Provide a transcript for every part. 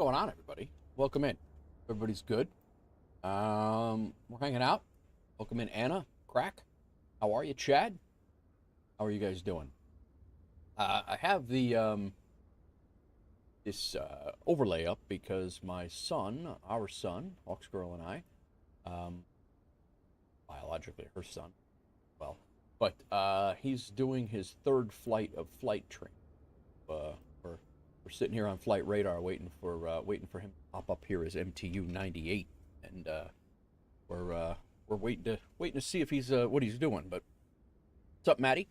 Going on, everybody? Welcome in. Everybody's good. We're hanging out. Welcome in, Anna, Crack. How are you, Chad? How are you guys doing? I have the this overlay up because my son, our son, Hawks Girl and I, biologically her son, well, but he's doing his third flight of flight training. We're sitting here on flight radar waiting for him to pop up here as MTU 98, and we're waiting to see if he's what he's doing. But what's up, Maddie?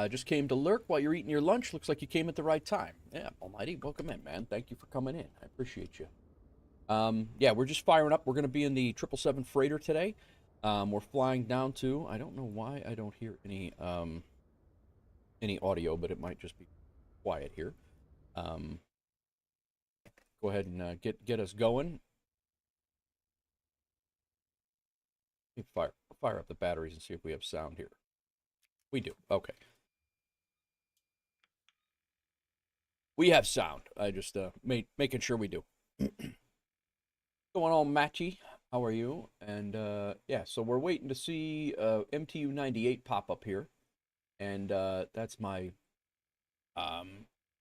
Just came to lurk while you're eating your lunch. Looks like you came at the right time. Yeah, Almighty, welcome in, man. Thank you for coming in. I appreciate you. Yeah, we're just firing up. We're going to be in the 777 freighter today. We're flying down to, I don't know why I don't hear any audio, but it might just be quiet here. Go ahead and get us going. Let me fire up the batteries and see if we have sound here. We do. Okay. We have sound. I just making sure we do. Going on, Matchy? How are you? And yeah, so we're waiting to see MTU 98 pop up here, and that's my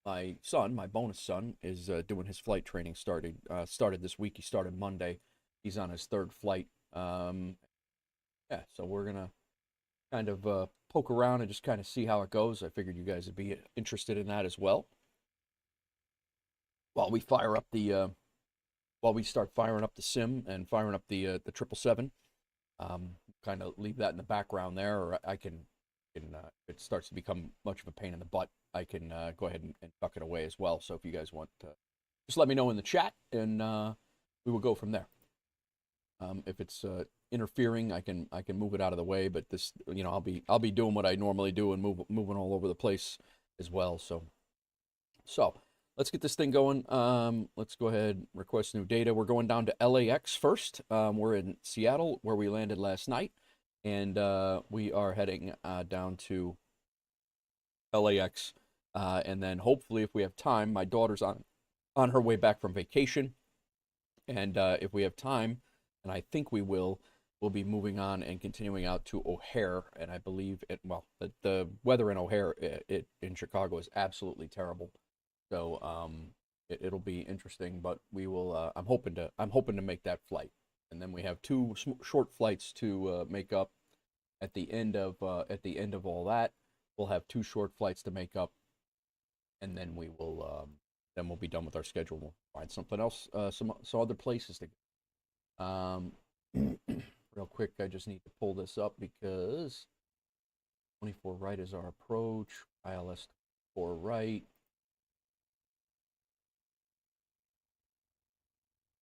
my son, my bonus son, is doing his flight training. Started this week. He started Monday. He's on his third flight. Yeah, so we're gonna kind of poke around and just kind of see how it goes. I figured you guys would be interested in that as well. While we fire up the, while we start firing up the sim and firing up the 777, kind of leave that in the background there, or I can if it starts to become much of a pain in the butt, I can go ahead and tuck it away as well. So if you guys want to, just let me know in the chat, and we will go from there. If it's interfering, I can move it out of the way. But this, you know, I'll be doing what I normally do and moving all over the place as well. So let's get this thing going. Let's go ahead and request new data. We're going down to LAX first. We're in Seattle, where we landed last night. And we are heading down to LAX, and then hopefully, if we have time, my daughter's on her way back from vacation, and if we have time, and I think we'll be moving on and continuing out to O'Hare. And I believe the weather in O'Hare in Chicago is absolutely terrible, so it'll be interesting. But we will. I'm hoping to make that flight. And then we have two short flights to make up at the end of all that. We'll have two short flights to make up, and then we will we'll be done with our schedule. We'll find something else, some other places to go. Real quick, I just need to pull this up because 24 right is our approach. ILS 4 right.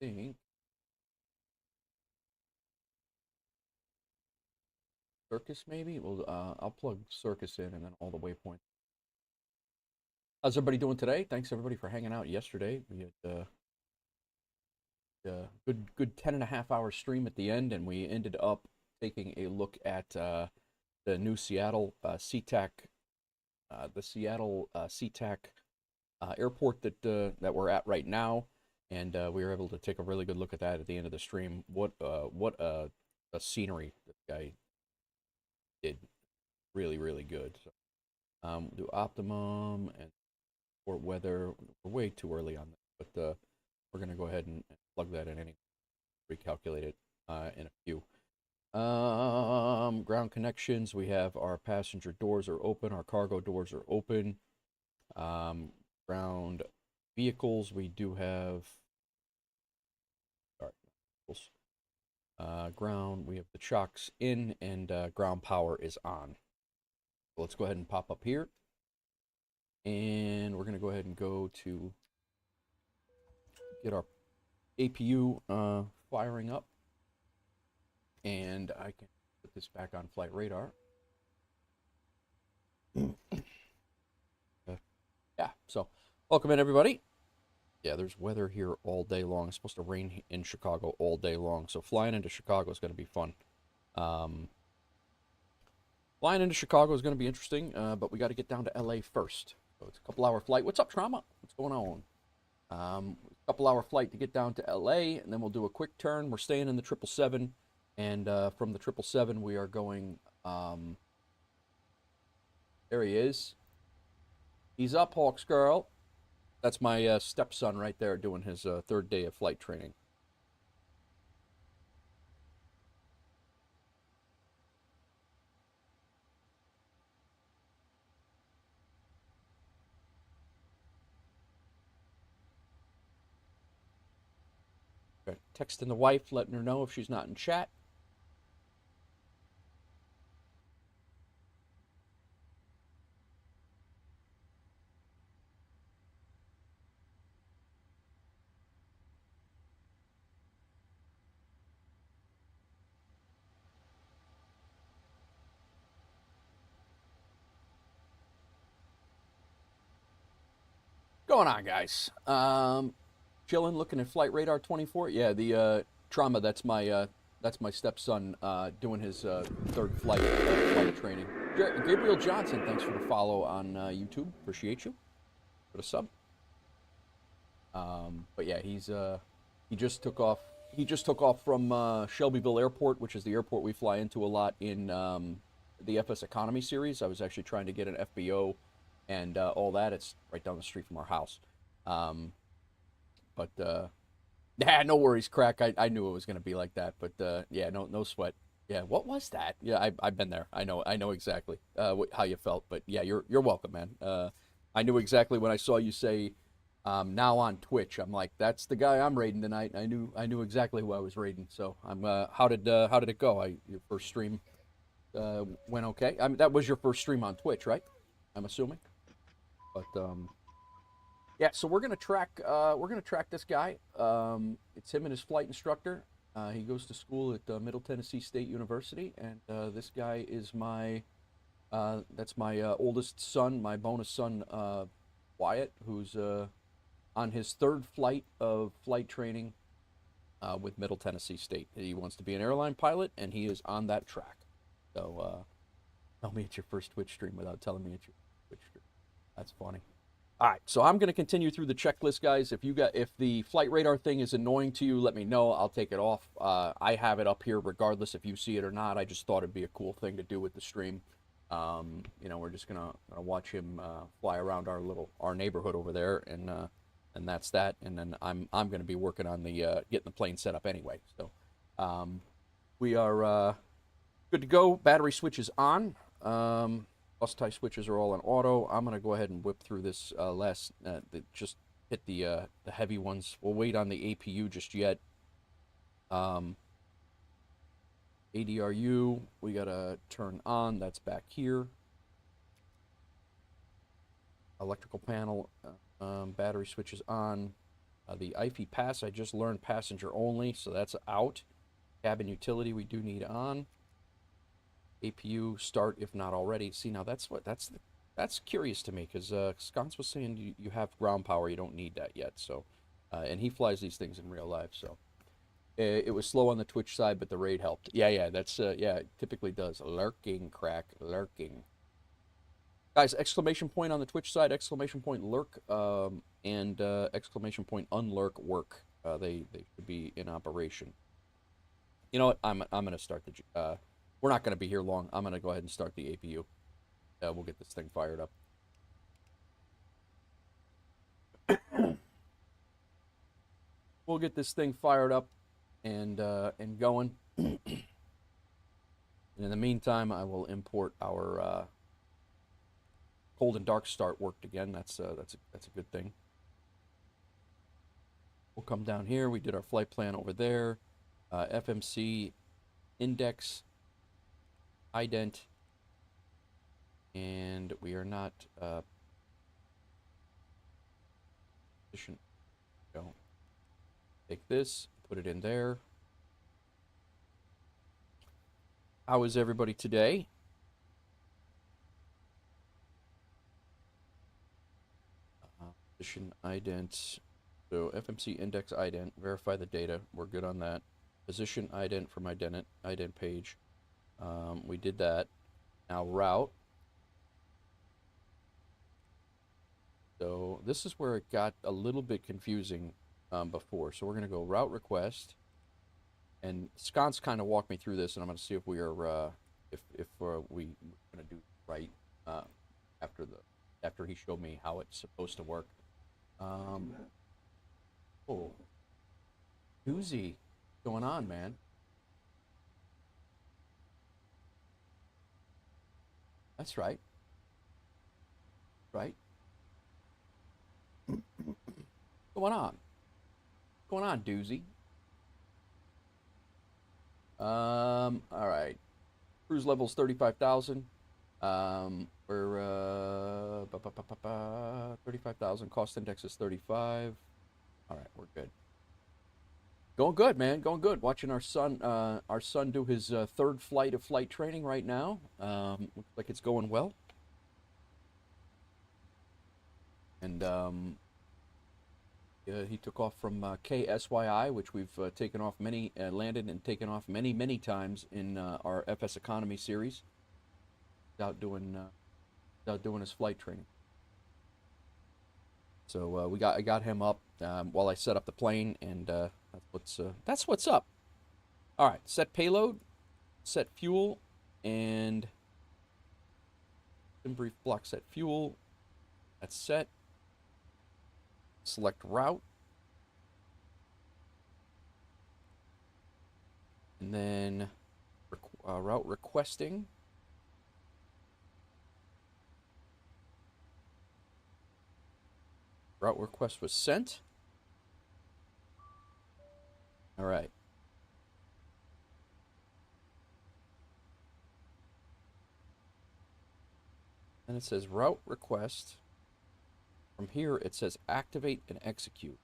I think Circus, maybe? Well, I'll plug Circus in and then all the waypoints. How's everybody doing today? Thanks everybody for hanging out yesterday. We had a good 10.5 hour stream at the end, and we ended up taking a look at the new Seattle SeaTac, airport that we're at right now, and we were able to take a really good look at that at the end of the stream. What a scenery this guy did. Really, really good. So, do optimum and port weather. We're way too early on this, but we're gonna go ahead and plug that in anyway. Recalculate it in a few. Ground connections. We have our passenger doors are open. Our cargo doors are open. Ground vehicles. We do have. Ground, we have the chocks in, and ground power is on. So let's go ahead and pop up here, and we're going to go ahead and go to get our APU firing up, and I can put this back on flight radar. Yeah, so welcome in, everybody. Yeah, there's weather here all day long. It's supposed to rain in Chicago all day long, so flying into Chicago is going to be fun. Flying into Chicago is going to be interesting, but we got to get down to LA first. So it's a couple-hour flight. What's up, Trauma? What's going on? A couple-hour flight to get down to LA, and then we'll do a quick turn. We're staying in the 777, and from the 777 we are going. There he is. He's up, Hawks girl. That's my stepson right there doing his third day of flight training. Okay. Texting the wife, letting her know if she's not in chat. Going on, guys? Chilling, looking at Flight Radar 24. Yeah, the trauma. That's my stepson doing his third flight training. Gabriel Johnson, thanks for the follow on YouTube. Appreciate you for the sub. But yeah, he just took off. He just took off from Shelbyville Airport, which is the airport we fly into a lot in the FS Economy series. I was actually trying to get an FBO and all that. It's right down the street from our house. But no worries, Crack. I knew it was going to be like that. But yeah, no sweat. Yeah, what was that? Yeah, I've been there. I know exactly how you felt. But yeah, you're welcome, man. I knew exactly when I saw you say now on Twitch. I'm like, that's the guy I'm raiding tonight. I knew exactly who I was raiding. So I'm how did it go? Your first stream went okay. I mean, that was your first stream on Twitch, right? I'm assuming. But yeah, so we're gonna track this guy. It's him and his flight instructor. He goes to school at Middle Tennessee State University, and this guy is my that's my oldest son, my bonus son, Wyatt, who's on his third flight of flight training with Middle Tennessee State. He wants to be an airline pilot, and he is on that track. So tell me it's your first Twitch stream without telling me it's your Twitch stream. That's funny. All right, so I'm going to continue through the checklist, guys. If the flight radar thing is annoying to you, let me know. I'll take it off. I have it up here regardless if you see it or not. I just thought it'd be a cool thing to do with the stream. We're just gonna watch him fly around our neighborhood over there, and that's that. And then I'm going to be working on the getting the plane set up anyway. So we are good to go. Battery switch is on. Bus tie switches are all on auto. I'm going to go ahead and whip through this just hit the heavy ones. We'll wait on the APU just yet. ADRU, we got to turn on. That's back here. Electrical panel, battery switch is on. The IFE pass, I just learned passenger only, so that's out. Cabin utility, we do need on. APU start if not already. See, now that's curious to me, because Sconce was saying you have ground power, you don't need that yet. So and he flies these things in real life, so it was slow on the Twitch side, but the raid helped. Yeah, that's yeah, it typically does. Lurking, Crack, lurking. Guys, exclamation point on the Twitch side, exclamation point lurk, and exclamation point unlurk work. They should be in operation. You know what? I'm gonna start the we're not going to be here long. I'm going to go ahead and start the APU. We'll get this thing fired up. We'll get this thing fired up and going. And in the meantime, I will import our cold and dark start worked again. That's a good thing. We'll come down here. We did our flight plan over there. FMC index. Ident, and we are not position. Go. Take this, put it in there. How is everybody today? Position ident. So FMC index ident. Verify the data. We're good on that. Position ident from ident page. We did that. Now route. So this is where it got a little bit confusing before. So we're going to go route request. And Sconce kind of walked me through this, and I'm going to see if we are we're going to do right after he showed me how it's supposed to work. Oh, doozy, what's going on, man? That's right. Right. Going on? What's going on, doozy? All right. Cruise level's 35,000. We're 35,000. Cost index is 35. All right, we're good. Going good, man. Going good. Watching our son do his third flight of flight training right now. Looks like it's going well. And he took off from KSYI, which we've taken off landed and taken off many times in our FS Economy series. Without doing his flight training. So I got him up while I set up the plane, and that's what's up. All right, set payload, set fuel, and brief block set fuel. That's set. Select route, and then route requesting. Route request was sent. All right. And it says route request. From here, it says activate and execute.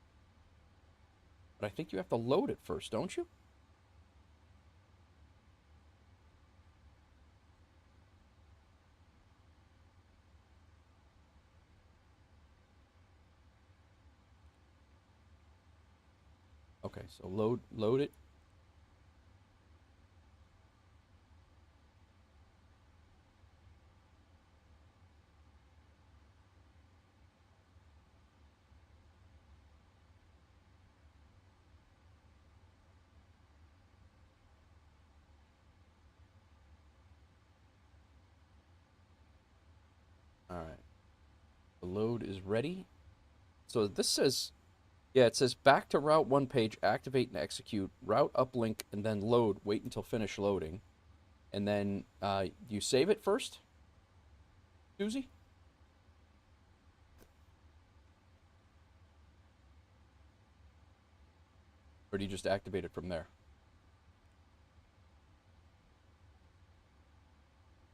But I think you have to load it first, don't you? Okay, so load it. All right. The load is ready. So this says, yeah, it says back to Route 1 page, activate and execute, route uplink, and then load, wait until finish loading. And then you save it first, Susie? Or do you just activate it from there?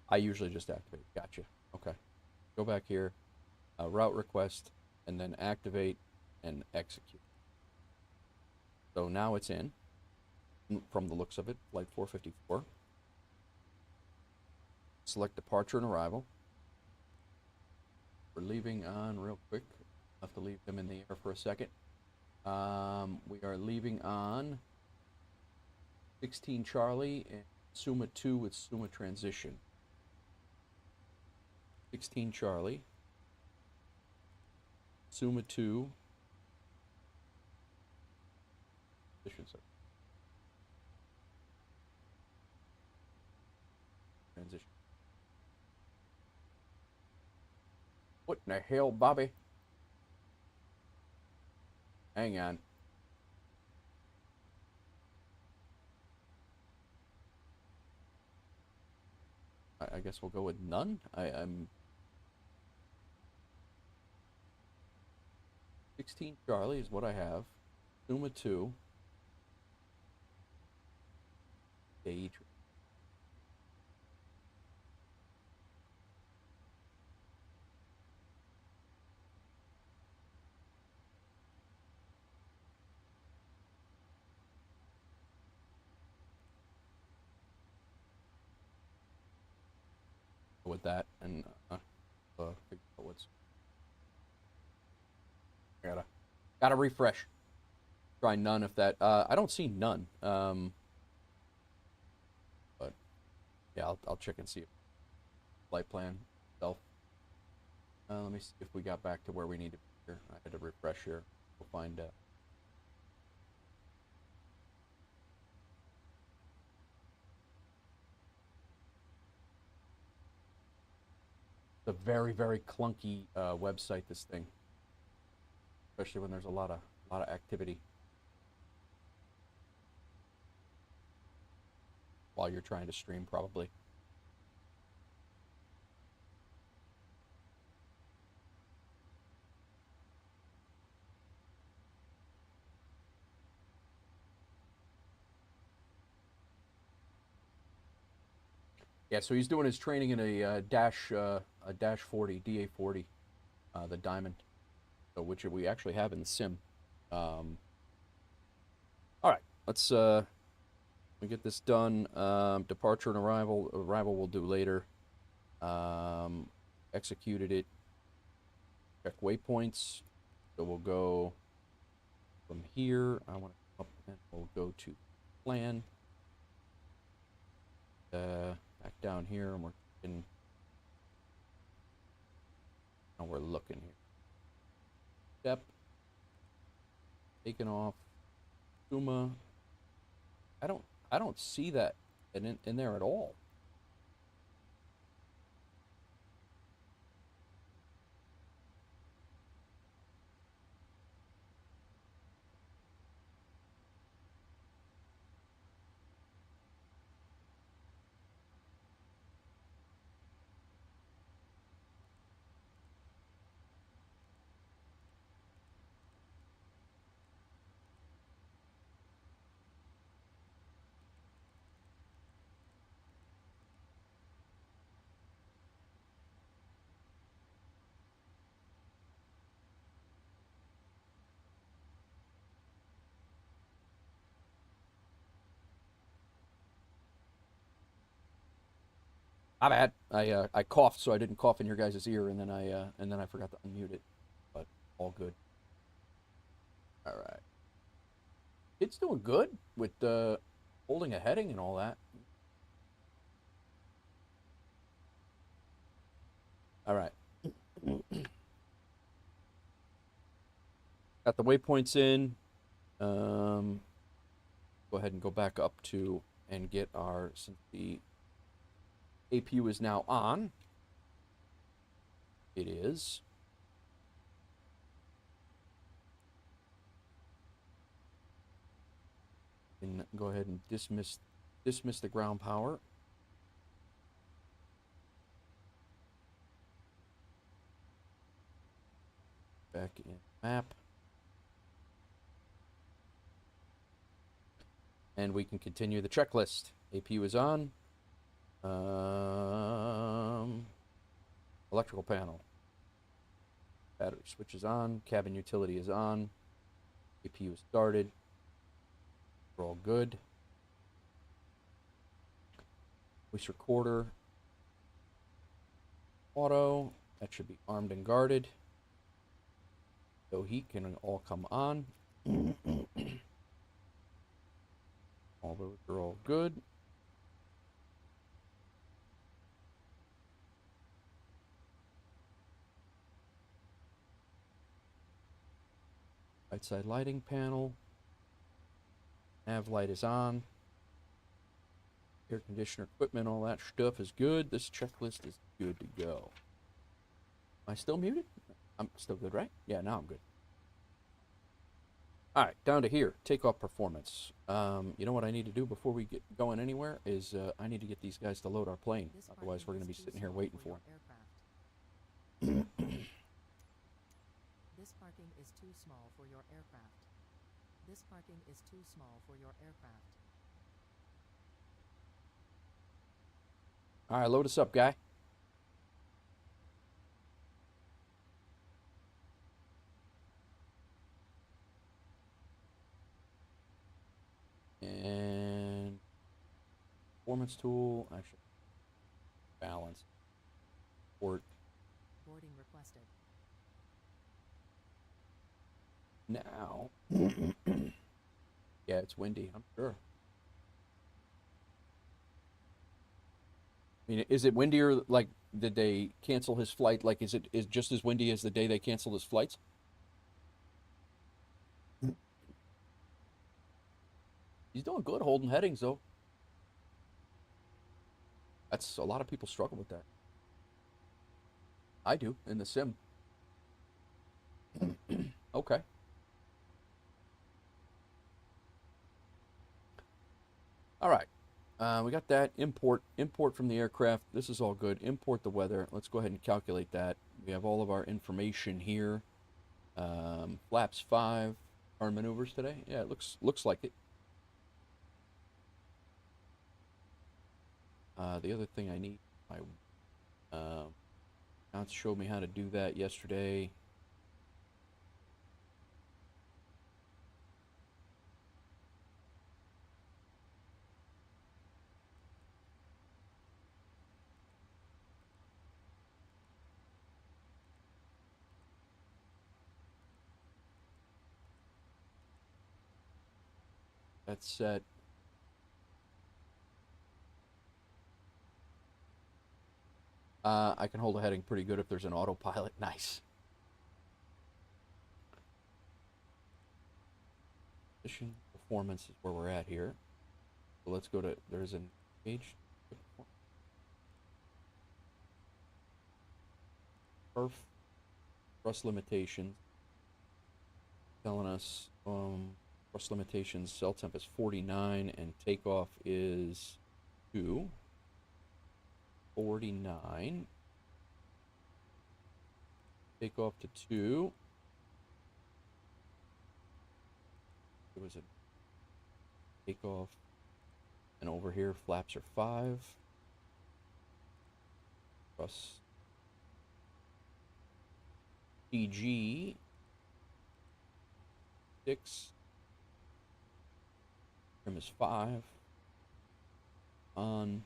I usually just activate. Gotcha. Okay. Go back here, route request, and then activate and execute. So now it's in, from the looks of it, flight 454. Select departure and arrival. We're leaving on real quick. I'll have to leave them in the air for a second. We are leaving on 16 Charlie and Suma 2 with Suma transition. 16 Charlie, Suma 2, transition. What in the hell, Bobby? Hang on. I guess we'll go with none. I'm 16 Charlie is what I have. Suma 2. Gauge. With that and figure out what's. Gotta refresh. Try none if that. I don't see none. But yeah, I'll check and see if flight plan itself. Let me see if we got back to where we need to be here. I had to refresh here. We'll find It's a very, very clunky website, this thing. Especially when there's a lot of activity while you're trying to stream, probably. Yeah, so he's doing his training in a dash 40 DA40, the Diamond, so which we actually have in the sim. All right, let's get this done. Departure and arrival. Arrival we'll do later. Executed it. Check waypoints. So we'll go from here. I want to come up and we'll go to plan. Back down here, and we're looking here. Step. Taking off. Suma. I don't see that in there at all. My bad. I coughed, so I didn't cough in your guys' ear, and then I forgot to unmute it. But all good. All right. It's doing good with holding a heading and all that. All right. Got the waypoints in. Go ahead and go back up to and get our, since the APU is now on. It is. And go ahead and dismiss the ground power. Back in map. And we can continue the checklist. APU is on. Electrical panel. Battery switch is on. Cabin utility is on. APU is started. We're all good. Voice recorder. Auto. That should be armed and guarded. So heat can all come on. All those are all good. Right side lighting panel. Nav light is on. Air conditioner equipment, all that stuff is good. This checklist is good to go. Am I still muted? I'm still good, right? Yeah, now I'm good. All right, down to here, takeoff performance. You know what I need to do before we get going anywhere is I need to get these guys to load our plane. Otherwise, we're going to be sitting here waiting for them. This parking is too small for your aircraft. This parking is too small for your aircraft. All right, load us up, guy. And performance tool, actually, balance. Port. Boarding requested. Now, yeah, it's windy, I'm sure. I mean, is it windier? Like, did they cancel his flight? Like, is just as windy as the day they canceled his flights? He's doing good holding headings, though. That's a lot of people struggle with that. I do in the sim. Okay. All right. We got that. Import from the aircraft. This is all good. Import the weather. Let's go ahead and calculate that. We have all of our information here. Flaps 5 are maneuvers today. Yeah, it looks like it. The other thing I need, my accounts showed me how to do that yesterday. That's set. I can hold a heading pretty good if there's an autopilot. Nice. Mission performance is where we're at here. So let's go to, there's an engaged perf thrust limitations telling us thrust limitations, cell temp is 49 and takeoff is 49. Takeoff to 2. There was a takeoff, and over here flaps are 5. Thrust DG 6. Trim is 5. On.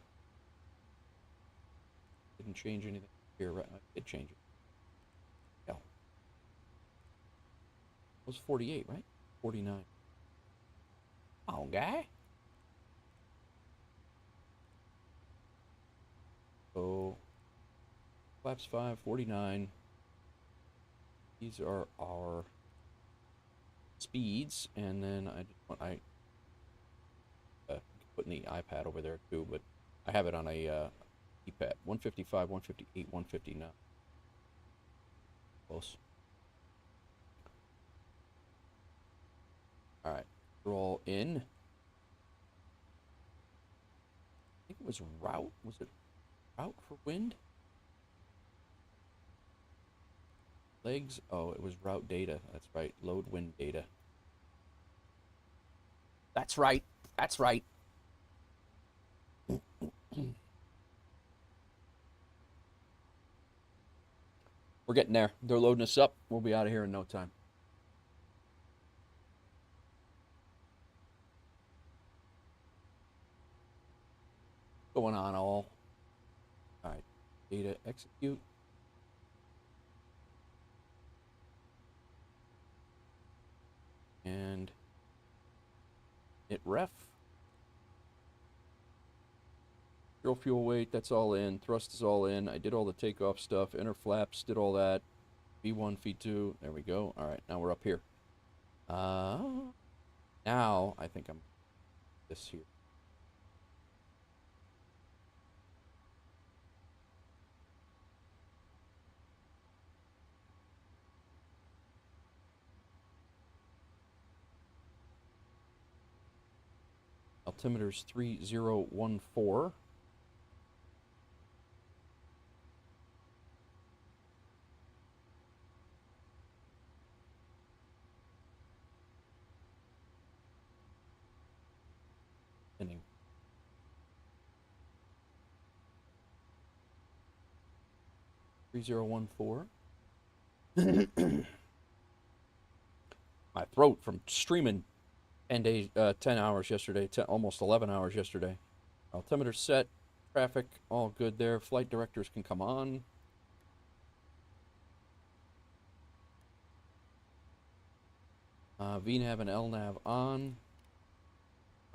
Didn't change anything here, right? I did change it. Yeah. It was 48, right? 49. Oh, guy. So, flaps 5, 49. These are our speeds, and then I putting the iPad over there too, but I have it on a keypad. 155, 158, 159. Close. All right, we're all in. I think it was route. Was it route for wind? Legs. Oh, it was route data. That's right. Load wind data. That's right. That's right. We're getting there. They're loading us up. We'll be out of here in no time. Going on all. All right. Data execute. And hit ref. Zero fuel weight, that's all in. Thrust is all in. I did all the takeoff stuff. Inner flaps, did all that. V1, V2. There we go. All right, now we're up here. Now I think I'm this here. Altimeter's 3014. Ending. My throat from streaming 10 hours yesterday, almost 11 hours yesterday. Altimeter set, traffic, all good there. Flight directors can come on. VNav and LNav on.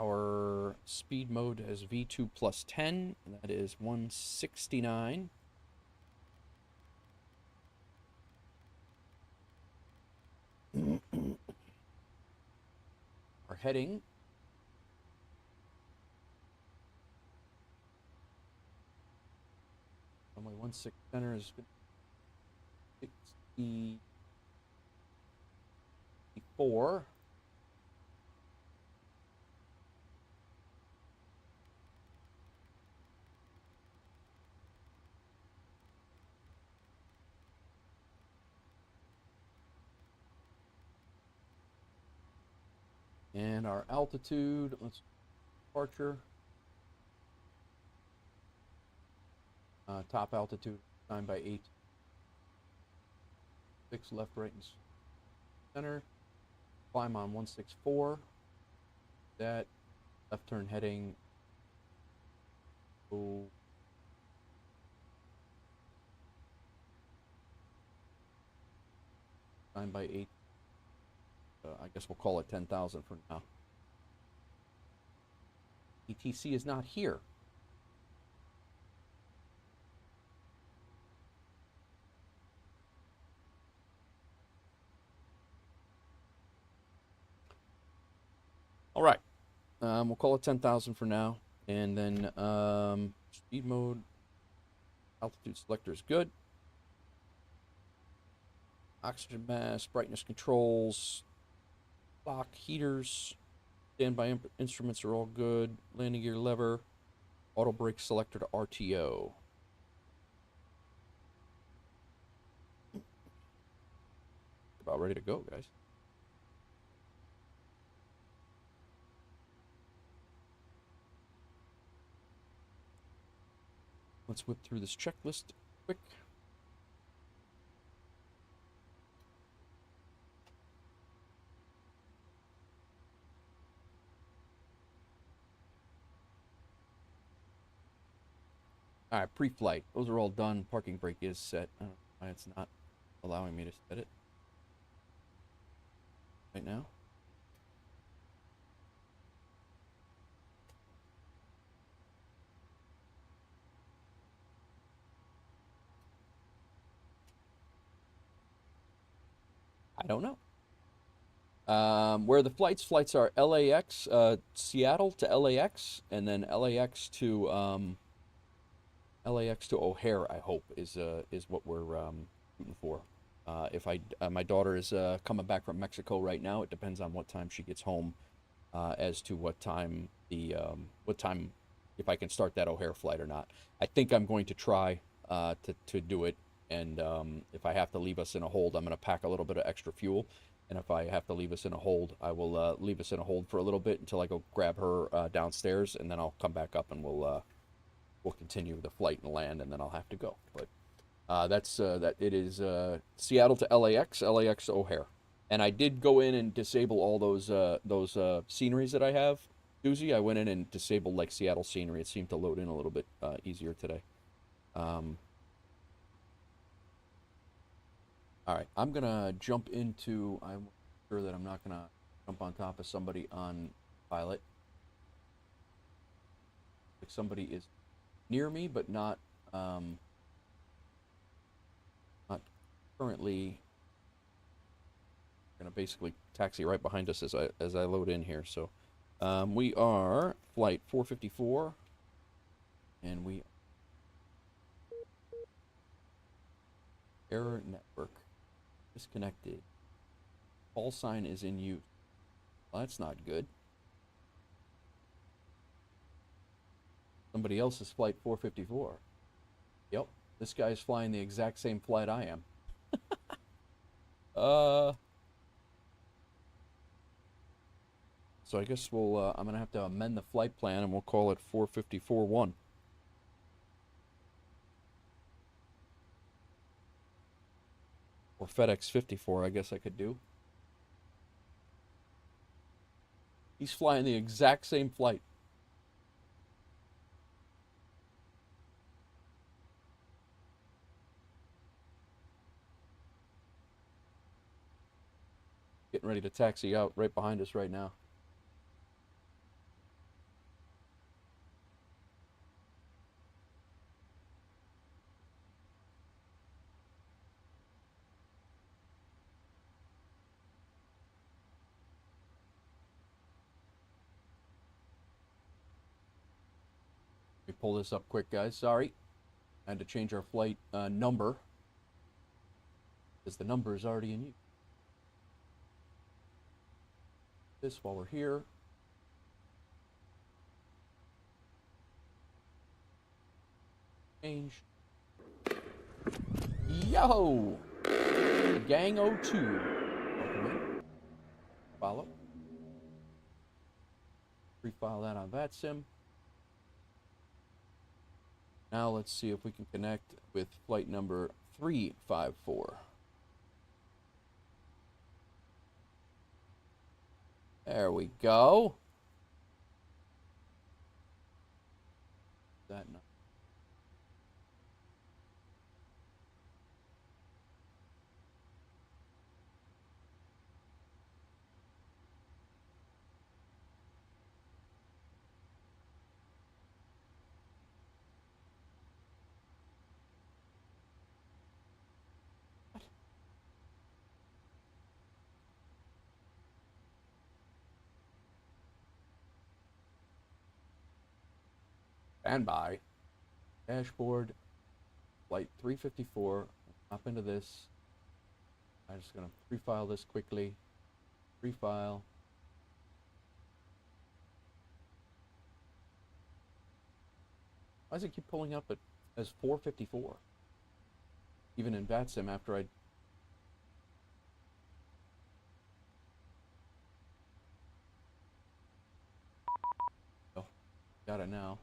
Our speed mode has V2 plus 10, and that is 169. Our heading runway 16 center is 4. And our altitude, let's departure. Top altitude 9/8. 6 left, right, and center. Climb on 164. That left turn heading. Oh, 9/8. I guess we'll call it 10,000 for now. ATC is not here. All right. We'll call it 10,000 for now. And then speed mode, altitude selector is good. Oxygen mask, brightness controls, lock, heaters, standby instruments are all good. Landing gear lever, auto brake selector to RTO. About ready to go, guys. Let's whip through this checklist quick. All right, pre-flight. Those are all done. Parking brake is set. I don't know why it's not allowing me to set it right now. I don't know. Where the flights are LAX, Seattle to LAX, and then LAX to O'Hare. I hope is what we're shooting for. If my daughter is coming back from Mexico right now. It depends on what time she gets home, as to what time if I can start that O'Hare flight or not. I think I'm going to try to do it, and if I have to leave us in a hold, I'm going to pack a little bit of extra fuel. And if I have to leave us in a hold, I will leave us in a hold for a little bit until I go grab her downstairs, and then I'll come back up and we'll continue the flight and land, and then I'll have to go. But that it is Seattle to LAX, LAX to O'Hare. And I did go in and disable all those sceneries that I have. Doozy, I went in and disabled like Seattle scenery. It seemed to load in a little bit easier today. All right, I'm gonna jump into. I'm sure that I'm not gonna jump on top of somebody on pilot. Like somebody is near me, but not currently. Gonna basically taxi right behind us as I load in here. So we are flight 454, and we error network disconnected. Call sign is in use. Well, that's not good. Somebody else's flight 454. Yep, this guy's flying the exact same flight I am. So I guess I'm gonna have to amend the flight plan, and we'll call it 454-1. Or FedEx 54, I guess I could do. He's flying the exact same flight. Getting ready to taxi out right behind us right now. Let me pull this up quick, guys. Sorry. I had to change our flight number. because the number is already in use. This while we're here. Change. Yo! Gang 02. Welcome in. Follow. Refile that on VATSIM. Now let's see if we can connect with flight number 354. There we go. That number. Standby. Dashboard. Flight 354. Hop into this. I'm just going to pre-file this quickly. Pre-file. Why does it keep pulling up as 454? Even in VATSIM after I... Oh, got it now.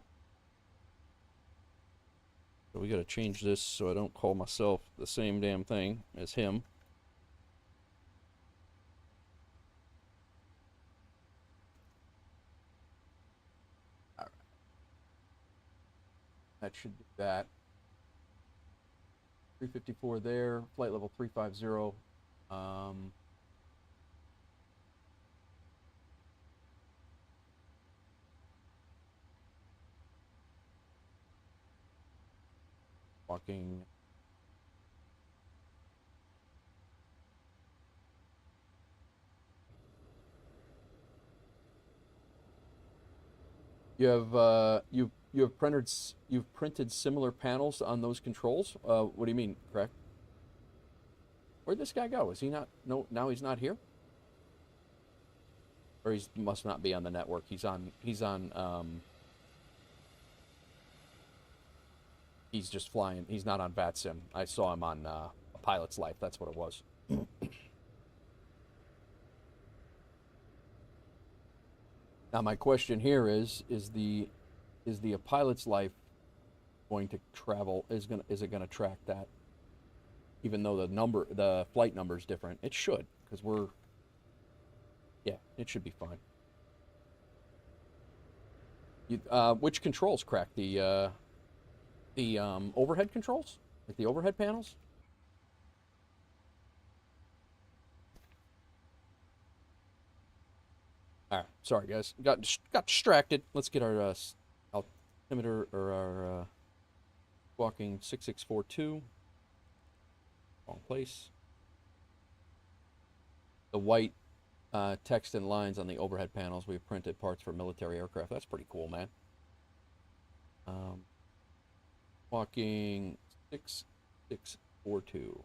So we got to change this so I don't call myself the same damn thing as him. All right. That should do that. 354 there, flight level 350. Walking. You've printed similar panels on those controls. What do you mean, correct? Where'd this guy go? Is he not? No, now he's not here. Or he must not be on the network. He's on. He's just flying. He's not on VATSIM. I saw him on A Pilot's Life. That's what it was. Now my question here is the A Pilot's Life going to travel? Is it gonna track that? Even though the flight number is different, it should, because yeah, it should be fine. Which controls crack? The overhead controls, like the overhead panels. All right, sorry guys, got distracted. Let's get our altimeter or our walking 6642. Wrong place. The white text and lines on the overhead panels. We've printed parts for military aircraft. That's pretty cool, man. Walking 6642.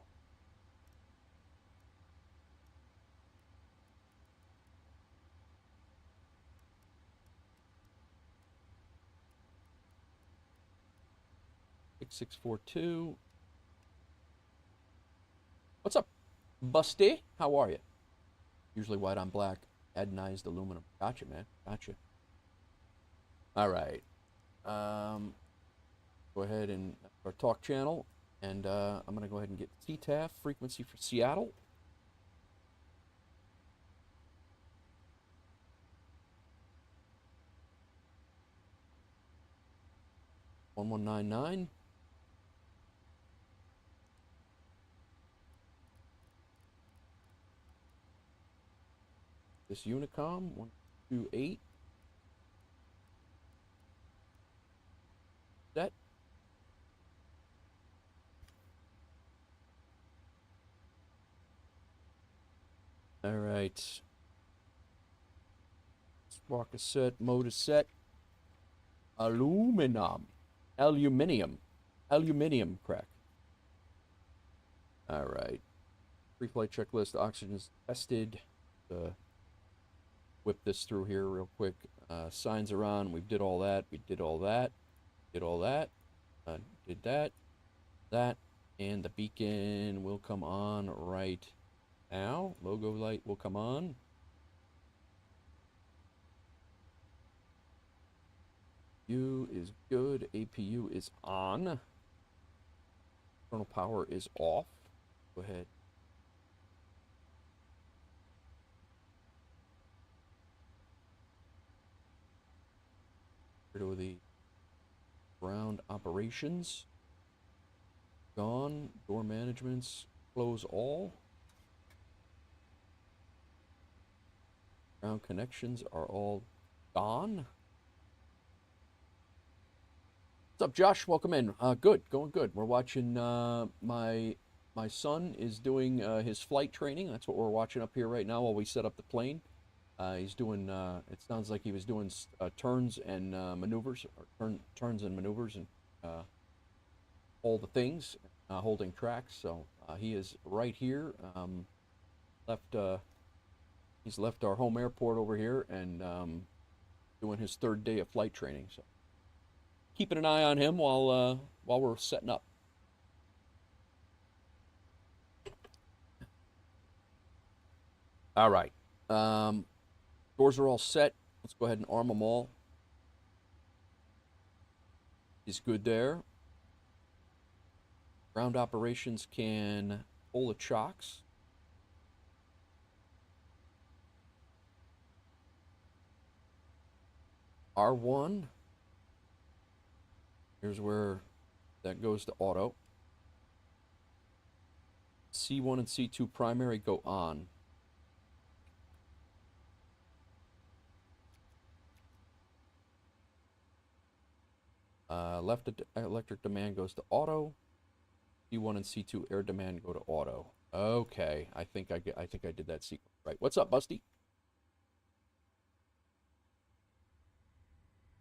Six four two. What's up, Busty? How are you? Usually white on black, anodized aluminum. Gotcha, man. Gotcha. All right. Go ahead and our talk channel, and I'm gonna go ahead and get CTAF frequency for Seattle. One 1199. This Unicom 128. Set. All right. Spark is set. Mode is set. Aluminum. Aluminium. Aluminium crack. All right. Pre-flight checklist, oxygen's tested. Whip this through here real quick. Signs are on. We did all that. We did all that. Did all that. Did that. That. And the beacon will come on right now. Logo light will come on. U is good. APU is on. Internal power is off. Go ahead. Here to the ground operations. Gone. Door managements. Close all. Ground connections are all gone. What's up, Josh? Welcome in. Good, going good. We're watching. My son is doing his flight training. That's what we're watching up here right now while we set up the plane. He's doing. It sounds like he was doing turns and maneuvers, or turns and maneuvers, and all the things, holding tracks. So he is right here. He's left our home airport over here and doing his third day of flight training. So keeping an eye on him while we're setting up. All right. Doors are all set. Let's go ahead and arm them all. He's good there. Ground operations can pull the chocks. R1. Here's where that goes to auto. C1 and C2 primary go on. Left electric demand goes to auto. C1 and C2 air demand go to auto. Okay, I think I did that sequence right. What's up, Busty?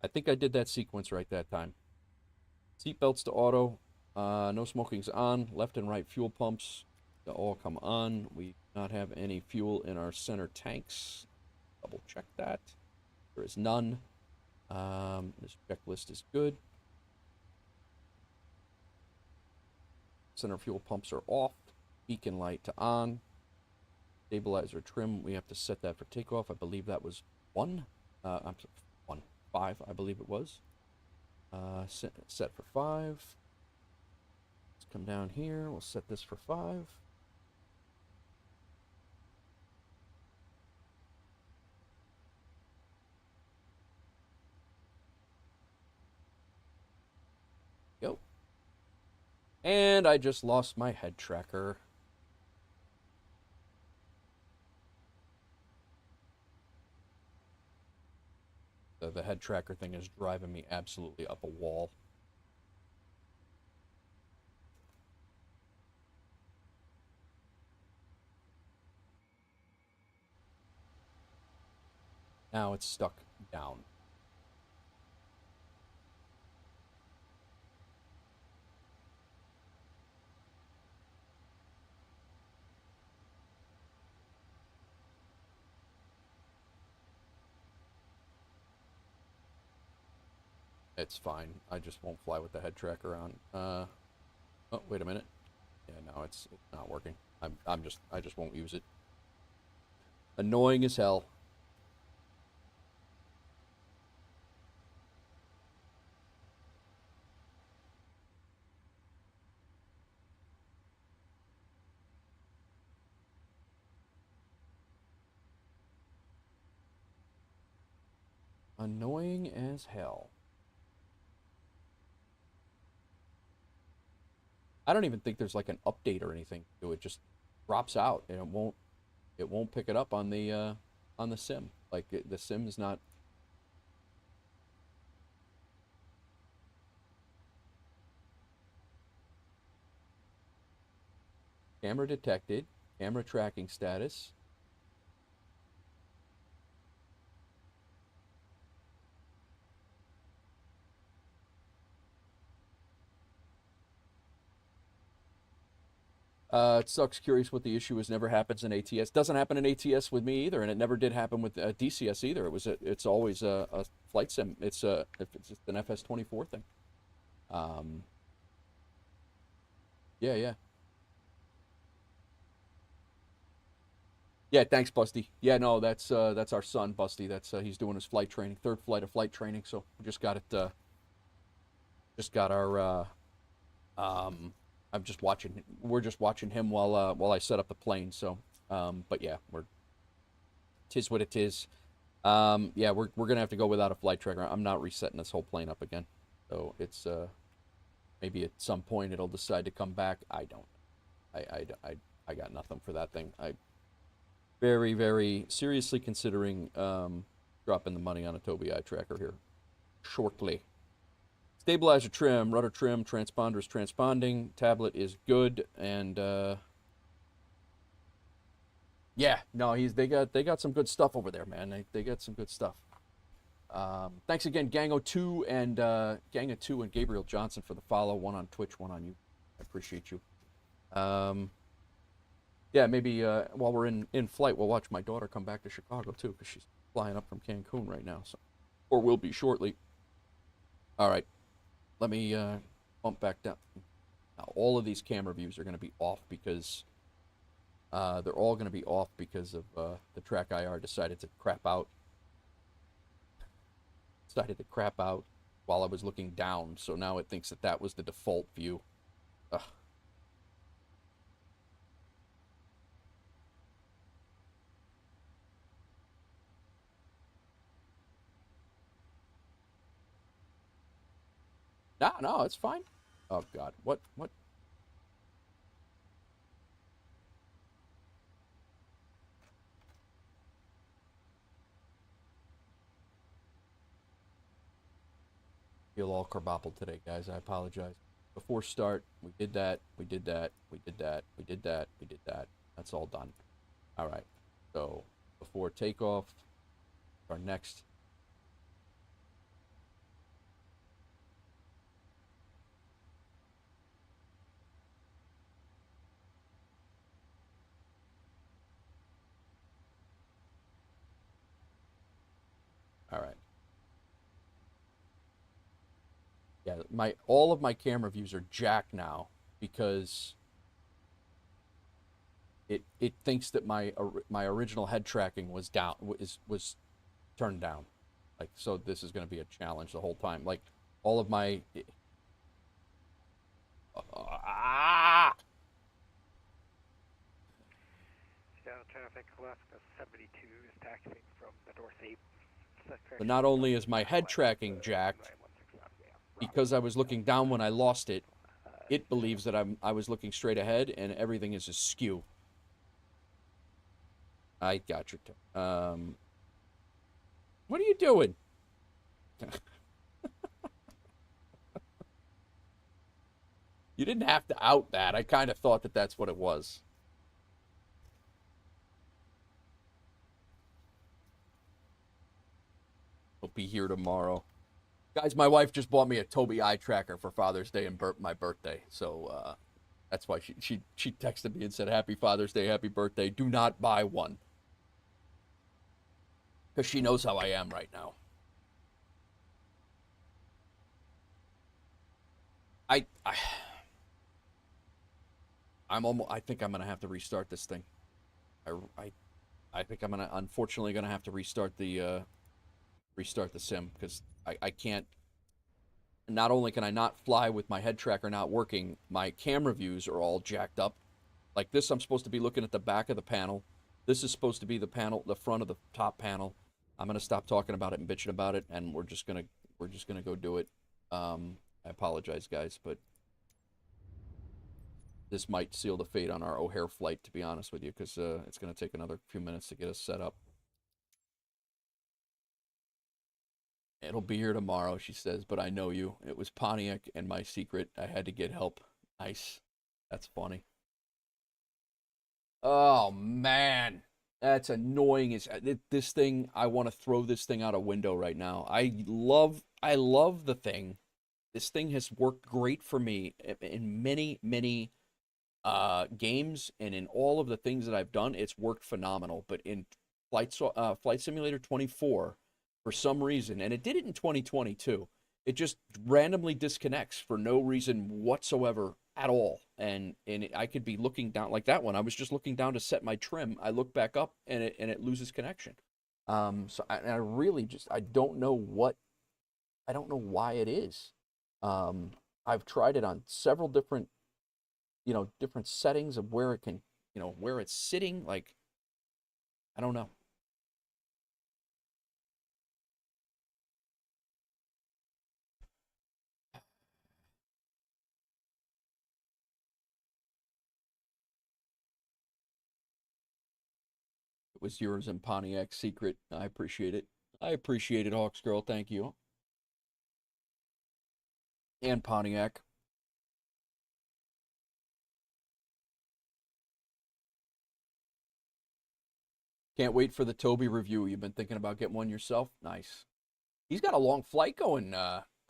I think I did that sequence right that time. Seatbelts to auto. No smoking's on. Left and right fuel pumps to all come on. We do not have any fuel in our center tanks. Double check that. There is none. This checklist is good. Center fuel pumps are off. Beacon light to on. Stabilizer trim. We have to set that for takeoff. I believe that was 1. I'm sorry, 5, I believe it was. Set for 5. Let's come down here. We'll set this for 5. Go. And I just lost my head tracker. The head tracker thing is driving me absolutely up a wall. Now it's stuck down. It's fine. I just won't fly with the head tracker on. Oh, wait a minute. Yeah, no, it's not working. I just won't use it. Annoying as hell. Annoying as hell. I don't even think there's like an update or anything to it. Just drops out and it won't pick it up on the sim. Like the sim is not. Camera detected. Camera tracking status. It sucks. Curious what the issue is. Never happens in ATS. Doesn't happen in ATS with me either, and it never did happen with DCS either. It's always a flight sim. It's just an FS24 thing. Yeah, yeah. Yeah, thanks, Busty. Yeah, no, that's our son, Busty. That's he's doing his flight training, third flight of flight training. So we just got it. Just got our. I'm just watching. We're just watching him while I set up the plane. So, but yeah, tis what it is. Yeah, we're gonna have to go without a flight tracker. I'm not resetting this whole plane up again. So it's maybe at some point it'll decide to come back. I don't. I got nothing for that thing. I very, very seriously considering dropping the money on a Tobii eye tracker here shortly. Stabilizer trim, rudder trim, transponder is transponding, tablet is good, and yeah, no, they got some good stuff over there, man. They got some good stuff. Thanks again, Gango2 and Gabriel Johnson for the follow. One on Twitch, one on you. I appreciate you. Yeah, maybe while we're in flight, we'll watch my daughter come back to Chicago too, because she's flying up from Cancun right now, so or will be shortly. All right, let me bump back down. Now, all of these camera views are going to be off because they're all going to be off because of the Track IR decided to crap out. Decided to crap out while I was looking down, so now it thinks that was the default view. Ugh. No, it's fine. Oh God, what? Feel all kerboppled today, guys. I apologize. Before start, we did that. We did that. We did that. We did that. We did that. That's all done. All right. So before takeoff, our next. All right. Yeah, all of my camera views are jacked now because it thinks that my original head tracking was down was turned down. Like, so this is going to be a challenge the whole time. Like all of my Seattle traffic, Alaska 72 is taxiing from the Dorsey. But not only is my head tracking jacked, because I was looking down when I lost it, it believes that I was looking straight ahead and everything is askew. I got your what are you doing? You didn't have to out that. I kind of thought that that's what it was. I'll be here tomorrow. Guys, my wife just bought me a Tobii eye tracker for Father's Day and my birthday. So that's why she texted me and said, Happy Father's Day, happy birthday. Do not buy one. Because she knows how I am right now. I think I'm gonna have to restart this thing. I think I'm unfortunately gonna have to restart the sim because I can't. Not only can I not fly with my head tracker not working, my camera views are all jacked up. Like this, I'm supposed to be looking at the back of the panel. This is supposed to be the front of the top panel. I'm gonna stop talking about it and bitching about it, and we're just gonna go do it. I apologize, guys, but this might seal the fate on our O'Hare flight, to be honest with you, because it's gonna take another few minutes to get us set up. It'll be here tomorrow, she says, but I know you. It was Pontiac and my secret. I had to get help. Nice. That's funny. Oh, man. That's annoying. This thing, I want to throw this thing out a window right now. I love the thing. This thing has worked great for me in many, many games and in all of the things that I've done, it's worked phenomenal. But in Flight Simulator 24, for some reason, and it did it in 2022, it just randomly disconnects for no reason whatsoever at all. And I could be looking down like that one. I was just looking down to set my trim. I look back up and it loses connection. So I really just I don't know why it is. I've tried it on several different different settings of where it can, where it's sitting. Like, I don't know. It was yours and Pontiac's secret. I appreciate it. I appreciate it, Hawks Girl. Thank you. And Pontiac. Can't wait for the Toby review. You've been thinking about getting one yourself? Nice. He's got a long flight going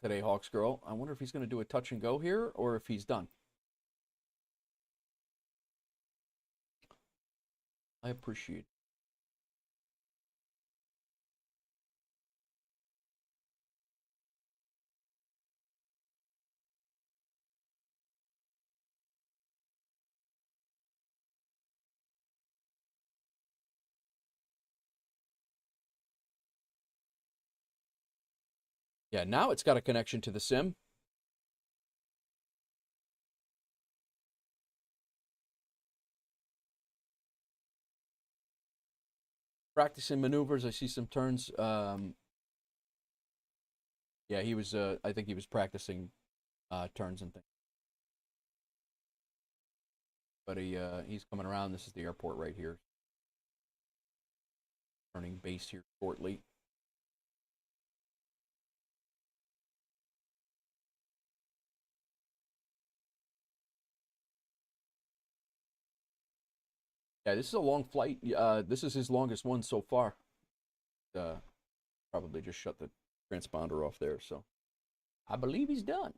today, Hawks Girl. I wonder if he's going to do a touch and go here or if he's done. I appreciate it. Yeah, now it's got a connection to the sim. Practicing maneuvers. I see some turns. Yeah, he was. I think he was practicing turns and things. But he's coming around. This is the airport right here. Turning base here shortly. Yeah, this is a long flight. This is his longest one so far. Probably just shut the transponder off there. So I believe he's done.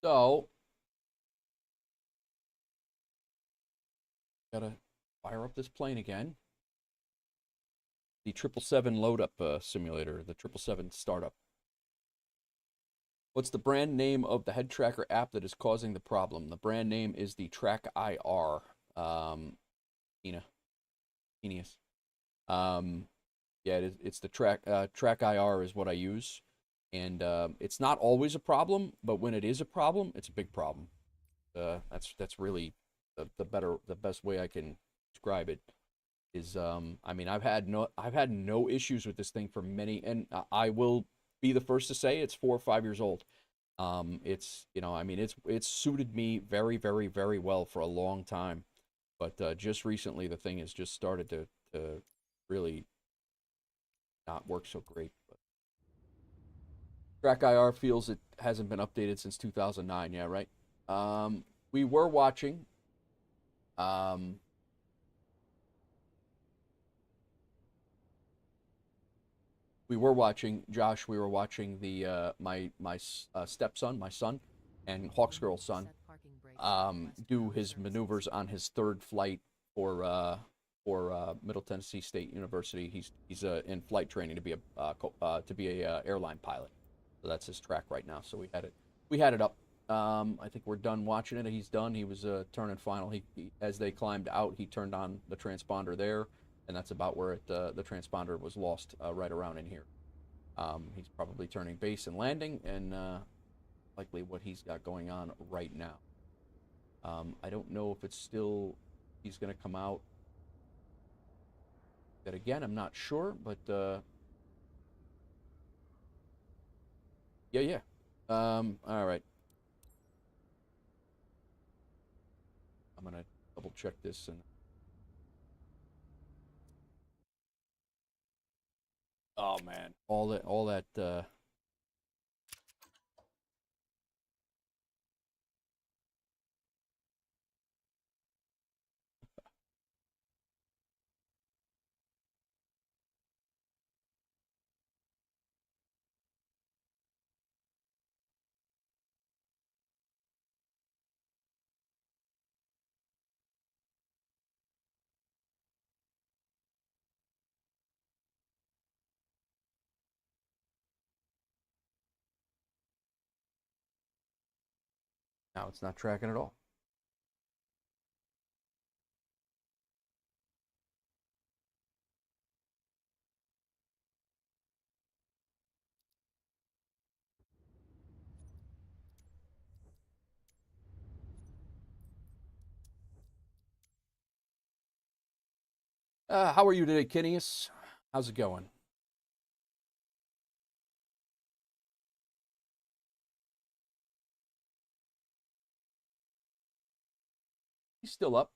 So gotta fire up this plane again. The 777 load up simulator, the 777 startup. What's the brand name of the head tracker app that is causing the problem? The brand name is the Track IR. Genius. Yeah, it's the Track IR is what I use, and it's not always a problem, but when it is a problem, it's a big problem. That's really the best way I can describe it. Is I mean I've had no issues with this thing for many, and I will be the first to say it's 4 or 5 years old. It's I mean it's suited me very very very well for a long time, but just recently the thing has just started to really not work so great. But Track IR feels it hasn't been updated since 2009. Yeah, right. We were watching. Um, we were watching, Josh. We were watching the my stepson, my son, and Hawks Girl's son, do his maneuvers on his third flight for Middle Tennessee State University. He's in flight training to be a airline pilot. So that's his track right now. So we had it up. I think we're done watching it. He's done. He was turning final. As they climbed out, he turned on the transponder there, and that's about where the transponder was lost, right around in here. He's probably turning base and landing, and likely what he's got going on right now. I don't know if it's still he's going to come out. That again, I'm not sure, but yeah. All right. I'm gonna double check this and. Oh man, all that. Now it's not tracking at all. How are you today, Kineas? How's it going? He's still up.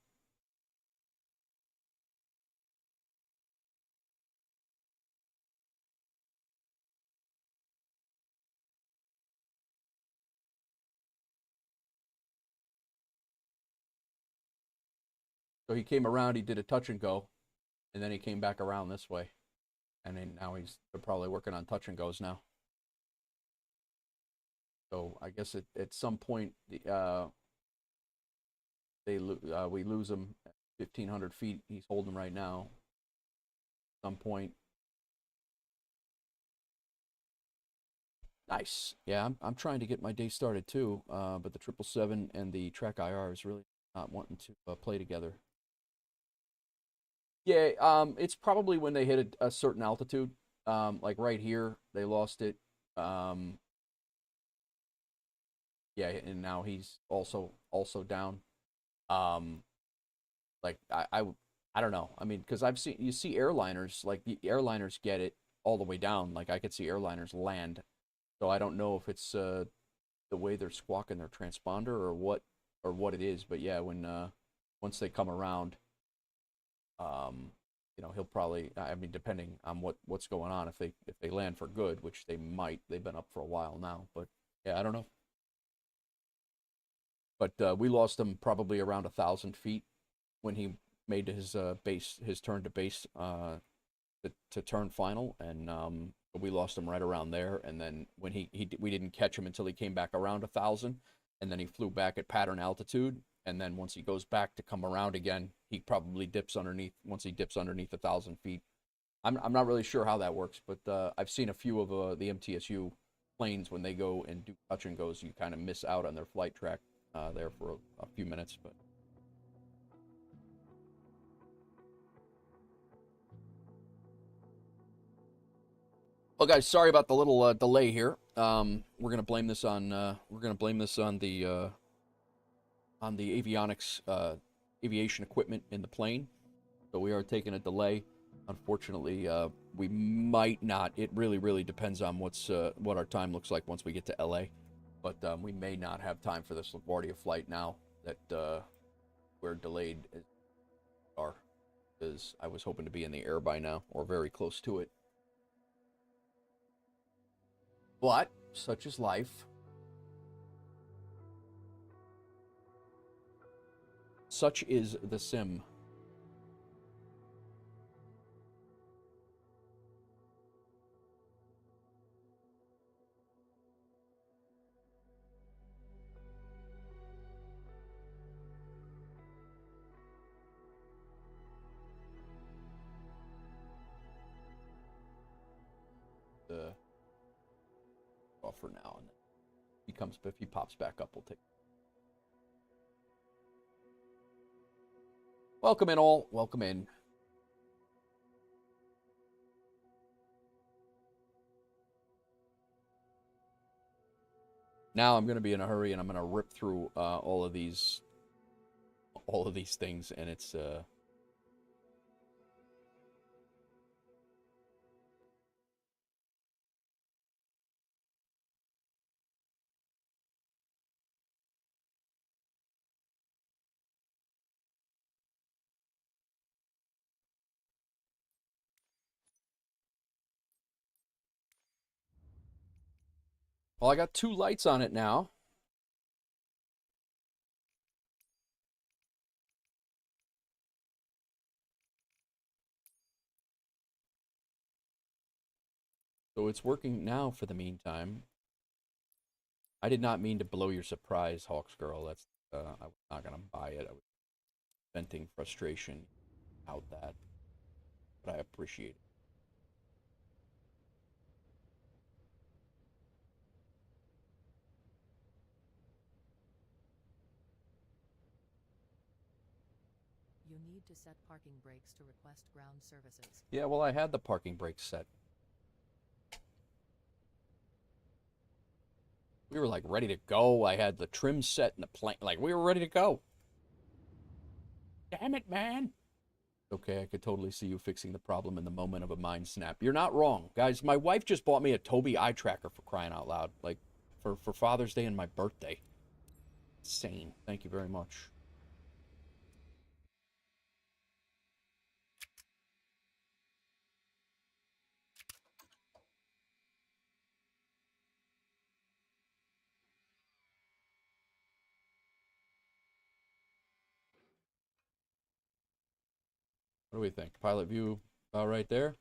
So he came around. He did a touch and go, and then he came back around this way, and then now they're probably working on touch and goes now. So I guess at some point we lose him at 1,500 feet. He's holding right now. At some point. Nice. Yeah, I'm trying to get my day started too, but the 777 and the Track IR is really not wanting to play together. Yeah, it's probably when they hit a certain altitude. Like right here, they lost it. Um, yeah, and now he's also down. Um, like I don't know. I mean, because you see airliners, like the airliners get it all the way down. Like I could see airliners land. So I don't know if it's the way they're squawking their transponder or what it is. But yeah, when once they come around, he'll probably. I mean, depending on what's going on, if they land for good, which they might. They've been up for a while now, but yeah, I don't know. But we lost him probably around 1,000 feet when he made his turn to base to turn final, and we lost him right around there. And then when we didn't catch him until he came back around 1,000, and then he flew back at pattern altitude. And then once he goes back to come around again, he probably dips underneath. Once he dips underneath 1,000 feet, I'm not really sure how that works, but I've seen a few of the MTSU planes when they go and do touch and goes. You kind of miss out on their flight track there for a few minutes, but. Well, guys, sorry about the little delay here. We're gonna blame this on the avionics aviation equipment in the plane. So we are taking a delay. Unfortunately, we might not. It really depends on what our time looks like once we get to LA. But we may not have time for this LaGuardia flight now that we're delayed as we are, because I was hoping to be in the air by now or very close to it. But such is life. Such is the sim. Off for now, if he pops back up, we'll take. Welcome in all. Welcome in. Now I'm going to be in a hurry, and I'm going to rip through all of these things, and it's well, I got 2 lights on it now. So it's working now for the meantime. I did not mean to blow your surprise, Hawks Girl. That's I was not gonna buy it. I was venting frustration out that, but I appreciate it. You need to set parking brakes to request ground services. Yeah, well, I had the parking brake set. We were like ready to go. I had the trim set and the plank. Like, we were ready to go. Damn it, man. Okay, I could totally see you fixing the problem in the moment of a mind snap. You're not wrong. Guys, my wife just bought me a Tobii eye tracker, for crying out loud. Like, for Father's Day and my birthday. Insane. Thank you very much. What do we think? Pilot view about right there?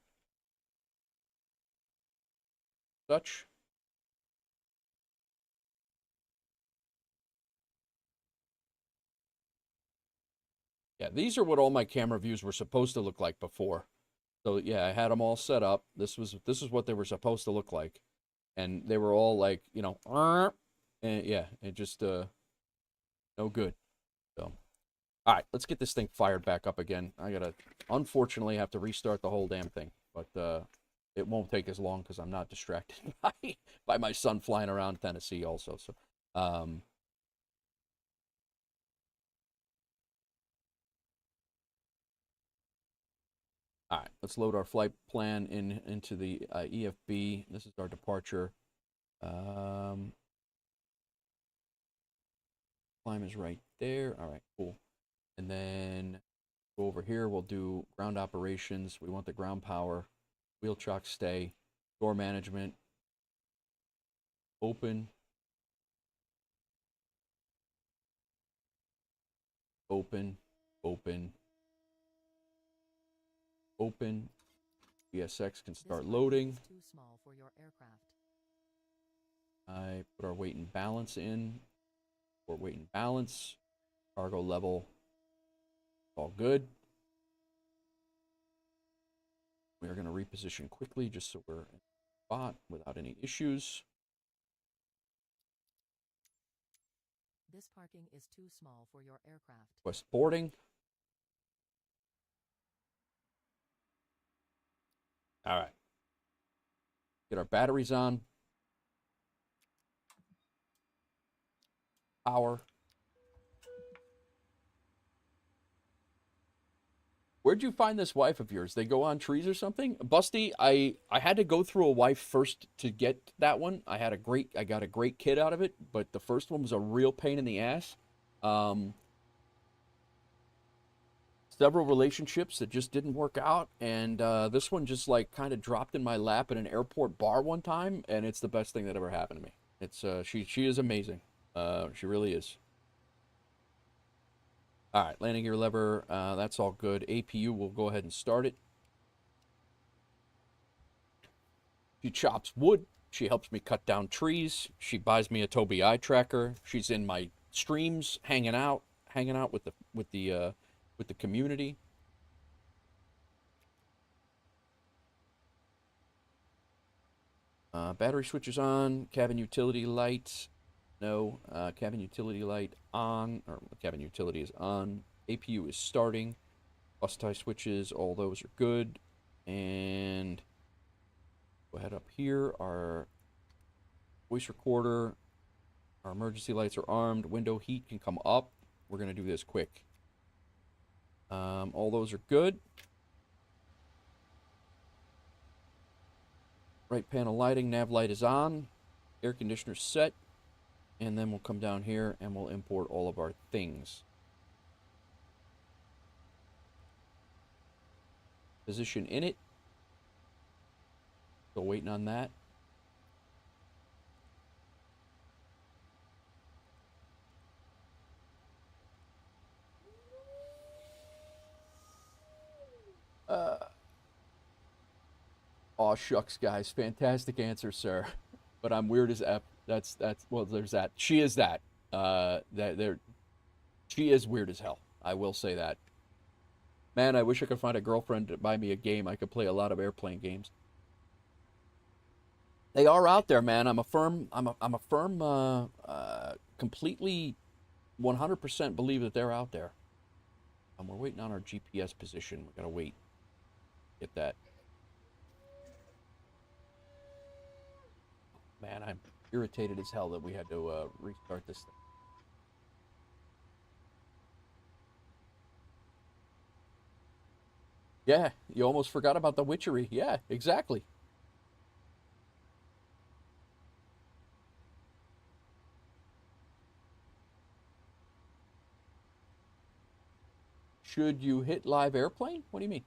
Such? Yeah, these are what all my camera views were supposed to look like before. So yeah, I had them all set up. This is what they were supposed to look like, and they were all like, you know, and yeah, it just no good. So, all right, let's get this thing fired back up again. I gotta, unfortunately, have to restart the whole damn thing, but it won't take as long because I'm not distracted by my son flying around Tennessee also. So, all right, let's load our flight plan into the EFB. This is our departure. Climb is right there. All right, cool. And then go over here. We'll do ground operations. We want the ground power, wheel chock stay, door management, open, open, open, open. VSX can start loading. This is too small for your aircraft. I put our weight and balance in. For weight and balance, cargo level, all good. We are going to reposition quickly just so we're in the spot without any issues. This parking is too small for your aircraft. Request boarding. All right. Get our batteries on. Power. Where'd you find this wife of yours? They go on trees or something? Busty, I had to go through a wife first to get that one. I got a great kid out of it, but the first one was a real pain in the ass. Several relationships that just didn't work out, and this one just like kind of dropped in my lap at an airport bar one time, and it's the best thing that ever happened to me. It's she is amazing. She really is. All right, landing gear lever, that's all good. APU, we'll go ahead and start it. She chops wood. She helps me cut down trees. She buys me a Tobii eye tracker. She's in my streams, hanging out with the community. Battery switches on. Cabin utility light. No. Cabin utility light on, or the cabin utility is on. APU is starting. Bus tie switches, all those are good. And go ahead up here. Our voice recorder, our emergency lights are armed. Window heat can come up. We're going to do this quick. All those are good. Right panel lighting, nav light is on. Air conditioner set. And then we'll come down here and we'll import all of our things. Position in it. Still waiting on that. Aw shucks, guys. Fantastic answer, sir. But I'm weird as F. That's well, there's that. She is that. She is weird as hell. I will say that. Man, I wish I could find a girlfriend to buy me a game. I could play a lot of airplane games. They are out there, man. I'm a firm completely 100% believe that they're out there. And we're waiting on our GPS position. We gotta wait. Get that. Man, I'm irritated as hell that we had to restart this thing. Yeah, you almost forgot about the witchery. Yeah, exactly. Should you hit live airplane? What do you mean?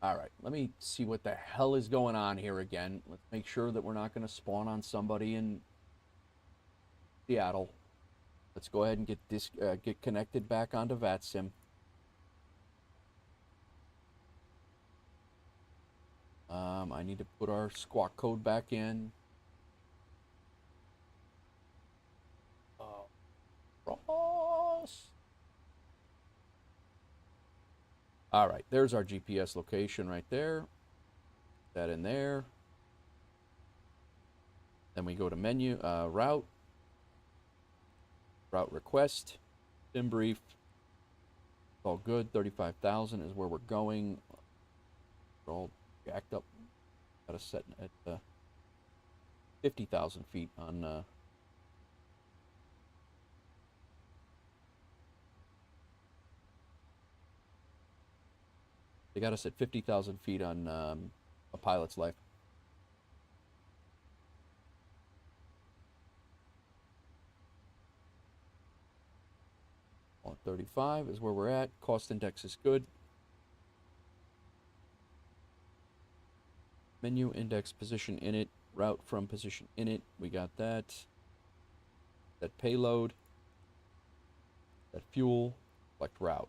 All right, let me see what the hell is going on here again. Let's make sure that we're not going to spawn on somebody in Seattle. Let's go ahead and get connected back onto VATSIM. I need to put our squawk code back in. Ross. All right, there's our GPS location right there. That in there. Then we go to menu, route request, sim brief. It's all good. 35,000 is where we're going. We're all jacked up. Got us set at 50,000 feet on. They got us at 50,000 feet on a pilot's life. On 35 is where we're at. Cost index is good. Menu index position in it. Route from position in it. We got that. That payload. That fuel. Select route.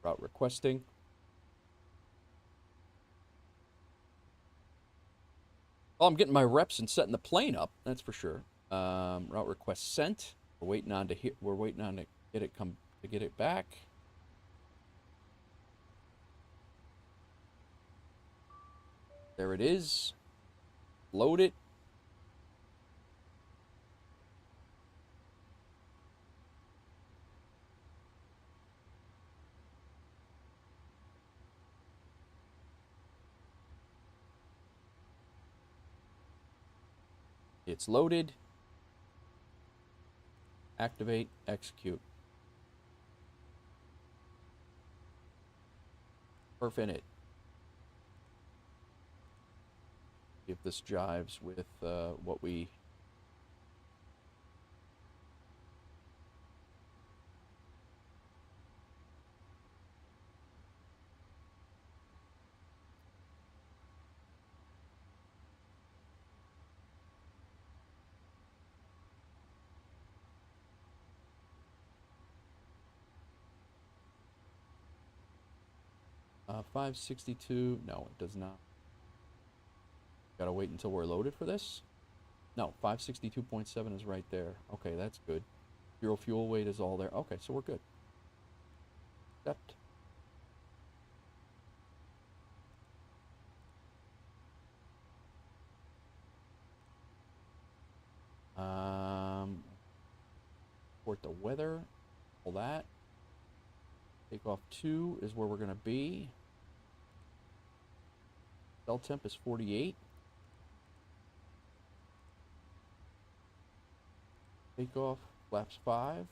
Route requesting. Oh, I'm getting my reps and setting the plane up. That's for sure. Route request sent. We're waiting on to hit. We're waiting on to get it back. There it is. Load it. It's loaded. Activate, execute. Perf in it. If this jives with what we... Uh, 562, no, it does not. Gotta wait until we're loaded for this? No, 562.7 is right there. Okay, that's good. Zero fuel weight is all there. Okay, so we're good. Accept. Report the weather, all that. Takeoff 2 is where we're going to be. Cell temp is 48. Takeoff, flaps 5.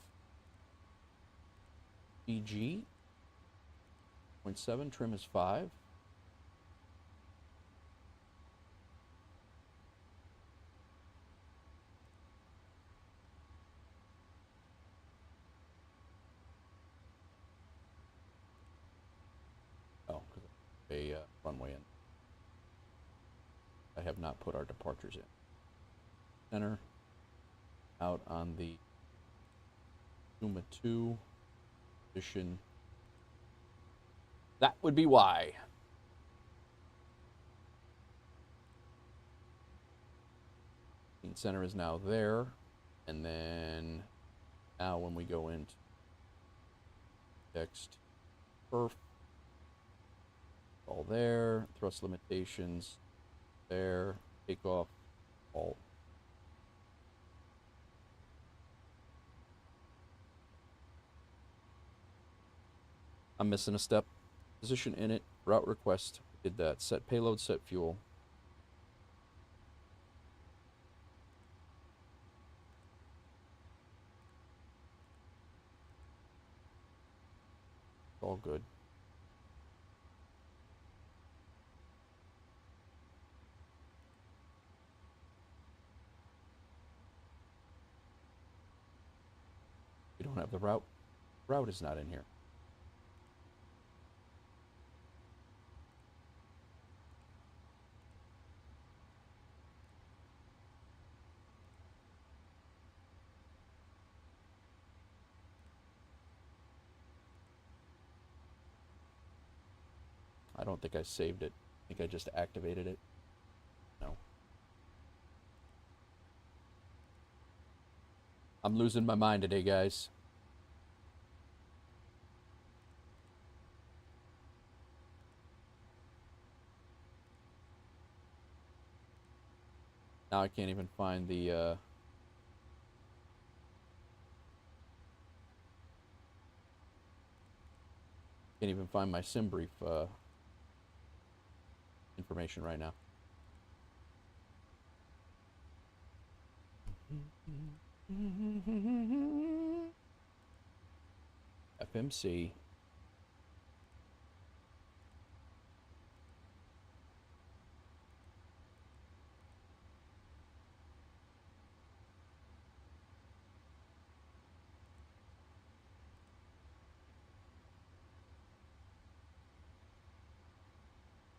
DG, 0.7, trim is 5. Oh, because a runway in. I have not put our departures in. Center, out on the Puma 2 position. That would be why. Center is now there. And then now when we go into text perf, all there, thrust limitations there, takeoff, all. I'm missing a step. Position in it, route request, did that. Set payload, set fuel. All good. We don't have the route. Route is not in here. I don't think I saved it. I think I just activated it. No. I'm losing my mind today, guys. Now I can't even find the can't even find my sim brief information right now. FMC.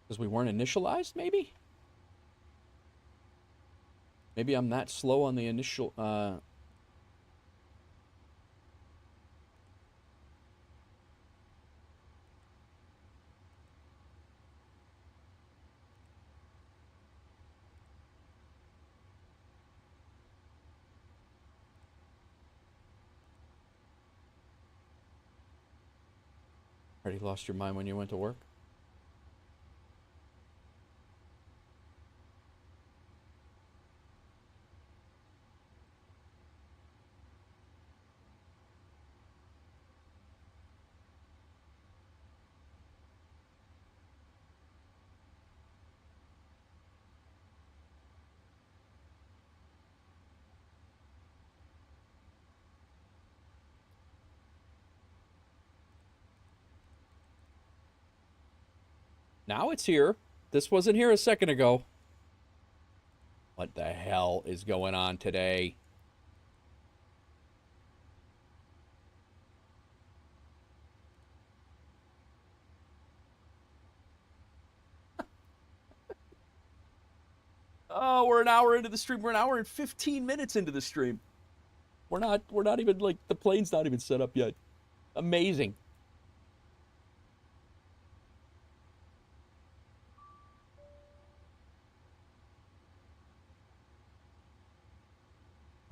Because we weren't initialized, maybe? Maybe I'm that slow on the initial... Already lost your mind when you went to work? Now it's here. This wasn't here a second ago. What the hell is going on today? Oh, we're an hour into the stream. We're an hour and 15 minutes into the stream. We're not even like the plane's not even set up yet. Amazing.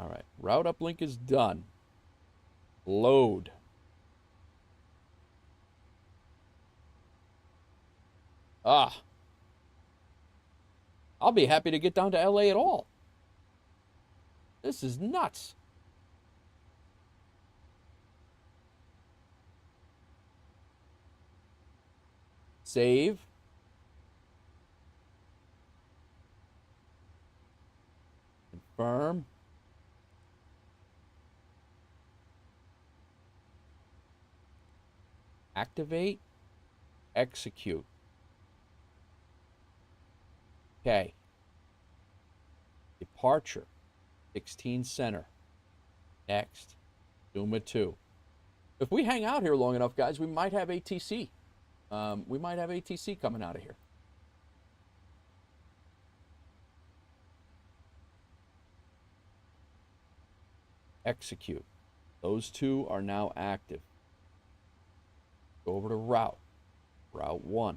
All right, route uplink is done. Load. Ah. I'll be happy to get down to LA at all. This is nuts. Save. Confirm. Activate. Execute. Okay. Departure. 16 center. Next. Zuma 2. If we hang out here long enough, guys, we might have ATC. We might have ATC coming out of here. Execute. Those two are now active. Go over to route. Route 1.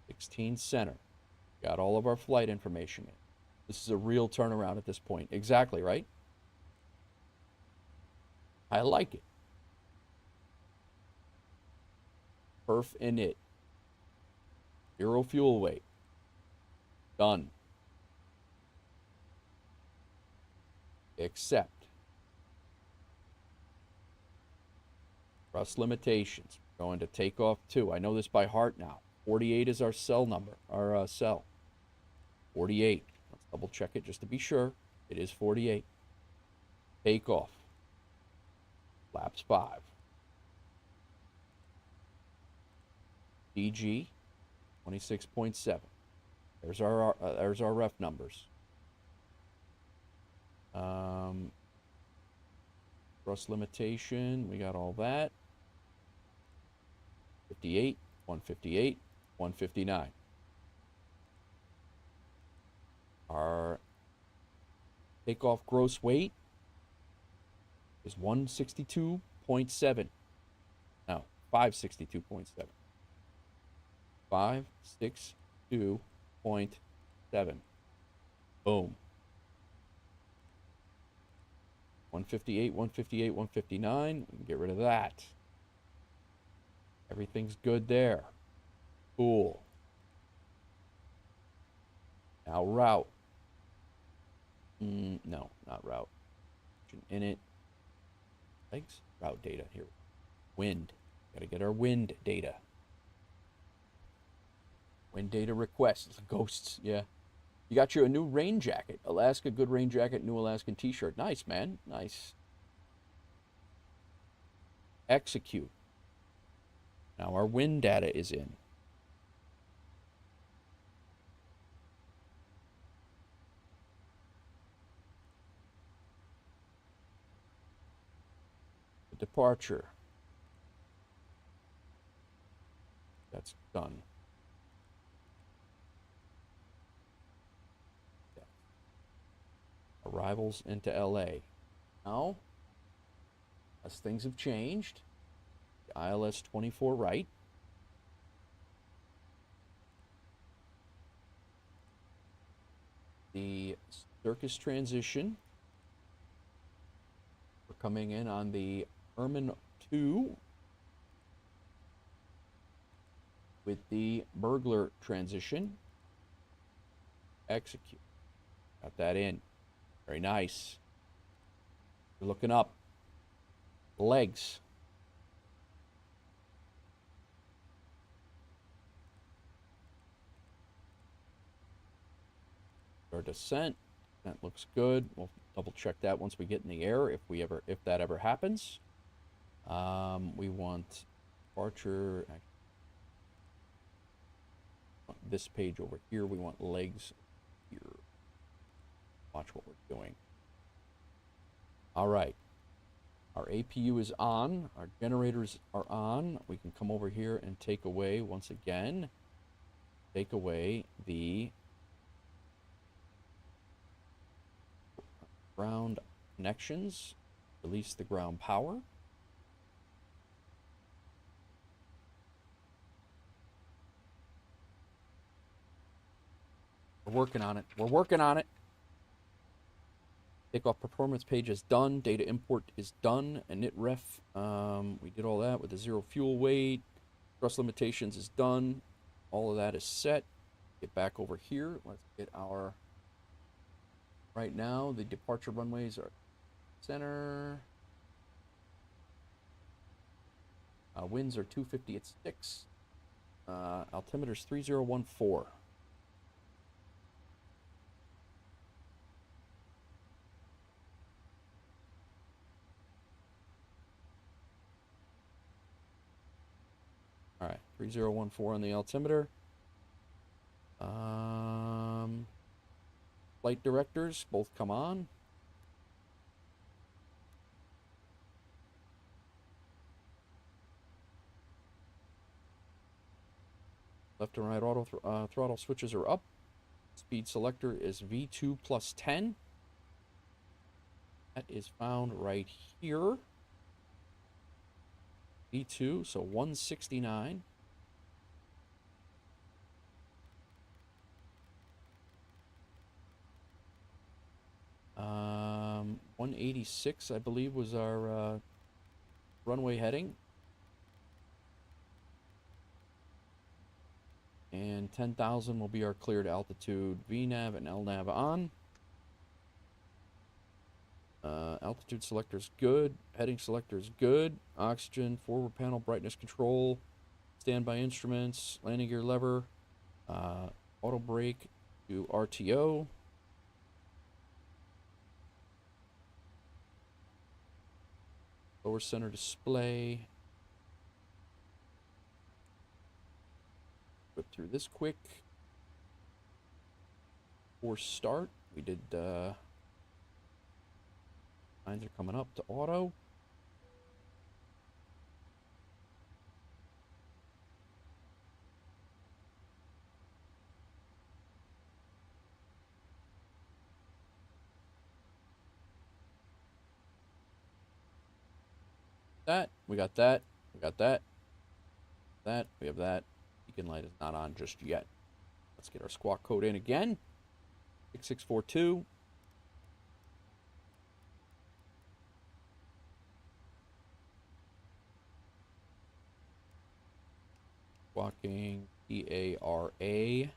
16 center. Got all of our flight information in. This is a real turnaround at this point. Exactly, right? I like it. Perf init. 0 fuel weight. Done. Accept. Thrust limitations. We're going to take off 2. I know this by heart now. 48 is our cell number, our cell. 48. Let's double check it just to be sure. It is 48. Take off. Flaps 5. DG 26.7. There's our ref numbers. Thrust limitation, we got all that. 58, 158, 159. Our takeoff gross weight is 162.7. No, 562.7. 562.7. Boom. 158, 158, 159. We can get rid of that. Everything's good there. Cool. Now route. No, not route. In it. Legs. Route data here. Wind. Gotta get our wind data. Wind data requests. Ghosts. Yeah. You got you a new rain jacket. Alaska good rain jacket. New Alaskan t-shirt. Nice, man. Nice. Execute. Now our wind data is in. The departure. That's done. Yeah. Arrivals into LA. Now, as things have changed, the ILS 24 right. The circus transition. We're coming in on the Ermin 2 with the burglar transition. Execute. Got that in. Very nice. We're looking up. Legs. Our descent. That looks good. We'll double check that once we get in the air if that ever happens. We want departure. This page over here. We want legs here. Watch what we're doing. All right. Our APU is on. Our generators are on. We can come over here and take away, once again, take away the ground connections. Release the ground power. We're working on it. We're working on it. Takeoff performance page is done. Data import is done. Init ref. We did all that with the 0 fuel weight. Thrust limitations is done. All of that is set. Get back over here. Let's get our Right now, the departure runways are center. Winds are 250 at 6. Altimeter's 3014. All right, 3014 on the altimeter. Flight directors both come on. Left and right auto throttle switches are up. Speed selector is V2 plus 10. That is found right here. V2, so 169. 186, I believe, was our runway heading. And 10,000 will be our cleared altitude. VNAV and LNAV on. Altitude selector's good. Heading selector's good. Oxygen, forward panel brightness control. Standby instruments. Landing gear lever. Auto brake to RTO. Lower center display. Whip through this quick. For start, we did signs are coming up to auto. That, we got that, we got that, that, we have that. Beacon light is not on just yet. Let's get our squawk code in again. 6642. Squawking EARA.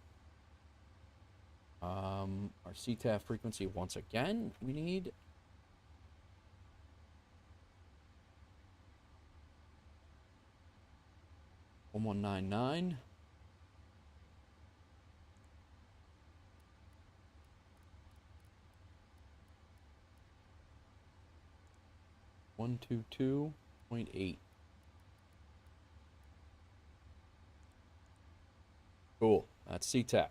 Our CTAF frequency once again, we need 1199. One 122.8. Cool. That's CTAP. I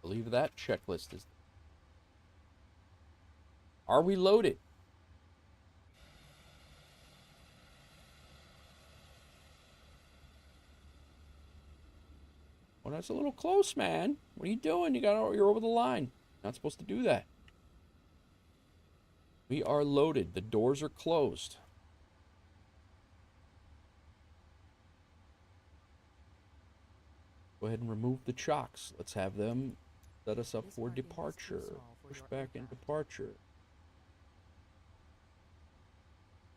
believe that checklist is. Are we loaded? Well, that's a little close, man. What are you doing? You're over the line. Not supposed to do that. We are loaded. The doors are closed. Go ahead and remove the chocks. Let's have them set us up This for parking is too departure. small for your Pushback and aircraft. departure.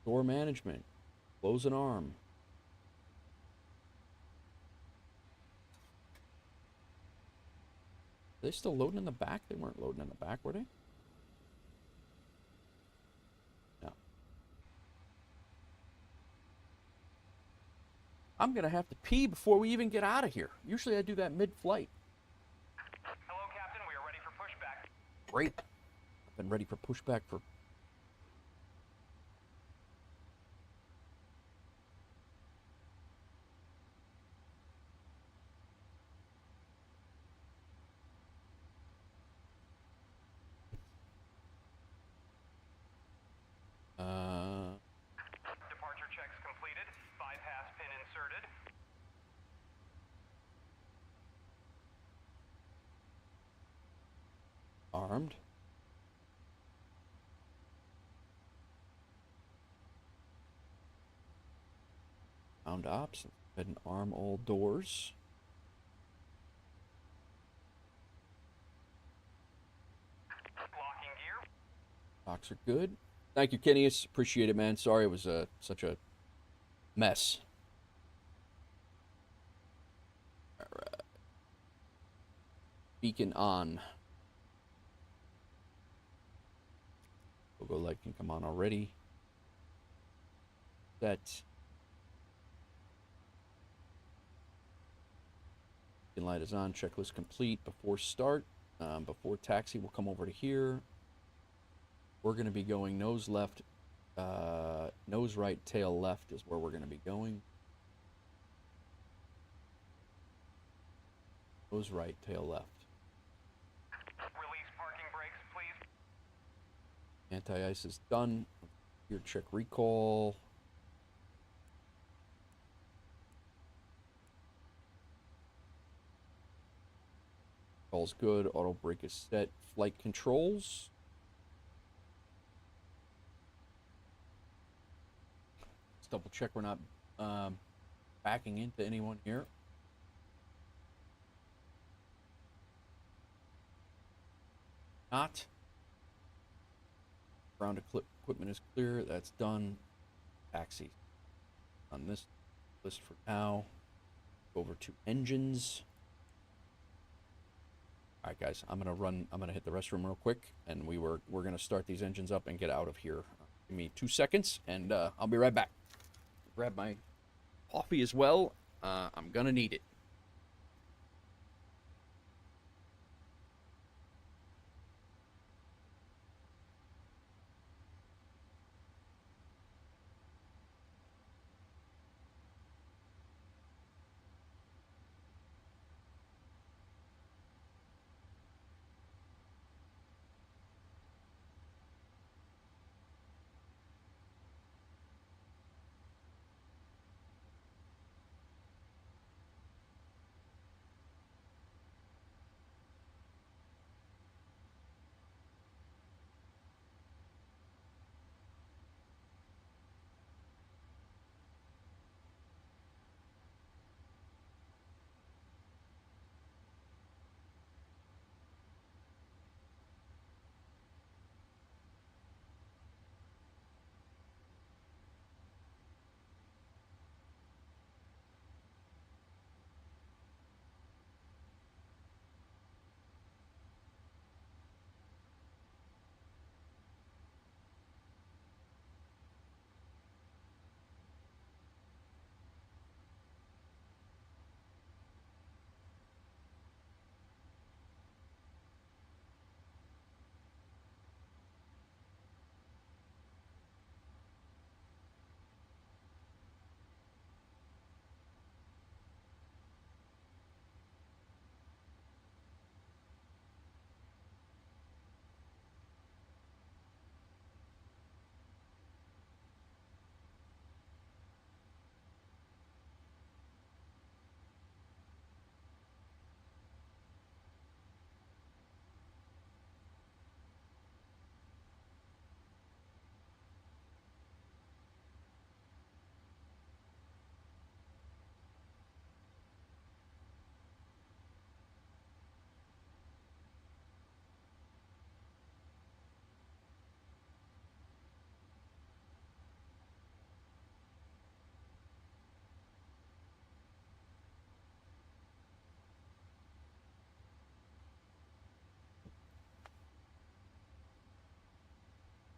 Door management. Close an arm. Are they still loading in the back? They weren't loading in the back, were they? No. I'm going to have to pee before we even get out of here. Usually I do that mid-flight. Hello, Captain. We are ready for pushback. Great. I've been ready for pushback for... Departure checks completed. Bypass pin inserted. Armed. Found ops. Go ahead and arm all doors. Locking gear. Locks are good. Thank you, Kennius. Appreciate it, man. Sorry it was such a mess. All right. Beacon on. Logo light can come on already. Set. Beacon light is on. Checklist complete. Before start, before taxi, we'll come over to here. We're going to be going nose left, nose right, tail left is where we're going to be going. Nose right, tail left. Release parking brakes, please. Anti-ice is done. Here, check recall. All's good. Auto brake is set. Flight controls. Let's double check we're not backing into anyone here. Not. Ground equipment is clear. That's done. Taxi. On this list for now. Go over to engines. All right, guys, I'm gonna hit the restroom real quick, and we're gonna start these engines up and get out of here. Give me 2 seconds, and I'll be right back. Grab my coffee as well. I'm gonna need it.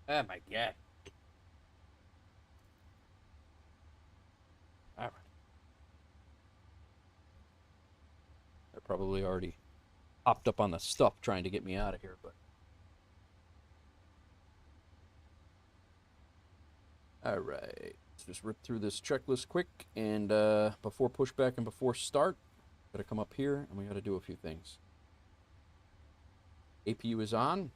Oh my god. All right. They're probably already hopped up on the stuff trying to get me out of here, but. All right. Let's just rip through this checklist quick, and before pushback and before start, gotta come up here and we gotta do a few things. APU is on.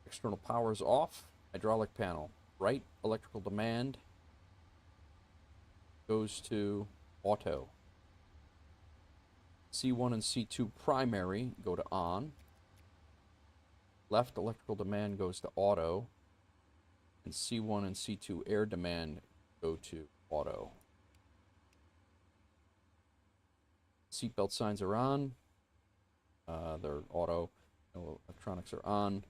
External power is off. Hydraulic panel. Right electrical demand goes to auto. C1 and C2 primary go to on. Left electrical demand goes to auto. And C1 and C2 air demand go to auto. Seatbelt signs are on. They're auto. No electronics are on.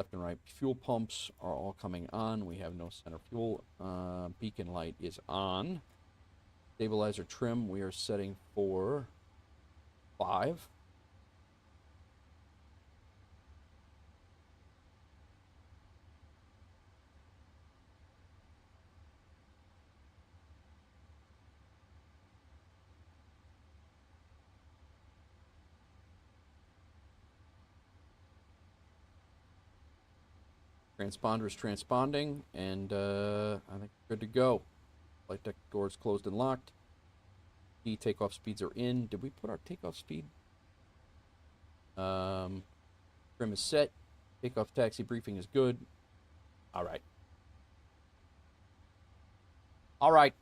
Left and right fuel pumps are all coming on. We have no center fuel. Beacon light is on. Stabilizer trim we are setting for 5. Transponder is transponding, and I think we're good to go. Flight deck doors closed and locked. The takeoff speeds are in. Did we put our takeoff speed? Trim is set. Takeoff taxi briefing is good. All right. All right.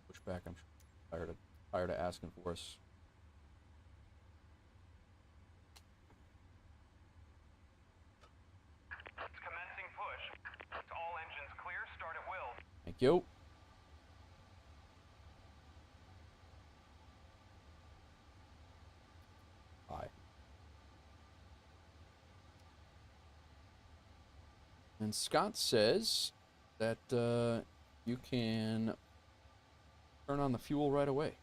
Push back. I'm tired of asking for us. Commencing push. All engines clear. Start at will. Thank you. Bye. And Scott says that you can turn on the fuel right away.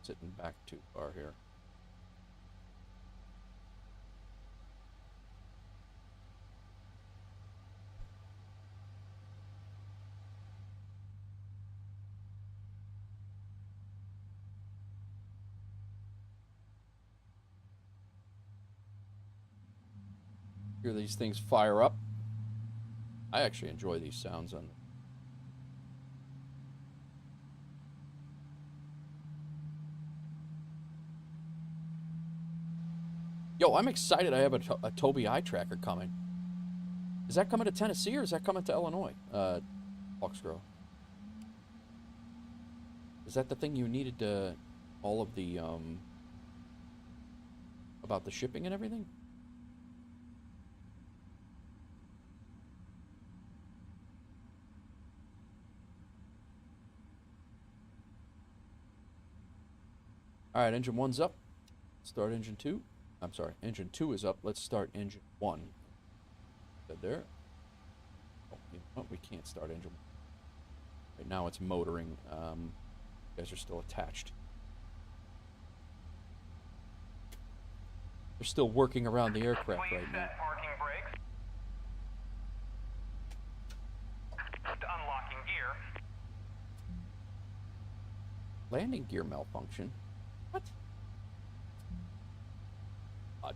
Sitting back too far here. Hear these things fire up. I actually enjoy these sounds on. Yo, I'm excited. I have a Toby eye tracker coming. Is that coming to Tennessee or is that coming to Illinois? Hawksgrove. Is that the thing you needed to all of the about the shipping and everything? All right, engine 1's up. Start engine 2. I'm sorry, engine 2 is up. Let's start engine 1. Good there. Oh, you know what? We can't start engine 1. Right now it's motoring. You guys are still attached. They're still working around the aircraft Please right now. set parking brakes. Unlocking gear. Landing gear malfunction? What? Odd.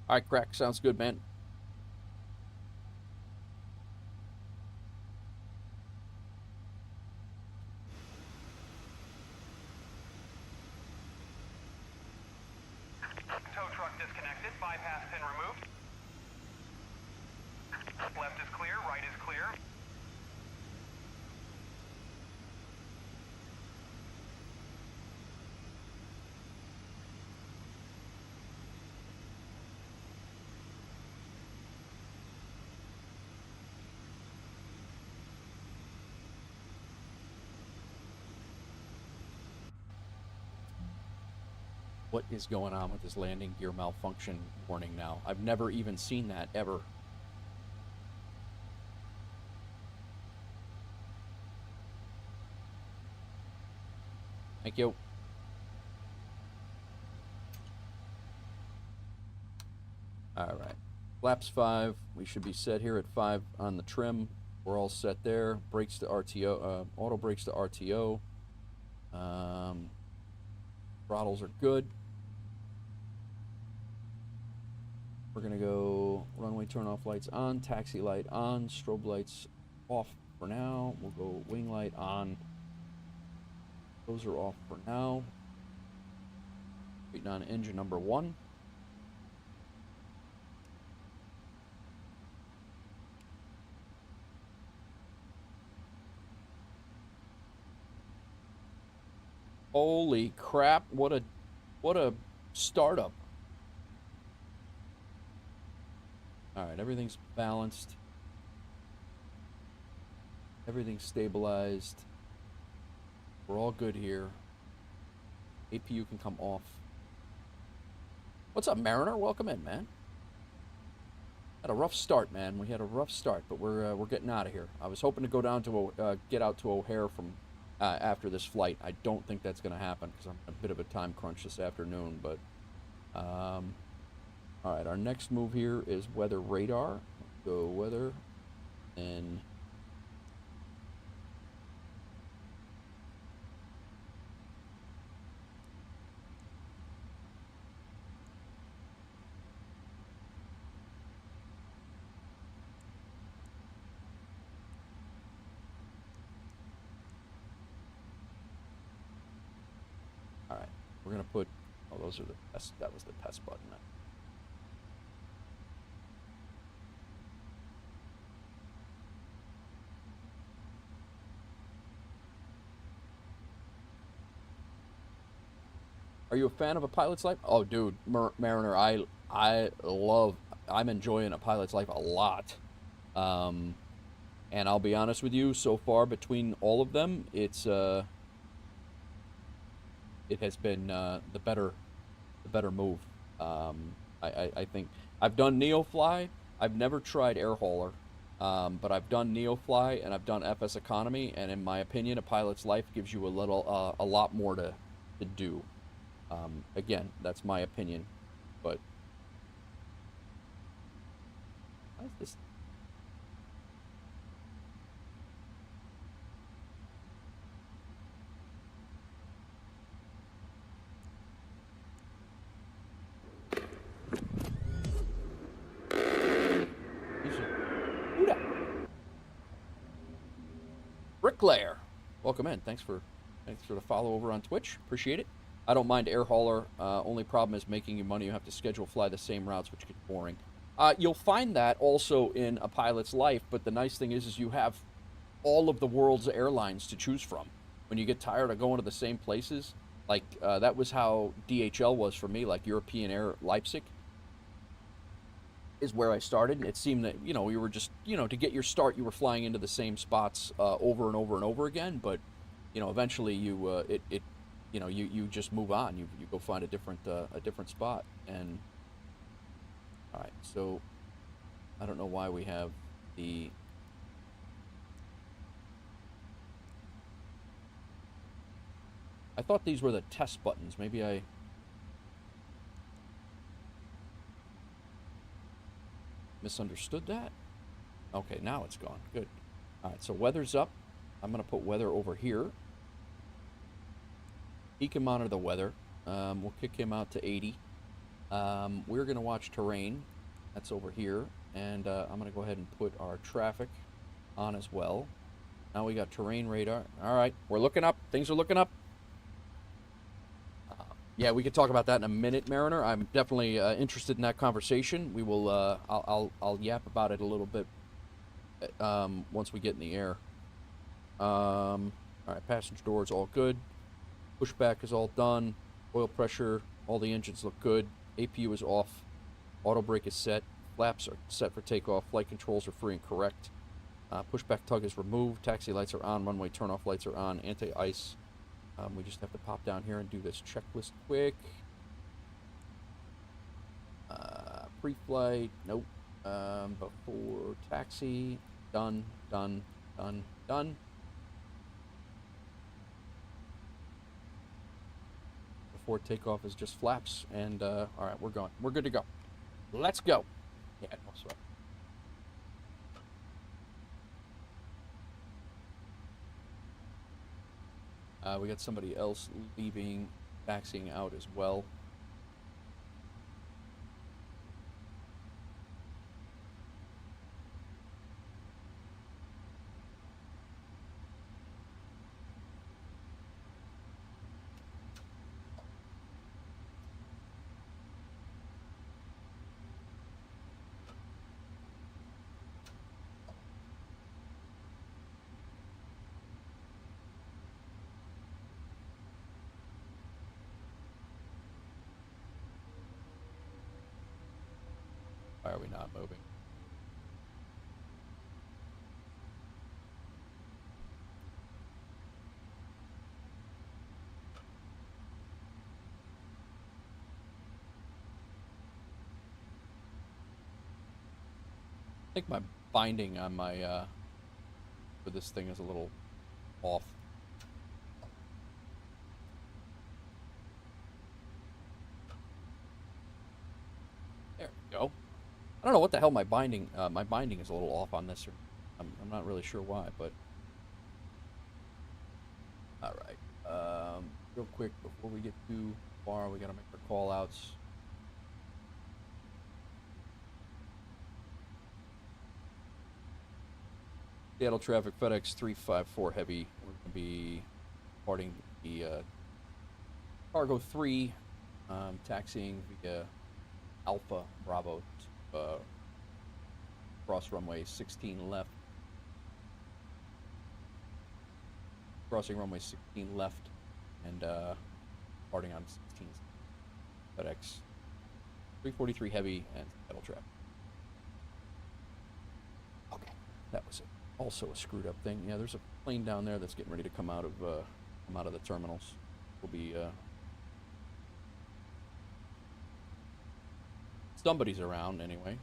All right, Crack. Sounds good, man. Tow truck disconnected. Bypass pin removed. Left is clear. Right is clear. What is going on with this landing gear malfunction warning now? I've never even seen that, ever. Thank you. All right. Flaps 5. We should be set here at 5 on the trim. We're all set there. Brakes to RTO. Auto brakes to RTO. Throttles are good. We're going to go runway turn off lights on, taxi light on, strobe lights off for now. We'll go wing light on. Those are off for now. Waiting on engine number 1. Holy crap, what a startup. Alright, everything's balanced. Everything's stabilized. We're all good here. APU can come off. What's up, Mariner? Welcome in, man. Had a rough start, man. We had a rough start, but we're getting out of here. I was hoping to go down to get out to O'Hare from after this flight. I don't think that's going to happen because I'm in a bit of a time crunch this afternoon. But all right, our next move here is weather radar. Go weather, and all right, we're gonna put. Oh, those are the test. That was the test button. Are you a fan of A Pilot's Life? Oh, dude, Mariner, I'm enjoying A Pilot's Life a lot. And I'll be honest with you, so far between all of them, it has been the better move. I think I've done NeoFly. I've never tried Air Hauler, but I've done NeoFly and I've done FS Economy, and in my opinion, A Pilot's Life gives you a lot more to do. Again, that's my opinion, but why is this? Who that? Bricklayer, welcome in. Thanks for the follow over on Twitch. Appreciate it. I don't mind Air Hauler. Only problem is making you money. You have to schedule fly the same routes, which gets boring. You'll find that also in A Pilot's Life, but the nice thing is you have all of the world's airlines to choose from. When you get tired of going to the same places, like that was how DHL was for me, like European Air Leipzig is where I started. It seemed that, you were just, to get your start, you were flying into the same spots over and over and over again, but, eventually you just move on. You go find a different spot. And all right, so I don't know why we have the I thought these were the test buttons. Maybe I misunderstood that. Okay, now it's gone. Good. All right, so weather's up. I'm gonna put weather over here. He can monitor the weather. We'll kick him out to 80. We're going to watch terrain. That's over here. And I'm going to go ahead and put our traffic on as well. Now we got terrain radar. All right, we're looking up. Things are looking up. Yeah, we could talk about that in a minute, Mariner. I'm definitely interested in that conversation. We will. I'll yap about it a little bit once we get in the air. All right, passenger doors all good. Pushback is all done. Oil pressure, all the engines look good. APU is off. Auto brake is set. Flaps are set for takeoff. Flight controls are free and correct. Pushback tug is removed. Taxi lights are on. Runway turnoff lights are on. Anti-ice. We just have to pop down here and do this checklist quick. Pre-flight, nope. Before taxi, done, done, done, done. Before takeoff is just flaps, and all right, we're going. We're good to go. Let's go. Yeah, no sweat. We got somebody else leaving, taxiing out as well. Why are we not moving? I think my binding on my for this thing is a little off. There we go. I don't know what the hell my binding is a little off on this. I'm not really sure why, but all right. Real quick before we get too far, we gotta make our call outs. Seattle traffic, FedEx 354 heavy. We're going to be departing the Cargo 3, taxiing via Alpha Bravo, cross runway 16 left. Crossing runway 16 left, and departing on 16 FedEx 343 heavy and Seattle traffic. Okay, that was it. Also a screwed up thing. Yeah, there's a plane down there that's getting ready to come out of the terminals. Will be somebody's around anyway.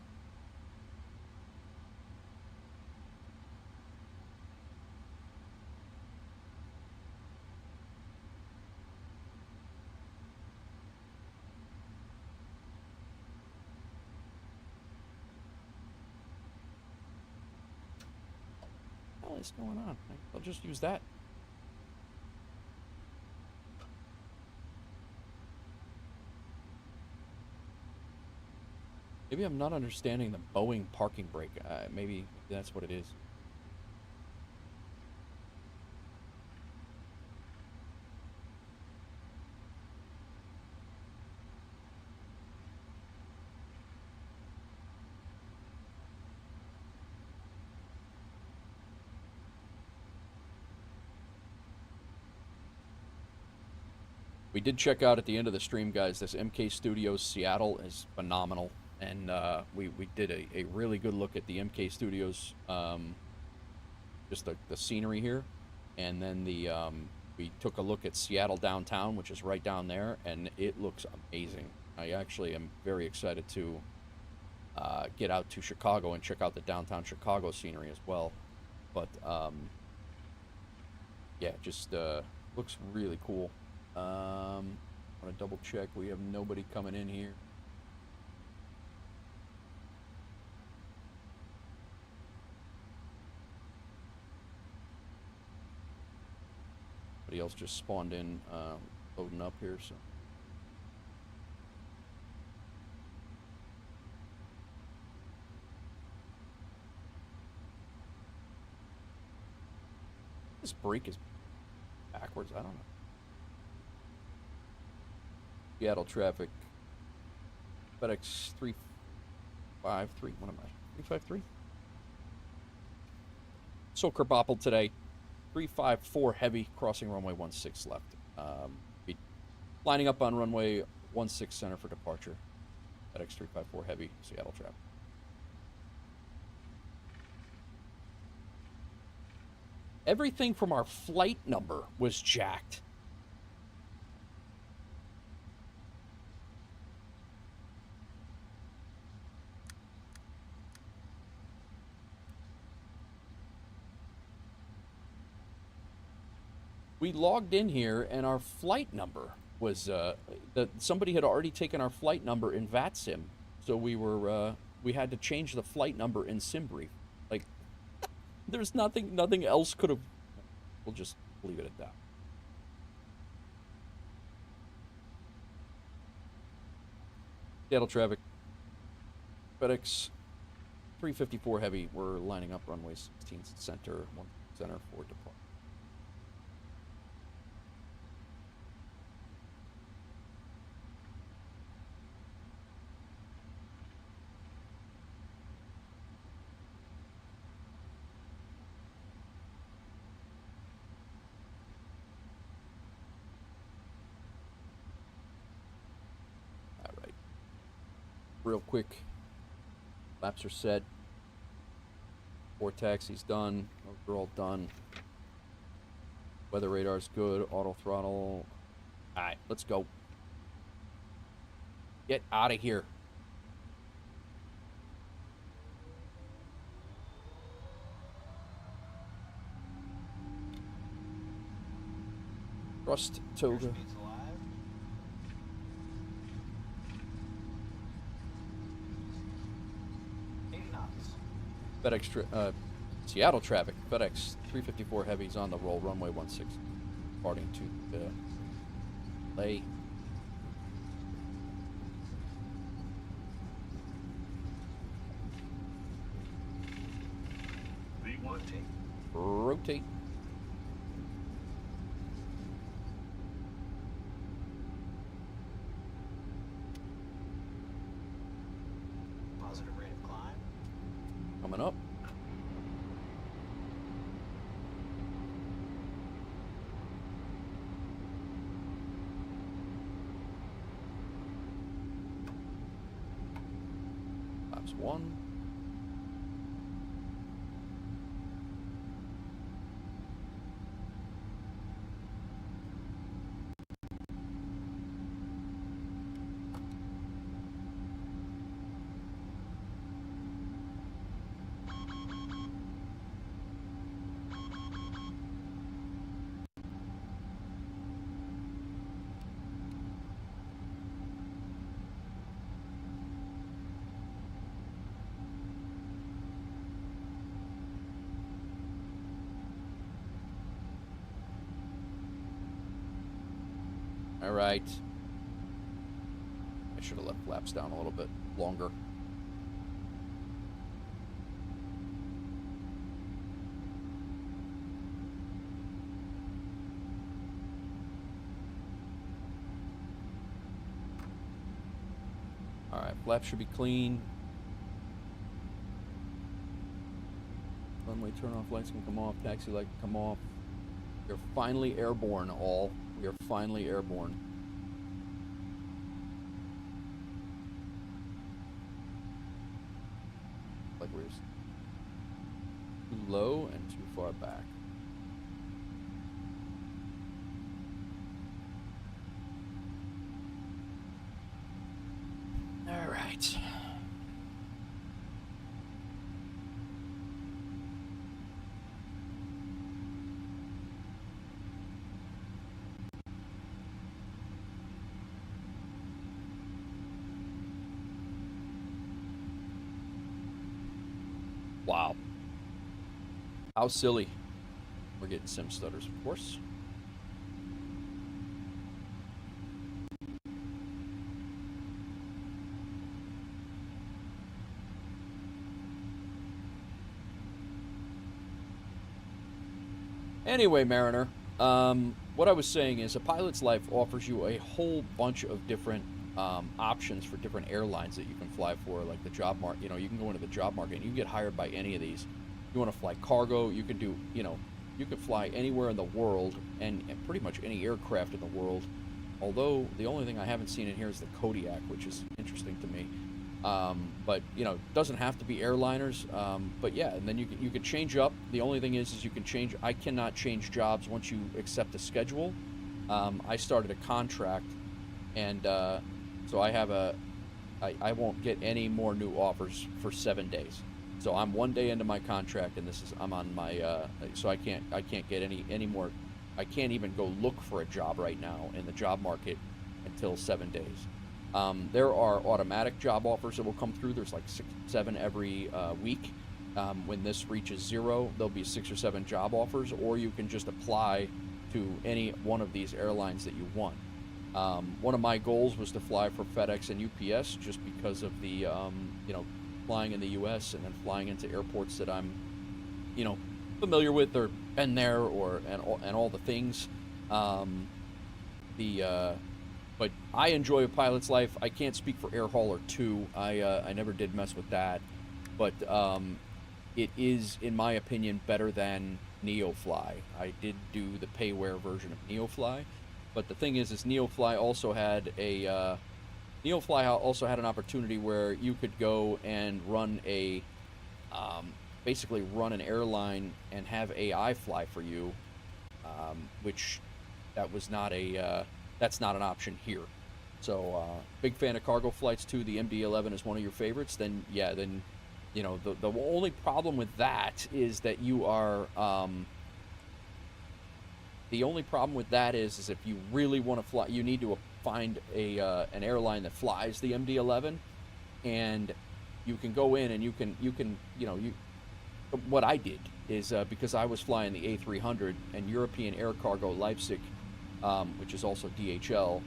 What the hell is going on? I'll just use that. Maybe I'm not understanding the Boeing parking brake. Maybe that's what it is. We did check out at the end of the stream, guys. This MK Studios Seattle is phenomenal. And we did a really good look at the MK Studios, just the scenery here. And then we took a look at Seattle downtown, which is right down there, and it looks amazing. I actually am very excited to get out to Chicago and check out the downtown Chicago scenery as well. But yeah, just looks really cool. I want to double check. We have nobody coming in here. Somebody else just spawned in, loading up here, so. This brake is backwards, I don't know. Seattle traffic, FedEx 353, what am I, 353? So kerboppled today, 354 heavy, crossing runway 16 left. Be lining up on runway 16 center for departure, FedEx 354 heavy, Seattle traffic. Everything from our flight number was jacked. We logged in here and our flight number was somebody had already taken our flight number in VATSIM, so we had to change the flight number in SimBrief. Like, there's nothing else could have. We'll just leave it at that. Seattle traffic, FedEx 354 heavy. We're lining up runway 16 center, 1 center for departure. Real quick, Flaps are set. 4 taxis done. Those are all done. Weather radar's good. Auto throttle. Alright, let's go. Get out of here. Thrust toga. FedEx, Seattle traffic. FedEx 354 heavies on the roll. Runway 16. Departing to LA. Rotate. Positive rate of climb. Coming up. Laps 1. All right. I should have left flaps down a little bit longer. All right, flaps should be clean. Runway turn off lights can come off. Taxi light can come off. You're finally airborne, all. We are finally airborne. Like we're too low and too far back. All right. Wow. How silly. We're getting sim stutters, of course. Anyway, Mariner, what I was saying is a pilot's life offers you a whole bunch of different options for different airlines that you can fly for, like the job market. You know, you can go into the job market and you can get hired by any of these. You want to fly cargo, you can do, you know, you could fly anywhere in the world and pretty much any aircraft in the world. Although the only thing I haven't seen in here is the Kodiak, which is interesting to me. But you know, it doesn't have to be airliners. But yeah, and then you can change up. The only thing is you can change. I cannot change jobs once you accept a schedule. I started a contract, and so I have I won't get any more new offers for 7 days. So I'm 1 day into my contract, and I'm on my so I can't get any more. I can't even go look for a job right now in the job market until 7 days. There are automatic job offers that will come through. There's like 6, 7 every week. When this reaches 0, there'll be 6 or 7 job offers, or you can just apply to any one of these airlines that you want. One of my goals was to fly for FedEx and UPS, just because of the you know, flying in the U.S. and then flying into airports that I'm, you know, familiar with or been there, or and all the things. But I enjoy a pilot's life. I can't speak for Air Hauler 2. I never did mess with that, but it is, in my opinion, better than NeoFly. I did do the payware version of NeoFly, but the thing is NeoFly also had a NeoFly also had an opportunity where you could go and run a, basically run an airline and have AI fly for you, which that was not a, that's not an option here. So, big fan of cargo flights too. The MD-11 is one of your favorites. Then, yeah, then, you know, the only problem with that is that you are, the only problem with that is if you really want to fly, you need to find a an airline that flies the MD-11, and you can go in and you can you know, what I did is because I was flying the A300 and European Air Cargo Leipzig, which is also DHL,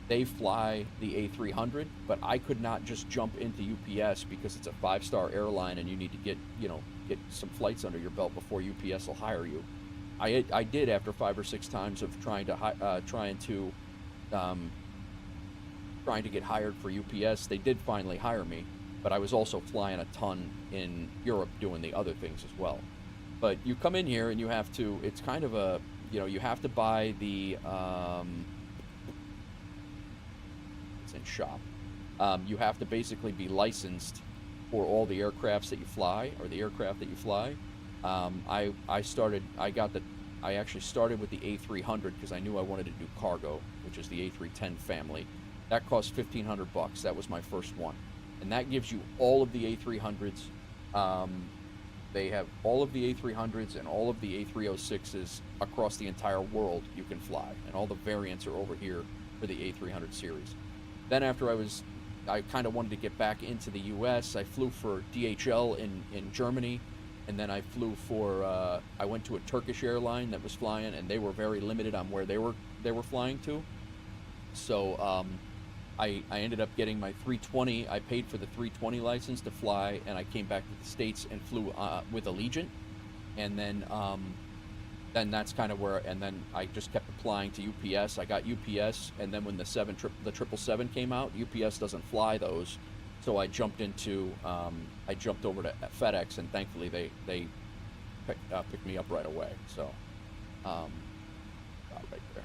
they fly the A300, but I could not just jump into UPS because it's a 5-star airline and you need to get, you know, get some flights under your belt before UPS will hire you. I did after 5 or 6 times of trying to get hired for UPS. They did finally hire me, but I was also flying a ton in Europe doing the other things as well. But you come in here and you have to, it's kind of a, you know, you have to buy the, it's in shop. You have to basically be licensed for all the aircrafts that you fly, or the aircraft that you fly. I actually started with the A300 because I knew I wanted to do cargo, which is the A310 family. That cost $1,500. That was my first one, and that gives you all of the A300s. They have all of the A300s and all of the A306s across the entire world you can fly, and all the variants are over here for the A300 series. Then after I kind of wanted to get back into the U.S. I flew for DHL in Germany, and then I flew for I went to a Turkish airline that was flying, and they were very limited on where they were flying to. So I ended up getting my 320. I paid for the 320 license to fly, and I came back to the States and flew with Allegiant, and then that's kind of where, and then I just kept applying to UPS. I got UPS, and then when the 777 came out, UPS doesn't fly those, so I jumped over to FedEx, and thankfully they picked me up right away. So, right there.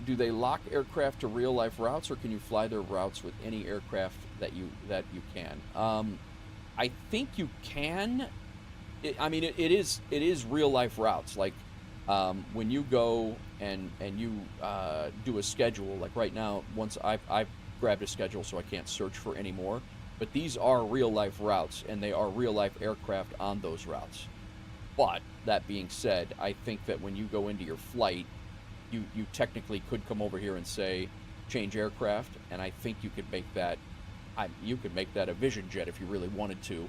Do they lock aircraft to real life routes, or can you fly their routes with any aircraft that you can? I think you can. It is real life routes. Like when you go and you do a schedule. Like right now, once I've grabbed a schedule, so I can't search for any more. But these are real life routes, and they are real life aircraft on those routes. But that being said, I think that when you go into your flight, you technically could come over here and say change aircraft, and I think you could make that. You could make that a Vision Jet if you really wanted to,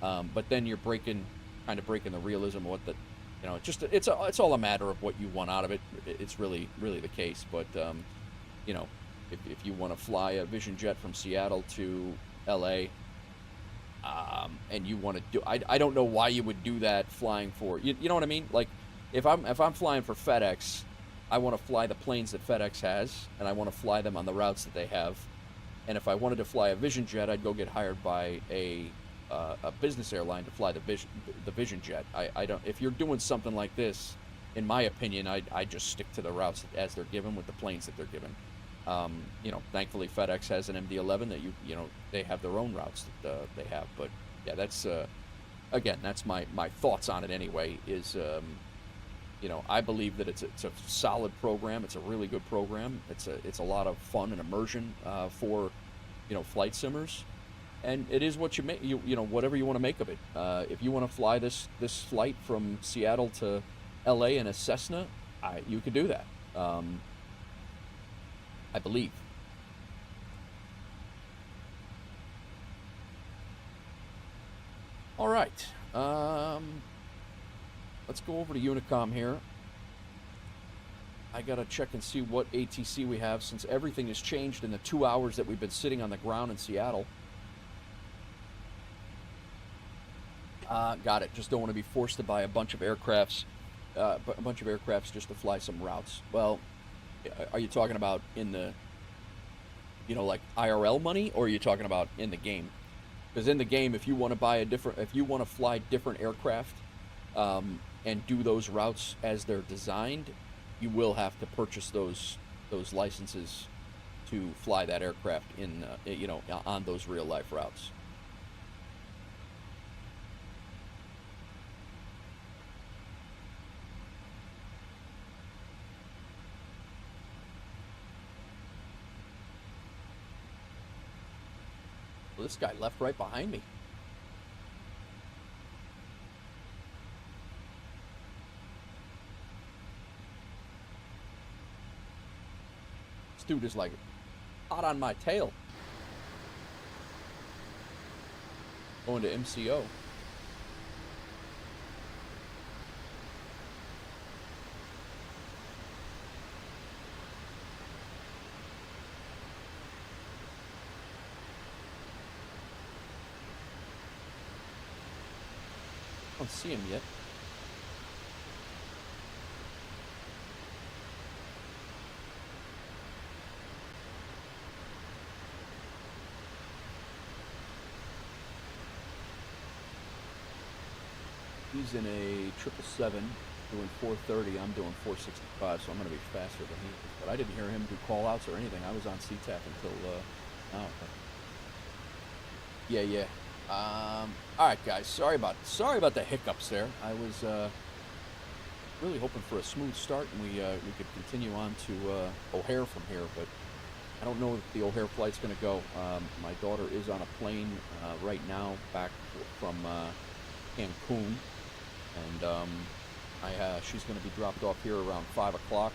but then you're breaking the realism of what the, you know, it's all a matter of what you want out of it. It's really the case. But you know, if you want to fly a Vision Jet from Seattle to L.A. And you want to do, I don't know why you would do that flying for, you know what I mean? Like if I'm flying for FedEx, I want to fly the planes that FedEx has, and I want to fly them on the routes that they have. And if I wanted to fly a Vision Jet, I'd go get hired by a business airline to fly the Vision Jet. I don't. If you're doing something like this, in my opinion, I just stick to the routes as they're given with the planes that they're given. You know, thankfully FedEx has an MD-11 that you know they have their own routes that they have. But yeah, that's again, that's my thoughts on it anyway. Is you know, I believe that it's a solid program. It's a really good program. It's a lot of fun and immersion for, you know, flight simmers, and it is what you make. You know, whatever you want to make of it. If you want to fly this flight from Seattle to L.A. in a Cessna, you could do that. I believe. All right. Let's go over to Unicom here. I gotta check and see what ATC we have, since everything has changed in the 2 hours that we've been sitting on the ground in Seattle. Got it. Just don't want to be forced to buy a bunch of aircrafts, just to fly some routes. Well, are you talking about in the, you know, like IRL money, or are you talking about in the game? Because in the game, if you want to fly different aircraft, and do those routes as they're designed, you will have to purchase those licenses to fly that aircraft in, on those real life routes. Well, this guy left right behind me. This dude is like hot on my tail. Going to MCO. I don't see him yet. He's in a 777 doing 430. I'm doing 465, so I'm going to be faster than he is. But I didn't hear him do call-outs or anything. I was on CTAP until now. Yeah. All right, guys. Sorry about the hiccups there. I was really hoping for a smooth start, and we could continue on to O'Hare from here. But I don't know if the O'Hare flight's going to go. My daughter is on a plane right now back from Cancun, and she's going to be dropped off here around 5 o'clock.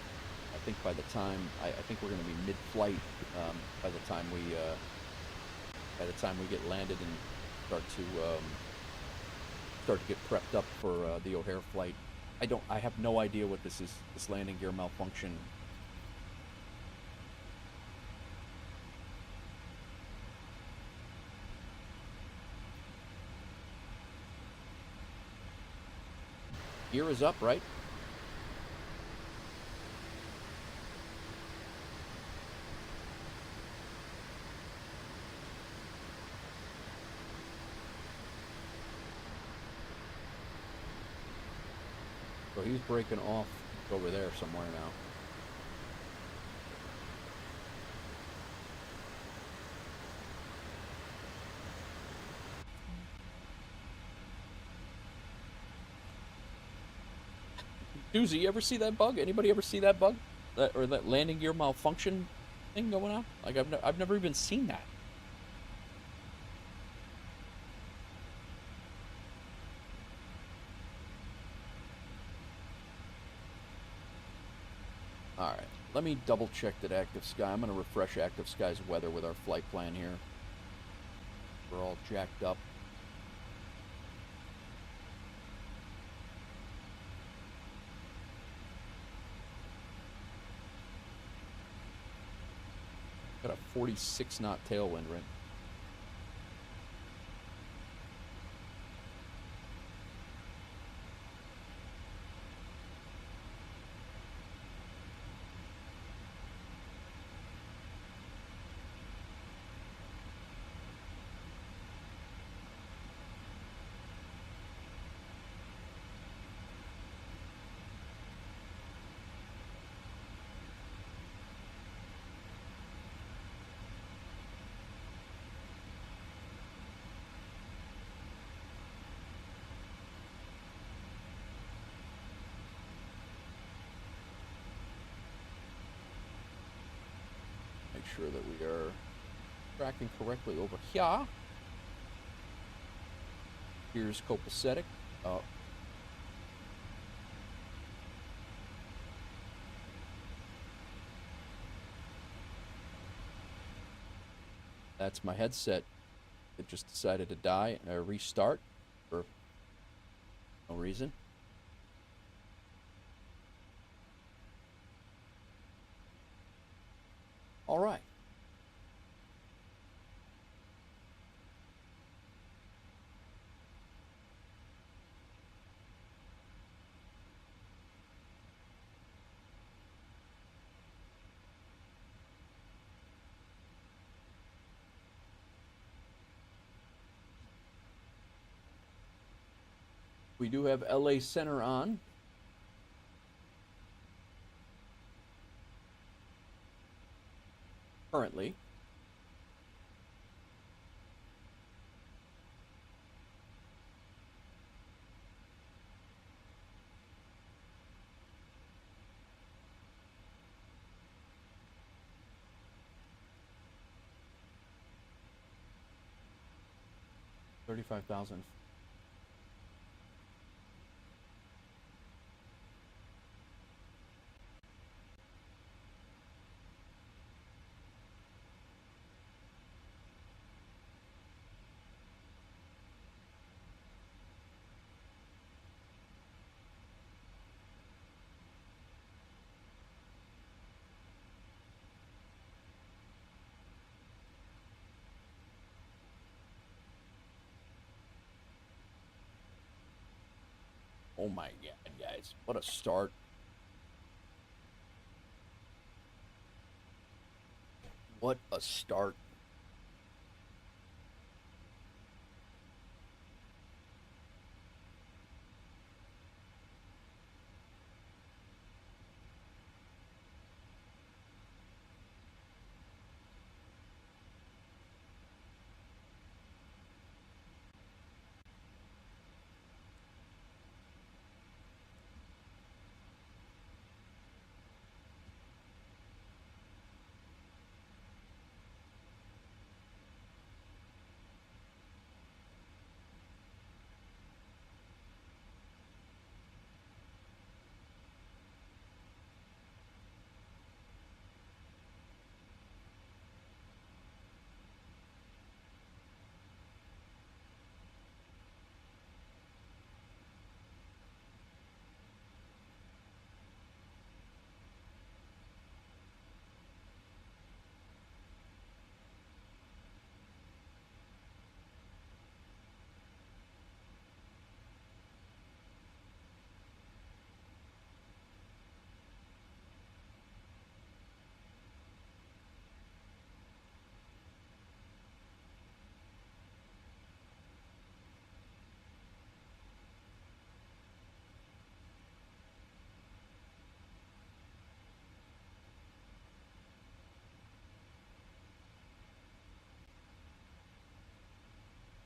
I think by the time I think we're going to be mid-flight by the time we get landed and start to get prepped up for the O'Hare flight. I have no idea what this is. This landing gear malfunction. Gear is up, right? So he's breaking off over there somewhere now. Doozy, you ever see that bug? Anybody ever see that bug? Or that landing gear malfunction thing going on? Like, I've never even seen that. Alright, let me double check that Active Sky. I'm going to refresh Active Sky's weather with our flight plan here. We're all jacked up. Got a 46 knot tailwind right. Sure that we are tracking correctly over here. Here's copacetic. That's my headset. It just decided to die and restart for no reason. All right. We do have LA Center on. currently. $35,000. Oh my God, guys. What a start. What a start.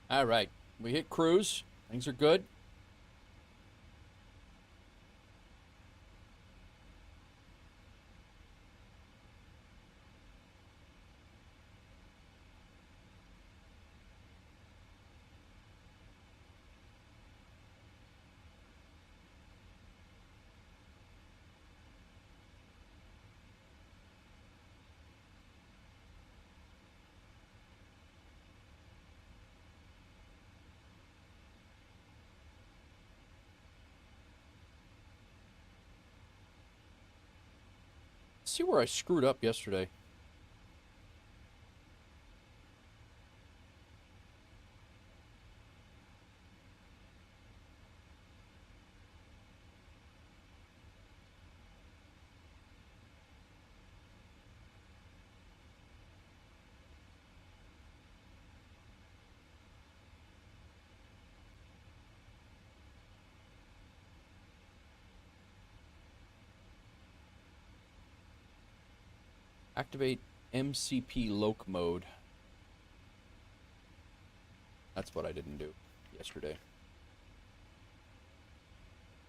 All right. We hit cruise. Things are good. See where I screwed up yesterday. Activate MCP loc mode. That's what I didn't do yesterday.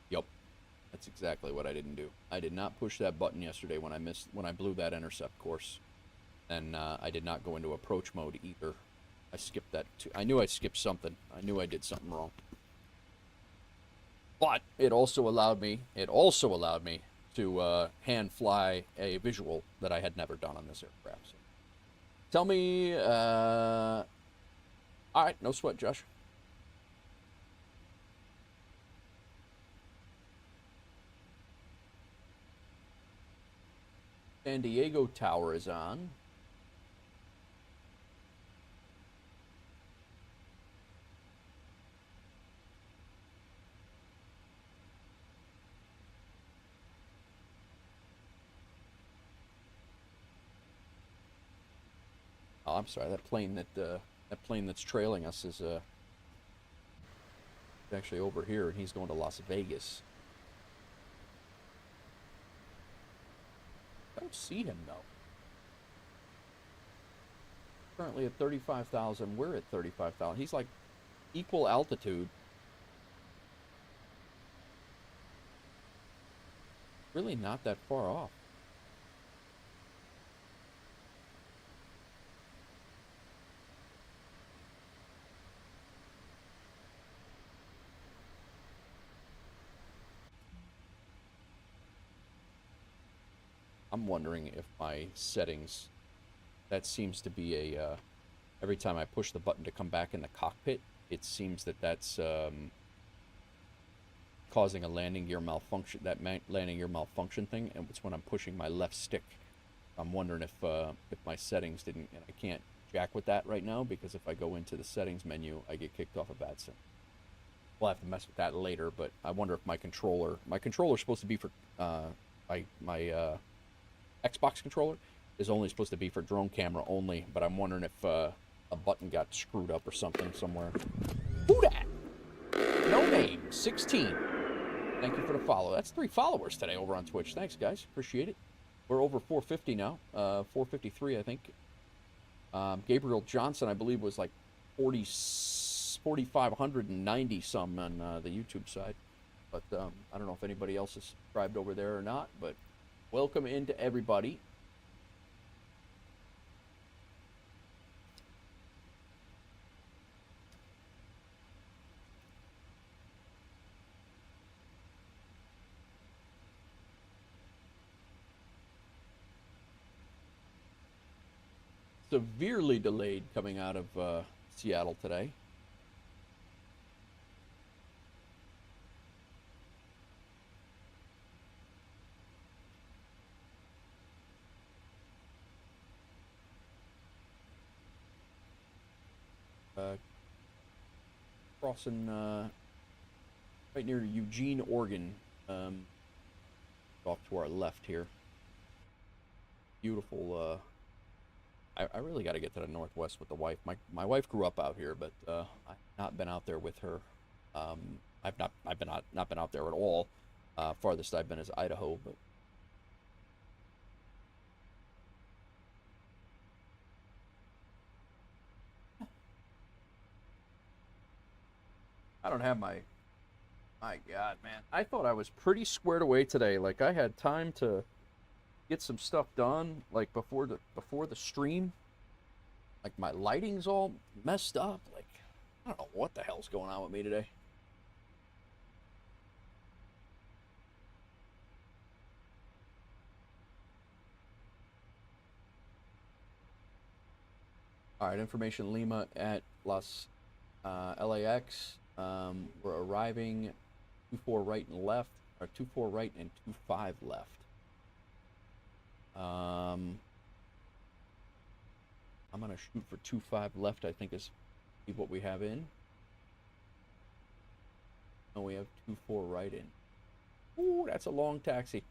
Yup. That's exactly what I didn't do. I did not push that button yesterday when I blew that intercept course. And I did not go into approach mode either. I skipped that too. I knew I skipped something. I knew I did something wrong. But it also allowed me to hand fly a visual that I had never done on this aircraft. So tell me, all right, no sweat, Josh. San Diego Tower is on. Oh, I'm sorry. That plane that's trailing us is actually over here, and he's going to Las Vegas. I don't see him though. currently at 35,000. We're at 35,000. He's like equal altitude. Really not that far off. I'm wondering if my settings, that seems to be a, every time I push the button to come back in the cockpit, it seems that that's causing a landing gear malfunction, that landing gear malfunction thing, and it's when I'm pushing my left stick. I'm wondering if my settings didn't, and I can't jack with that right now, because if I go into the settings menu, I get kicked off of VATSIM. We'll have to mess with that later, but I wonder if my controller's supposed to be for, my Xbox controller is only supposed to be for drone camera only, but I'm wondering if a button got screwed up or something somewhere. Who dat? No name, 16. Thank you for the follow. That's 3 followers today over on Twitch. Thanks, guys. Appreciate it. We're over 450 now. 453, I think. Gabriel Johnson, I believe, was like 4,590 some on the YouTube side. But I don't know if anybody else is subscribed over there or not, but welcome into everybody. Severely delayed coming out of Seattle today. Crossing right near Eugene, Oregon, off to our left here. Beautiful. I really got to get to the Northwest with the wife. My wife grew up out here, but I've not been out there with her. I've not been out there at all. Farthest I've been is Idaho, but. I don't have my God, man. I thought I was pretty squared away today. Like, I had time to get some stuff done, like, before the stream. Like, my lighting's all messed up. Like, I don't know what the hell's going on with me today. All right, information Lima at LAX. We're arriving 24 right and left, or 24 right and 25 left. I'm gonna shoot for 25 left, I think is what we have in. Oh, we have 24 right in. Ooh, that's a long taxi.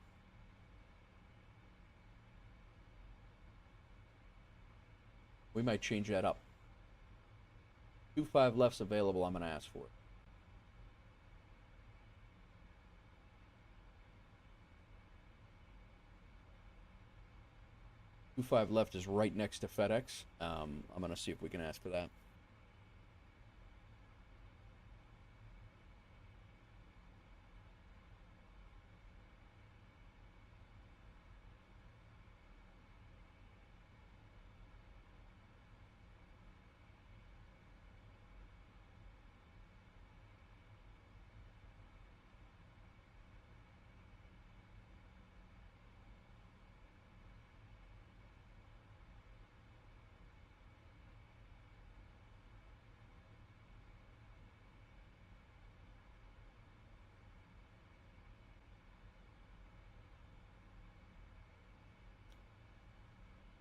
We might change that up. 25 left's available, I'm gonna ask for it. Two-five left is right next to FedEx. I'm gonna see if we can ask for that.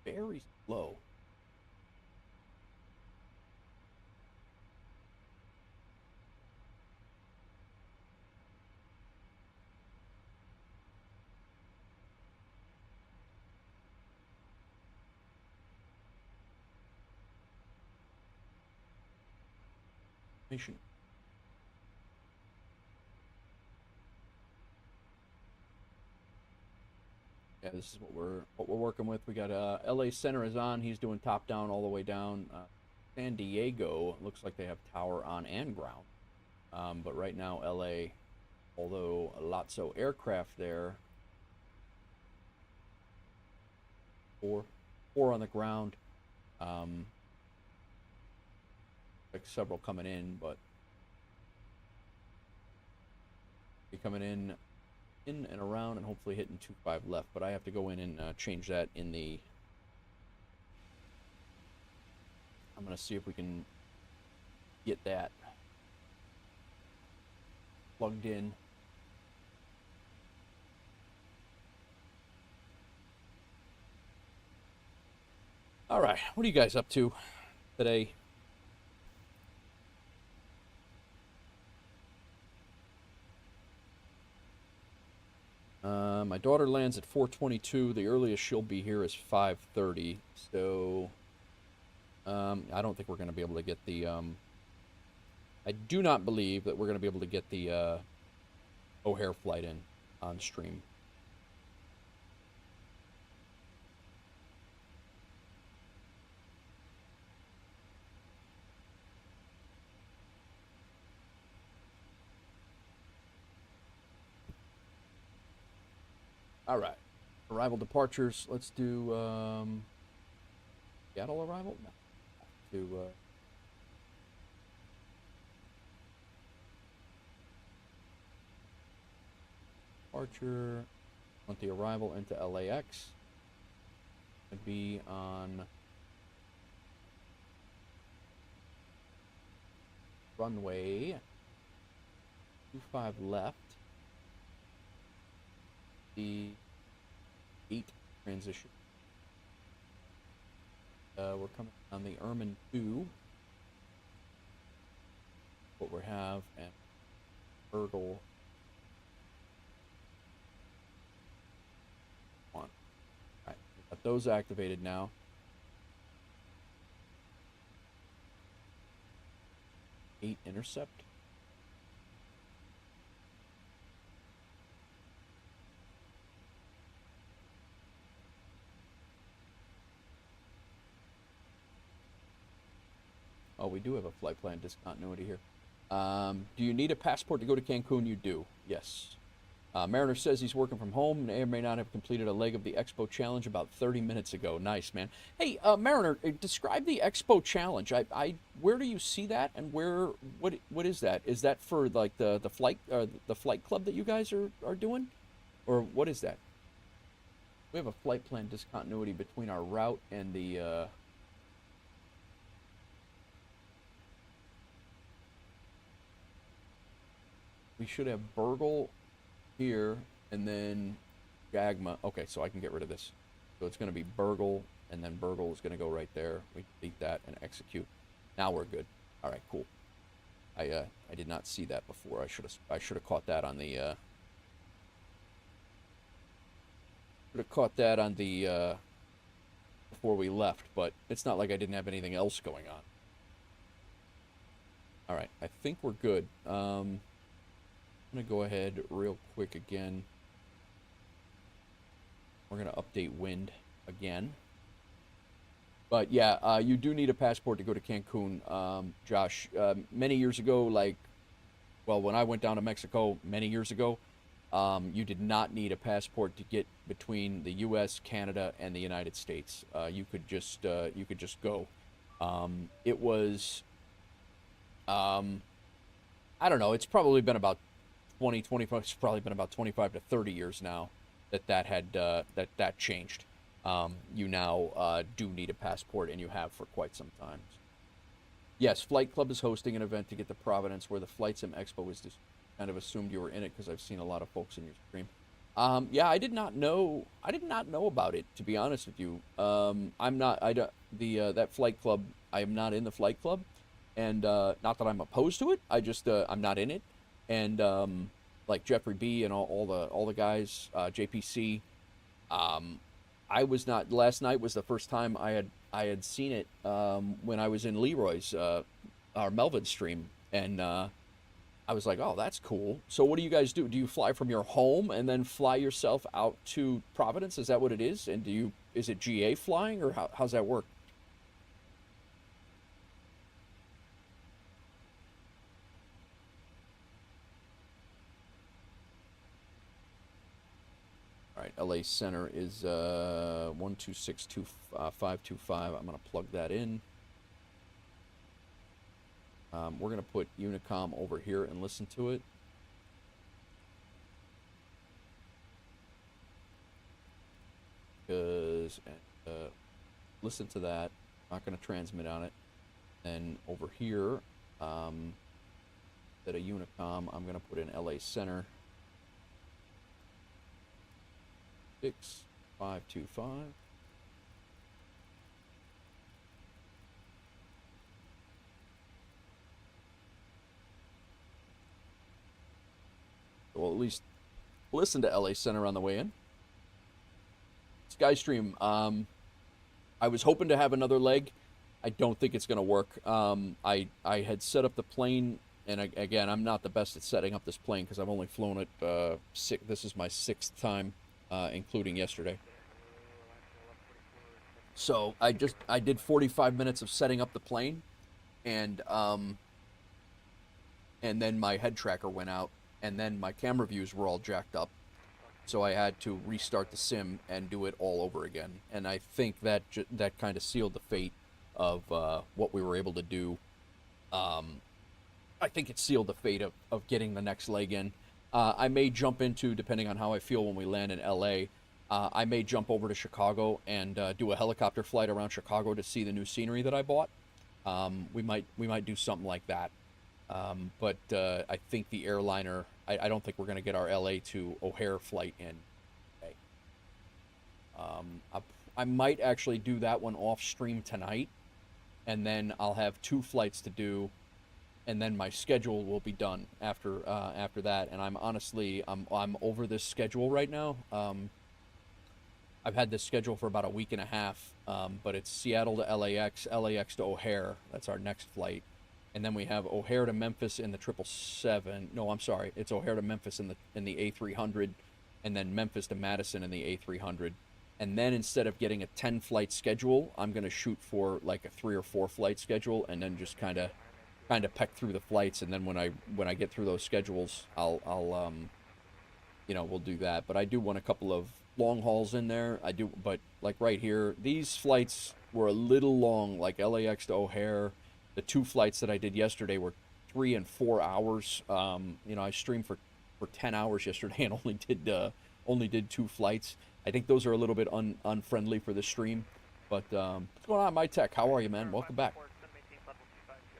Very slow. Mission. Yeah, this is what we're working with. We got LA Center is on. He's doing top down all the way down. San Diego looks like they have tower on and ground. But right now LA, although lots of aircraft there, four on the ground. Like several coming in, but be coming in and around and hopefully hitting 2-5 left. But I have to go in and change that in the. I'm gonna see if we can get that plugged in. All right, what are you guys up to today? My daughter lands at 4:22. The earliest she'll be here is 5:30. So, I don't think we're going to be able to get the. I do not believe that we're going to be able to get the O'Hare flight in on stream. All right, arrival departures. Let's do Seattle arrival. No. To departure. Want the arrival into LAX. Would be on runway 25 left. The 8 transition. We're coming on the Ermin 2. What we have and Hurdle 1. All right, got those activated now. Eight intercept. Oh, we do have a flight plan discontinuity here. Do you need a passport to go to Cancun? You do, yes. Mariner says he's working from home and may or may not have completed a leg of the Expo Challenge about 30 minutes ago. Nice, man. Hey, Mariner, describe the Expo Challenge. Where do you see that, and what is that? Is that for like the flight club that you guys are doing, or what is that? We have a flight plan discontinuity between our route and the. We should have Burgle here, and then Gagma. Okay, so I can get rid of this. So it's going to be Burgle, and then Burgle is going to go right there. We delete that and execute. Now we're good. All right, cool. I did not see that before. I should have caught that on the. Before we left, but it's not like I didn't have anything else going on. All right, I think we're good. I'm going to go ahead real quick again. We're going to update wind again. But yeah, you do need a passport to go to Cancun, Josh. Many years ago, when I went down to Mexico many years ago, you did not need a passport to get between the U.S., Canada, and the United States. You could just go. It was, I don't know. It's probably been about 25. It's probably been about 25 to 30 years now that had that changed. You now do need a passport, and you have for quite some time. Yes, Flight Club is hosting an event to get to Providence where the Flight Sim Expo is. Just kind of assumed you were in it because I've seen a lot of folks in your stream. Yeah, I did not know. I did not know about it, to be honest with you. I'm not. That Flight Club. I am not in the Flight Club, and not that I'm opposed to it. I just I'm not in it, and like Jeffrey B and all the guys, JPC. I was not. Last night was the first time I had seen it when I was in Leroy's our Melvin stream, and I was like, oh, that's cool. So what do you guys do? Do you fly from your home and then fly yourself out to Providence? Is that what it is? And is it GA flying, or how's that work? All right, LA Center is 1262525. I'm gonna plug that in. We're gonna put Unicom over here and listen to it. Because listen to that. Not gonna transmit on it. And over here, instead of Unicom, I'm gonna put in LA Center. 6525. We'll at least listen to LA Center on the way in. Skystream, I was hoping to have another leg. I don't think it's going to work. I had set up the plane, and again, I'm not the best at setting up this plane because I've only flown it this is my 6th time, including yesterday. So I did 45 minutes of setting up the plane, and then my head tracker went out, and then my camera views were all jacked up. So I had to restart the sim and do it all over again. And I think that kind of sealed the fate of what we were able to do. I think it sealed the fate of getting the next leg in. I may jump into, depending on how I feel when we land in LA, I may jump over to Chicago and do a helicopter flight around Chicago to see the new scenery that I bought. We might do something like that. But I think the airliner, I don't think we're going to get our LA to O'Hare flight in. Okay. I might actually do that one off stream tonight, and then I'll have 2 flights to do, and then my schedule will be done after that. And I'm honestly, I'm over this schedule right now. I've had this schedule for about a week and a half, but it's Seattle to LAX, LAX to O'Hare. That's our next flight. And then we have O'Hare to Memphis in the 777. No, I'm sorry. It's O'Hare to Memphis in the A300, and then Memphis to Madison in the A300. And then instead of getting a 10-flight schedule, I'm going to shoot for like a 3 or 4 flight schedule, and then just kind of peck through the flights. And then when I get through those schedules, I'll we'll do that. But I do want a couple of long hauls in there. I do, but like right here, these flights were a little long, like LAX to O'Hare. The 2 flights that I did yesterday were 3 and 4 hours. I streamed for 10 hours yesterday and only did 2 flights. I think those are a little bit unfriendly for the stream. But what's going on, My Tech? How are you, man? Welcome back.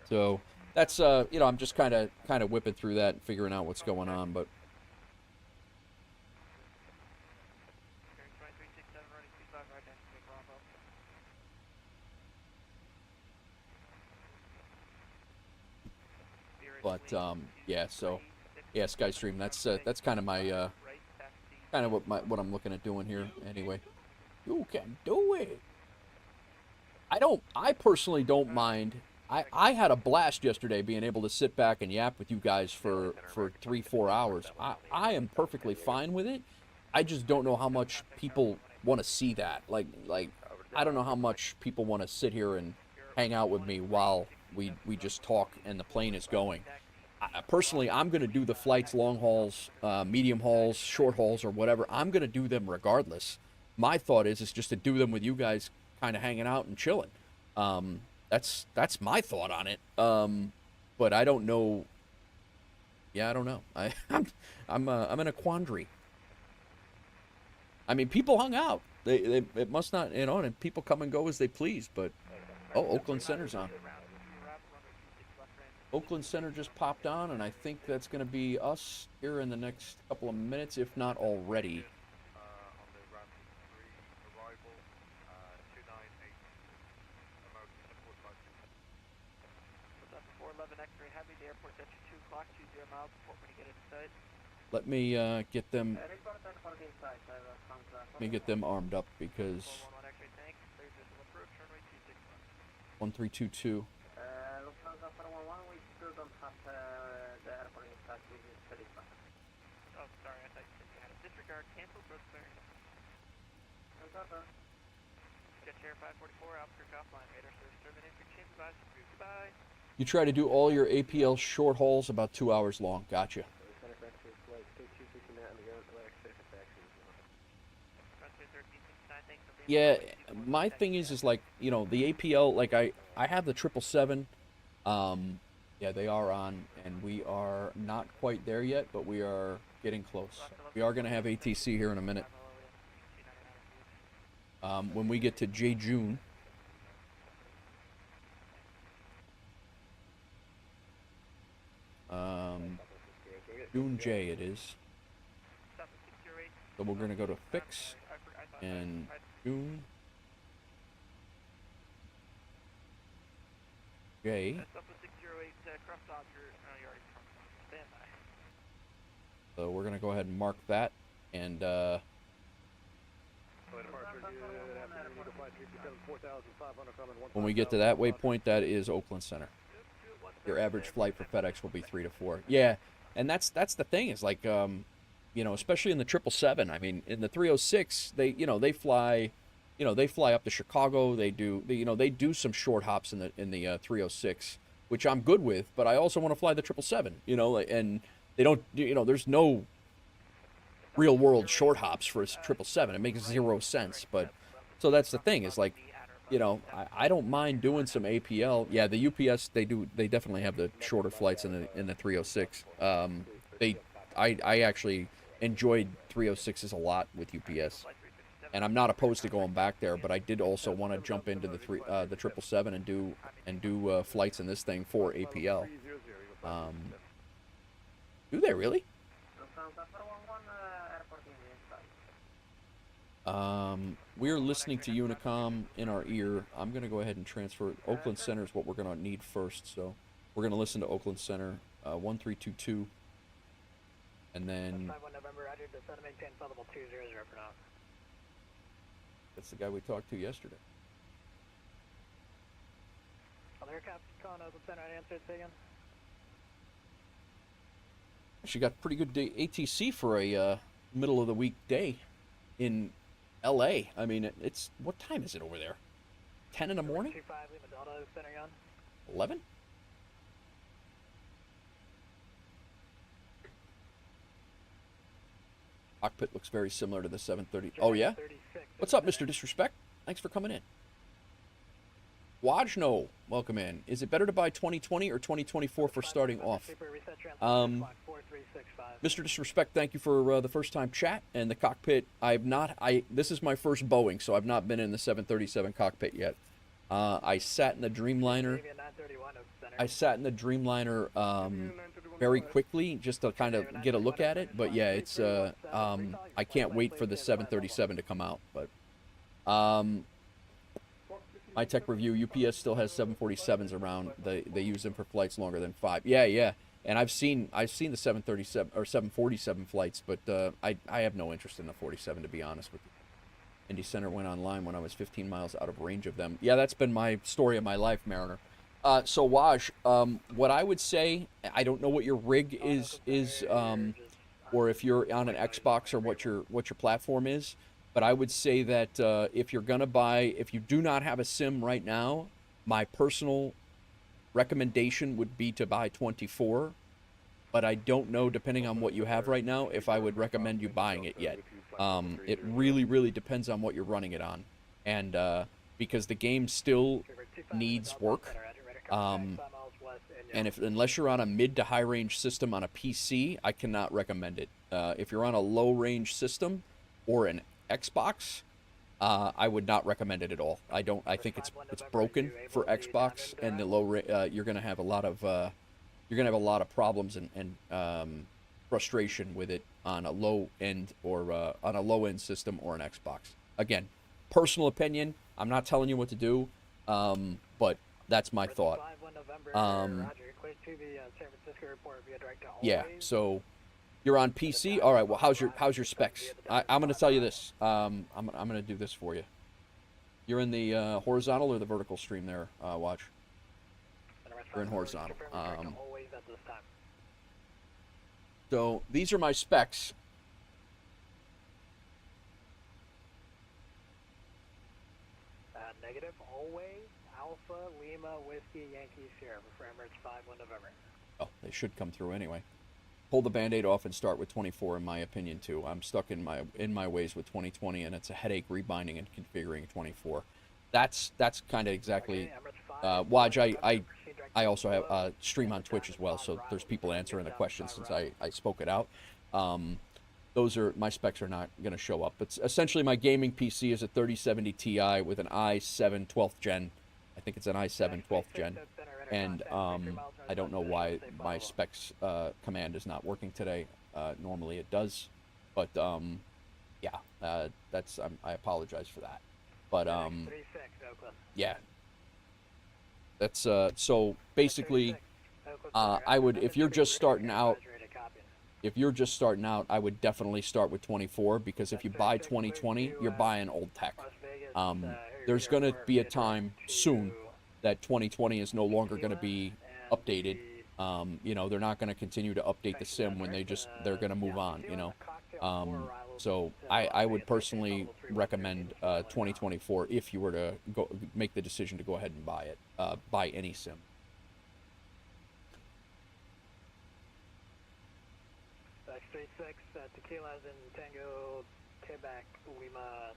So that's I'm just kind of whipping through that and figuring out what's going on. But yeah, so yeah, Skystream. That's kind of my what I'm looking at doing here. Anyway, you can do it. I personally don't mind. I had a blast yesterday being able to sit back and yap with you guys for 3-4 hours. I am perfectly fine with it. I just don't know how much people want to see that. Like I don't know how much people want to sit here and hang out with me while we just talk and the plane is going. Personally, I'm going to do the flights, long hauls, medium hauls, short hauls, or whatever. I'm going to do them regardless. My thought is just to do them with you guys kind of hanging out and chilling. That's my thought on it. But I don't know. Yeah, I don't know. I'm in a quandary. I mean, people hung out. It must not, and people come and go as they please. But Oakland Center's on. Oakland Center just popped on, and I think that's going to be us here in the next couple of minutes, if not already. Let me get them. Let me get them armed up because 1322. are canceled, Brooksburg. Jet Chair 544, Albuquerque offline. Radar service terminated. Change advice approved. Goodbye. You try to do all your APL short hauls about 2 hours long. Gotcha. Yeah, my thing is like, you know, the APL, like I have the 777. Yeah, they are on, and we are not quite there yet, but we are getting close. We are going to have ATC here in a minute. When we get to June, June J it is. So we're going to go to fix and June J. So we're going to go ahead and mark that, and when we get to that waypoint, that is Oakland Center. Your average flight for FedEx will be 3 to 4. Yeah, and that's the thing is like, you know, especially in the 777. I mean, in the 306, they fly up to Chicago. They do some short hops in the 306, which I'm good with. But I also want to fly the 777. You know, and they don't. You know, there's no real world short hops for a 777. It makes zero sense. But so that's the thing is like, you know, I don't mind doing some APL. Yeah, the UPS they definitely have the shorter flights in the 306. I actually enjoyed 306s a lot with UPS, and I'm not opposed to going back there. But I did also want to jump into the 777 and do flights in this thing for APL. Do they really? We're listening to Unicom in our ear. I'm going to go ahead and transfer. Oakland Center is what we're going to need first, so we're going to listen to Oakland Center, 1322, and then that's the guy we talked to yesterday. She got pretty good ATC for a middle of the week day in LA. I mean, it's what time is it over there? 10 in the morning? 11? Cockpit looks very similar to the 730. Oh yeah? What's up, Mr. Disrespect? Thanks for coming in. Wajno, welcome in. Is it better to buy 2020 or 2024 for starting off? Mr. Disrespect, thank you for the first time chat and the cockpit. This is my first Boeing, so I've not been in the 737 cockpit yet. I sat in the Dreamliner. Very quickly just to kind of get a look at it, but yeah, it's I can't wait for the 737 to come out. But my tech review, UPS still has 747s around. They use them for flights longer than 5. Yeah. And I've seen the 737 or 747 flights, but I have no interest in the 47, to be honest with you. Indy Center went online when I was 15 miles out of range of them. Yeah, that's been my story of my life, Mariner. So Waj, what I would say, I don't know what your rig is, or if you're on an Xbox or what your platform is, but I would say that if you do not have a sim right now, my personal recommendation would be to buy 24, but I don't know, depending on what you have right now, if I would recommend you buying it yet. It really depends on what you're running it on, and because the game still needs work. And unless you're on a mid to high range system on a PC, I cannot recommend it. If you're on a low range system or an Xbox, I would not recommend it at all. I think it's broken for Xbox, and you're gonna have a lot of problems and frustration with it on a low end or on a low end system or an Xbox. Again, personal opinion. I'm not telling you what to do, but that's my thought. Yeah, so you're on PC. All right. Well, how's your specs? I'm going to tell you this. I'm going to do this for you. You're in the horizontal or the vertical stream there. Watch. You're in horizontal. So these are my specs. Negative, always Alpha, Lima, Whiskey, Yankee, Sierra for Emirates 5-1 November. Oh, they should come through anyway. Pull the Band-Aid off and start with 24, in my opinion, too. I'm stuck in my ways with 2020, and it's a headache rebinding and configuring 24. That's kind of exactly. Waj, I also have stream on Twitch as well, so there's people answering the questions since I spoke it out. My specs are not going to show up. But essentially, my gaming PC is a 3070 Ti with an i7 12th gen. I think it's an i7 12th gen. And I don't know why my specs command is not working today. Normally it does, but yeah, I apologize for that. But yeah, that's so basically, I would, if you're just starting out, I would definitely start with 24, because if you buy 2020, you're buying old tech. There's going to be a time soon that 2020 is no longer going to be updated. You know, they're not going to continue to update the sim when they're going to move on, you know. So I would personally recommend 2024 if you were to make the decision to go ahead and buy it, buy any sim. X36, Tequila's in Tango, Quebec, Lima,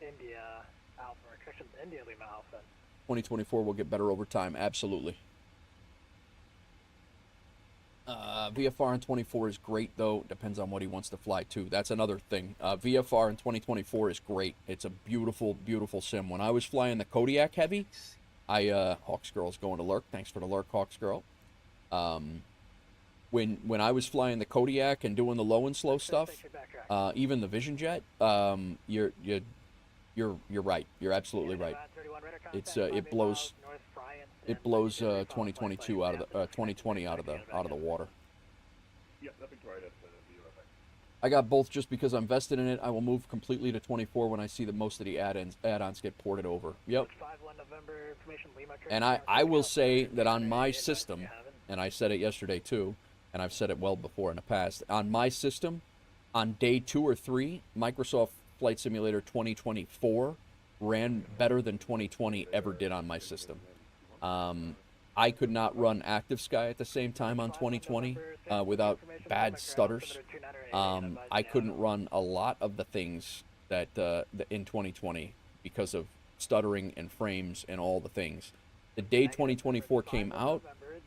India, Alpha, correction, India, Lima, Alpha. 2024 will get better over time, absolutely. VFR in 24 is great, though. Depends on what he wants to fly to. That's another thing. VFR in 2024 is great. It's a beautiful, beautiful sim. When I was flying the Kodiak Heavy, Hawks Girl's going to lurk. Thanks for the lurk, Hawks Girl. When I was flying the Kodiak and doing the low and slow stuff, even the Vision Jet, you're right. You're absolutely right. It blows 2022 out of the 2020 out of the water. Yep, nothing right at the UFX. I got both just because I'm vested in it. I will move completely to 24 when I see that most of the add-ons get ported over. Yep. And I will say that on my system, and I said it yesterday too, and I've said it well before in the past, on my system, on day 2 or 3, Microsoft Flight Simulator 2024 ran better than 2020 ever did on my system. I could not run Active Sky at the same time on 2020 without bad stutters. I couldn't run a lot of the things that in 2020 because of stuttering and frames and all the things. The day 2024 came out,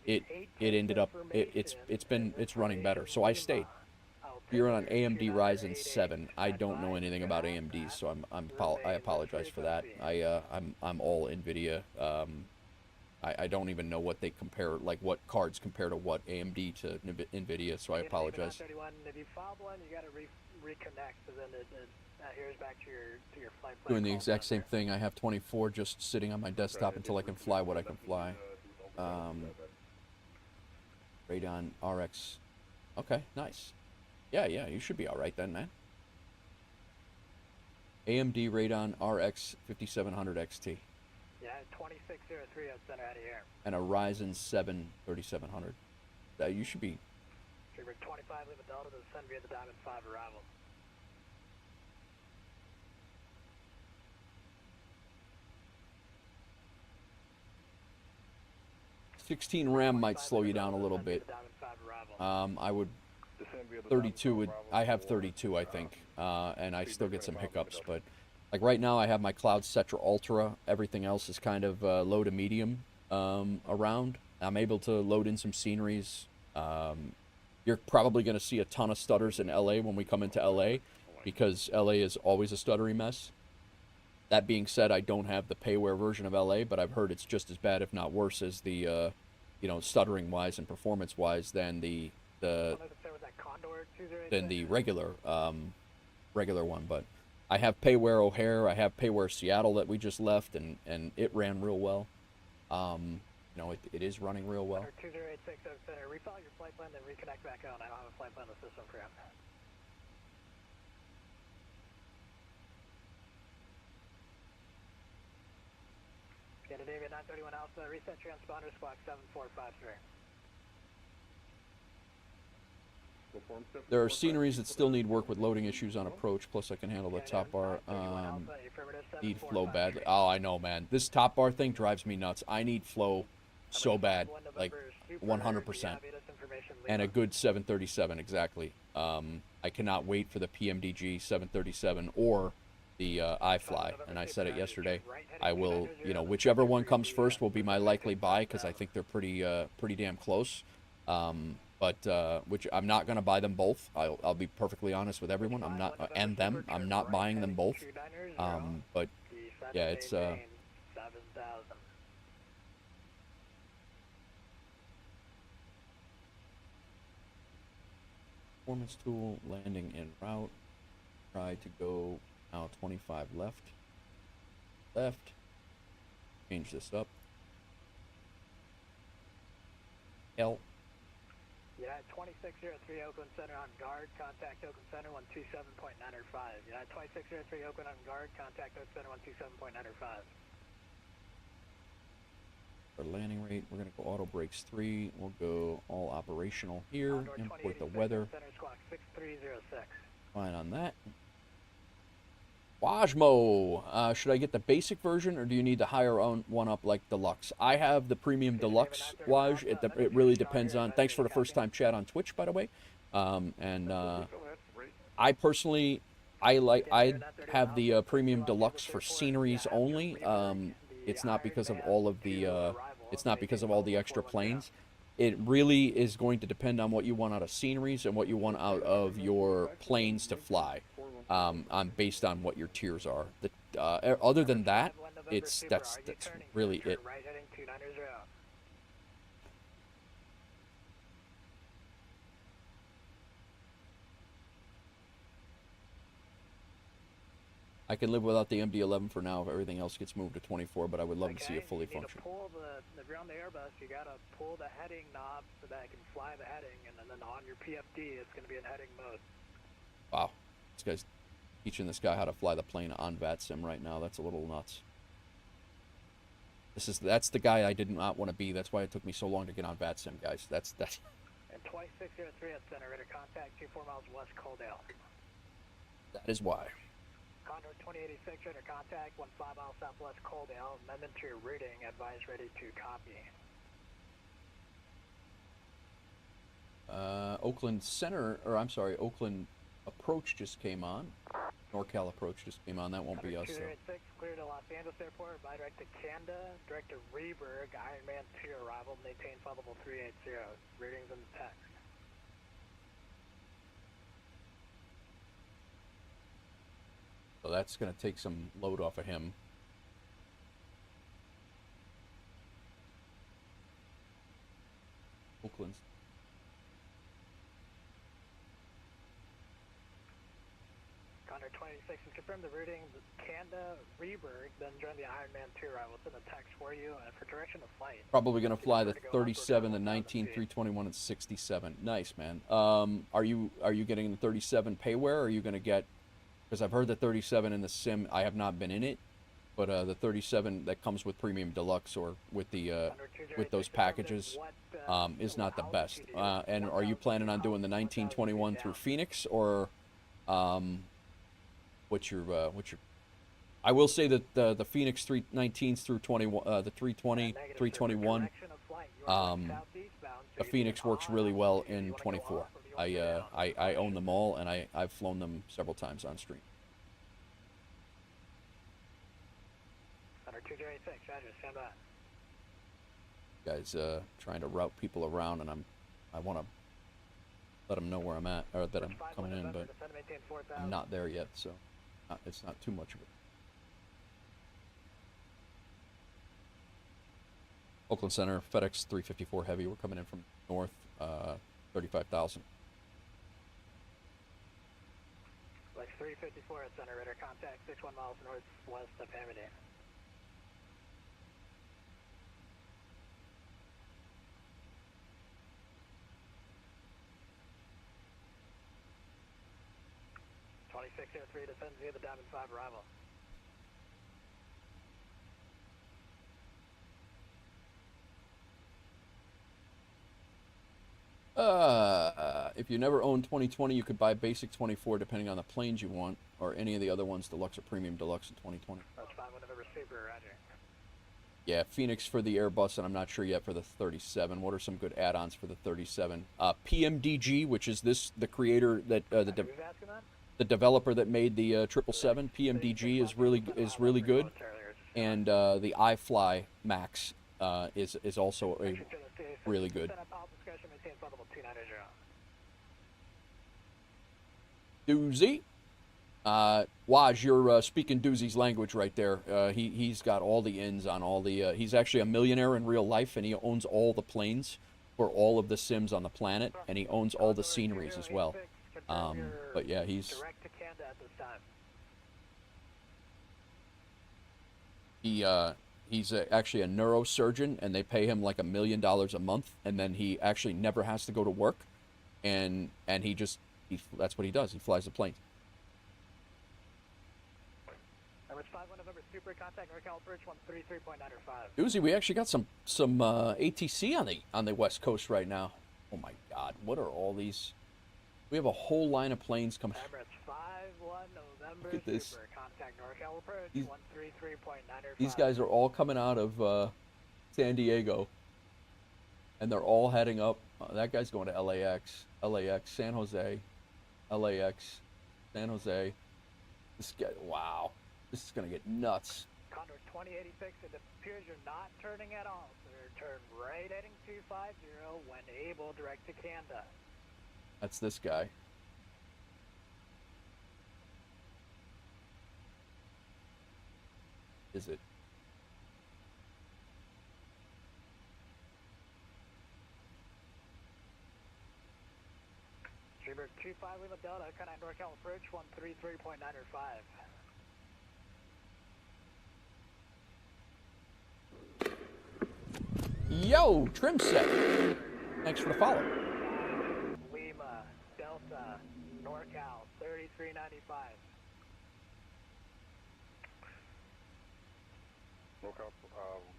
it ended up it's running better. So I stayed. You're on AMD Ryzen 7. I don't know anything about AMDs, so I apologize for that. I'm all NVIDIA. I don't even know what they compare, like what cards compare to what AMD to NVIDIA, so I apologize. If you filed one, you got to reconnect, so then it adheres back to your flight plan. Doing the exact same thing. I have 24 just sitting on my desktop until I can fly what I can fly. Radon RX. Okay, nice. Yeah, you should be all right then, man. AMD Radon RX 5700 XT. Yeah, 2603 at center out of here. And a Ryzen 7 3700. You should be. Trigger 25, leave a Delta to send via the Diamond 5 arrival. .16 RAM might slow you down a little bit. I would. 32 would. I have 32, I think, and I still get some hiccups, but. Like right now, I have my Cloud Cetra Ultra. Everything else is kind of low to medium around. I'm able to load in some sceneries. You're probably going to see a ton of stutters in LA when we come into LA, because LA is always a stuttery mess. That being said, I don't have the payware version of LA, but I've heard it's just as bad, if not worse, as the, stuttering wise and performance wise than the regular one, but. I have payware O'Hare, I have payware Seattle that we just left, and it ran real well. It is running real well. 2086 center, refile your flight plan, then reconnect back on. I don't have a flight plan in the system for him. Scandinavia 931 Alpha, reset transponder, squawk 7453. There are sceneries that still need work with loading issues on approach, plus I can handle the top bar. Need flow badly. Oh, I know, man. This top bar thing drives me nuts. I need flow so bad, like 100%. And a good 737, exactly. I cannot wait for the PMDG 737 or the iFly. And I said it yesterday. I will, you know, whichever one comes first will be my likely buy because I think they're pretty damn close. Which I'm not gonna buy them both. I'll be perfectly honest with everyone. I'm not and them. I'm not buying them both. But yeah, it's performance tool landing en route. Try to go now 25 left. Left. Change this up. L. Yeah, 2603 Oakland Center on guard. Contact Oakland Center 127.905. Yeah, 2603 Oakland on guard. Contact Oakland Center 127.905. Our landing rate, we're going to go auto brakes 3. We'll go all operational here. Import the weather. Center squawk 6306. Fine on that. Wajmo, should I get the basic version or do you need the higher one up like deluxe? I have the premium deluxe, Waj. It really depends on. Thanks for the first time chat on Twitch, by the way. I personally, I have the premium deluxe for sceneries only. It's not because of all of the extra planes. It really is going to depend on what you want out of sceneries and what you want out of your planes to fly. Based on what your tiers are. Other than that, that's really it. I can live without the MD-11 for now if everything else gets moved to 24, but I would love to see it fully functional. Pull if you're on the Airbus, you gotta pull the heading knob so that it can fly the heading, and then on your PFD, it's gonna be in heading mode. Wow, this guy's teaching this guy how to fly the plane on VATSIM right now. That's a little nuts. That's the guy I did not want to be. That's why it took me so long to get on VATSIM, guys. That's. And 2603 at center, radar contact 24 miles west Coaldale. That is why. Condor 2086, radar contact 15 miles southwest Coaldale. Amendment to your routing, advise ready to copy. Oakland Center, or I'm sorry, Oakland Approach just came on. NorCal Approach just came on. That won't be us, though. Clear to Los Angeles Airport, by direct to Canada, direct to Reberg, Ironman 2 arrival, maintain flight level 380. Readings in the text. So that's going to take some load off of him. Oakland's. Condor 26 and confirm the routing Canada, Reberg, then join the Ironman 2 arrival. It's in the text for you, and for direction of flight. Probably going to fly the 37, the 19, 321, and 67. Nice, man. Are you getting the 37 payware, or are you going to get... Because I've heard the 37 in the sim, I have not been in it, but the 37 that comes with Premium Deluxe or with the with those packages is not the best. And are you planning on doing the 1921 through Phoenix, or what's your? I will say that the Phoenix 319s through 21, the 320, 321, the Phoenix works really well in 24. I own them all, and I've flown them several times on stream. Under 2086, Roger, stand by. Guys, trying to route people around, and I want to let them know where I'm at, or that I'm coming in, but I'm not there yet, so it's not too much of it. Oakland Center, FedEx 354 Heavy. We're coming in from north, 35,000. Like 354 at center, radar contact 61 miles northwest of Amity. .2603 descends via the Diamond 5 arrival. if you never owned 2020, you could buy basic 24 depending on the planes you want, or any of the other ones, deluxe or premium deluxe in 2020. That's fine, whatever receiver, roger. Yeah, Phoenix for the Airbus, and I'm not sure yet for the 37. What are some good add-ons for the 37? PMDG, which is the creator that Who's asking that? the developer that made the 777. PMDG is really good, and the iFly Max is also a really good. Doozy. Waj, you're speaking Doozy's language right there. He's got all the ins on all the... he's actually a millionaire in real life, and he owns all the planes for all of the sims on the planet, and he owns all the sceneries as well. But yeah, he's... He's actually a neurosurgeon, and they pay him like $1 million a month, and then he actually never has to go to work, and that's what he does. He flies the planes. Uzi, we actually got some ATC on the West Coast right now. Oh my God, what are all these? We have a whole line of planes coming. Look at this. These guys are all coming out of San Diego, and they're all heading up. That guy's going to LAX, San Jose, LAX, San Jose. This guy, wow, this is gonna get nuts. Condor 2086, it appears you're not turning at all, so turn right heading 250 when able, direct to Canada. That's this guy. Is it? Dreamer 25 Lima Delta, Canine NorCal approach 133.905. Yo, trim set. Thanks for the follow. Lima Delta NorCal 3395. NorCal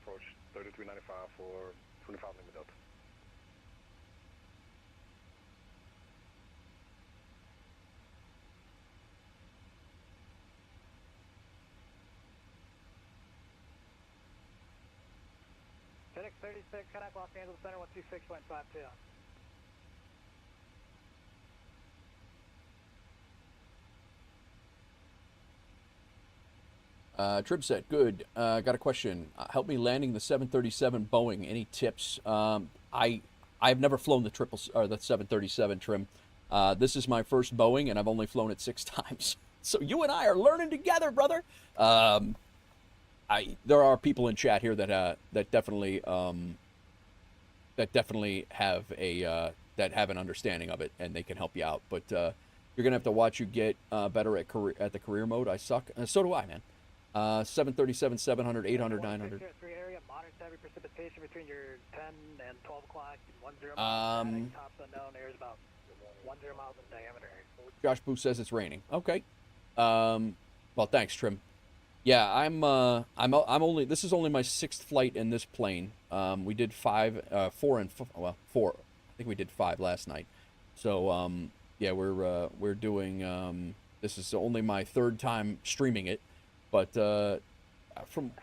approach 3395 for 25 Lima Delta. FedEx 36, Connect Los Angeles Center 126.52. Tribset, good. Got a question. Help me landing the 737 Boeing. Any tips? I've never flown the 737 trim. This is my first Boeing, and I've only flown it 6 times. So you and I are learning together, brother. There are people in chat here that definitely have an understanding of it, and they can help you out. But you're gonna have to watch you get better at the career mode. I suck. So do I, man. 737, 700, 800, 900. Area, moderate heavy precipitation between your 10 and 12 o'clock. 10 top unknown. Air is about 10 miles in diameter. Josh Booth says it's raining. Okay. Well, thanks, Trim. Yeah, I'm only. This is only my 6th flight in this plane. We did 4. I think we did 5 last night. So yeah, we're doing. This is only my 3rd time streaming it. But from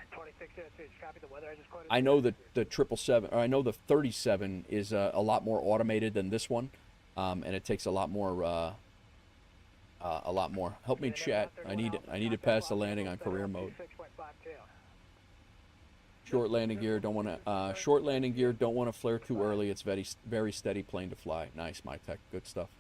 I know that the 777, or I know the 37 is a lot more automated than this one, and it takes a lot more. Help me, chat. I need to pass the landing on career mode. Short landing gear. Don't want to. Short landing gear. Don't want to flare too early. It's very steady plane to fly. Nice, my tech. Good stuff.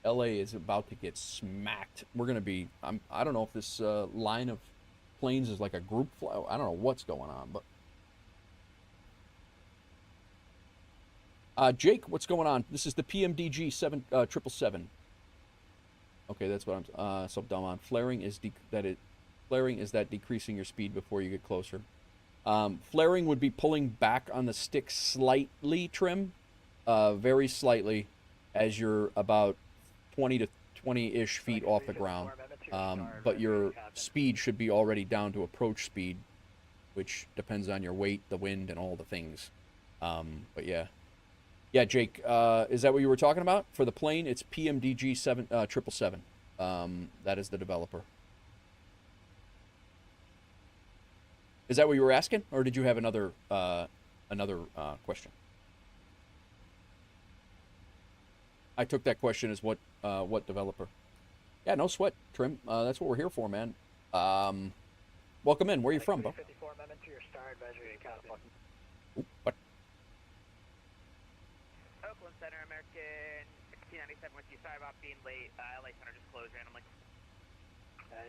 LA is about to get smacked. We're gonna be. I don't know if this line of planes is like a group flight. I don't know what's going on, but Jake, what's going on? This is the PMDG 777. Okay, that's what I'm. So dumb on flaring is that decreasing your speed before you get closer. Flaring would be pulling back on the stick slightly, Trim, very slightly, as you're about 20 to 20-ish feet off the ground, but your speed should be already down to approach speed, which depends on your weight, the wind, and all the things. But yeah. Yeah, Jake, is that what you were talking about? For the plane, it's PMDG 777. That is the developer. Is that what you were asking, or did you have another question? I took that question as what developer. Yeah, no sweat, Trim. That's what we're here for, man. Welcome in. Where are you from, bro? 54 amendment to your star advisory copy. What? Oakland Center, American 1697 with you. Sorry about being late. LA Center just closed randomly.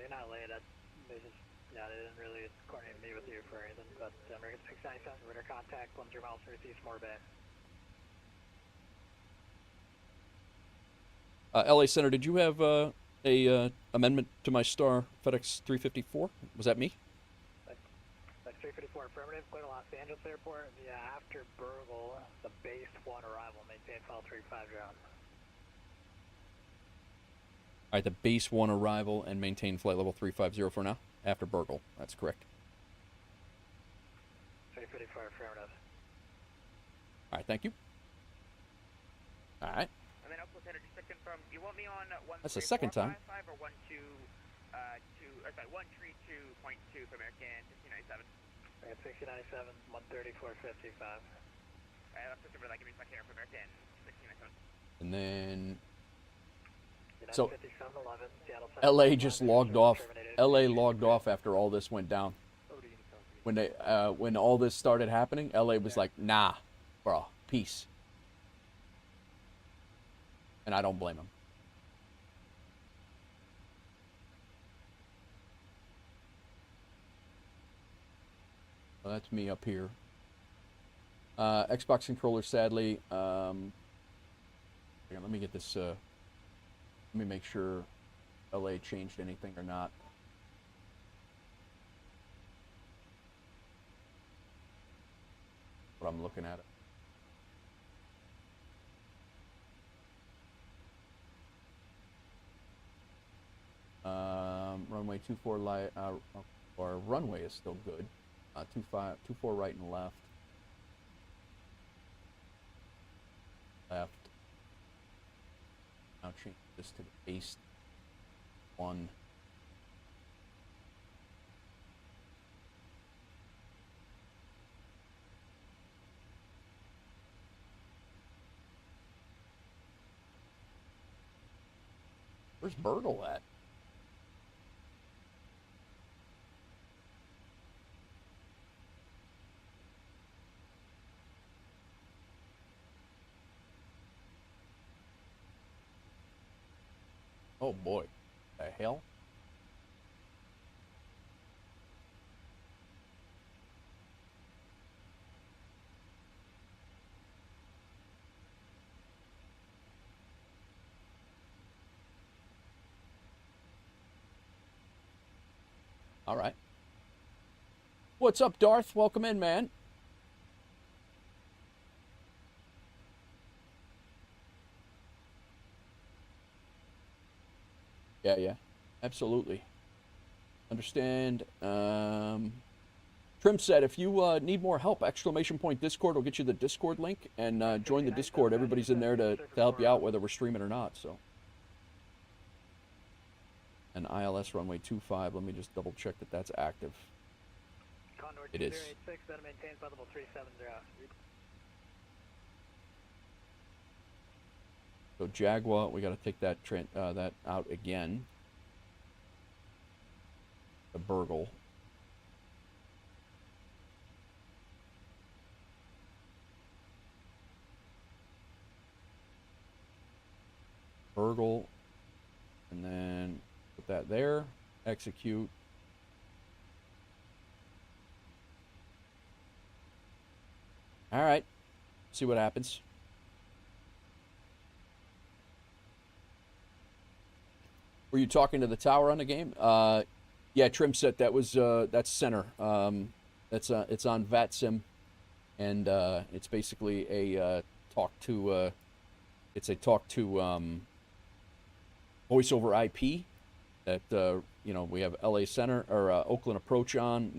You're not late. They just, they didn't really coordinate me with you for anything. But American 697, radar contact, 10 miles northeast, Moore Bay. LA Center, did you have a amendment to my star FedEx 354? Was that me? FedEx 354 affirmative, clear to Los Angeles Airport. Yeah, after Burgle, the base 1 arrival, maintain file 35 ground. All right, the base 1 arrival and maintain flight level 350 for now, after Burgle. That's correct. 354 affirmative. All right, thank you. All right. And then Oakland Center, just to confirm, you want me on 13455 That's the second time. or 132.2 for American 1697? American 1697, 134.55. That's just over, like, give me a second here for American 1697. And then United So, 5711, Seattle LA just logged off. terminated. LA logged off after all this went down. When when all this started happening, LA was like, "Nah, bro, peace." And I don't blame him. Well, that's me up here. Xbox controller, sadly. Hang on, let me get this. Let me make sure LA changed anything or not. But I'm looking at it. Runway 24 light, or runway is still good. 24 right and left. Left. Now change this to the base 1. Where's Burgle at? Oh boy, the hell? All right. What's up, Darth? Welcome in, man. Yeah, absolutely. Understand. Trim said, if you need more help, exclamation point Discord will get you the Discord link, and join the Discord. Everybody's in there to help you out, whether we're streaming or not. So. And ILS runway 25. Let me just double check that that's active. Condor It is. 2086, then maintain flight level 370. So Jaguar, we got to take that that out again. The Burgle. Burgle, and then put that there. Execute. All right. See what happens. Were you talking to the tower on the game? Yeah, Trim set. That was that's center. It's on VATSIM, and it's basically a talk to. It's a talk to voice over IP. That you know, we have LA Center or Oakland approach on,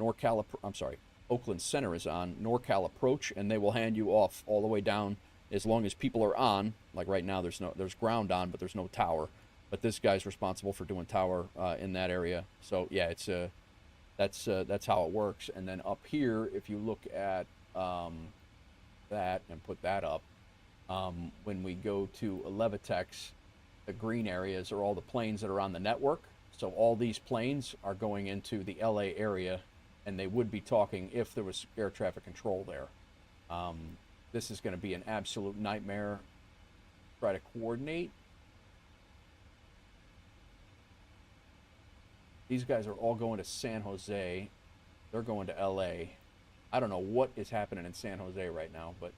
Oakland Center is on, NorCal approach, and they will hand you off all the way down as long as people are on. Like right now, there's ground on, but there's no tower. But this guy's responsible for doing tower in that area. So yeah, it's that's how it works. And then up here, if you look at that and put that up, when we go to Levitex, the green areas are all the planes that are on the network. So all these planes are going into the LA area, and they would be talking if there was air traffic control there. This is going to be an absolute nightmare. Try to coordinate. These guys are all going to San Jose. They're going to LA. I don't know what is happening in San Jose right now, but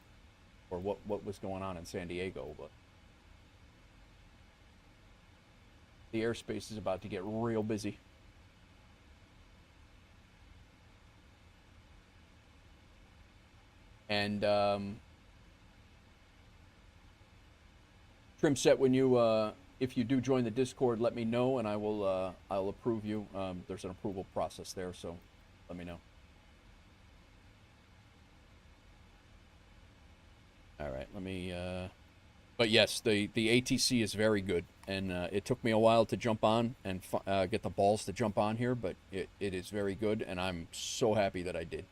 or what was going on in San Diego, but the airspace is about to get real busy. And trim set, when you if you do join the Discord, let me know, and I'll approve you. There's an approval process there, so let me know. All right, let me. But yes, the ATC is very good, and it took me a while to jump on and get the balls to jump on here, but it is very good, and I'm so happy that I did.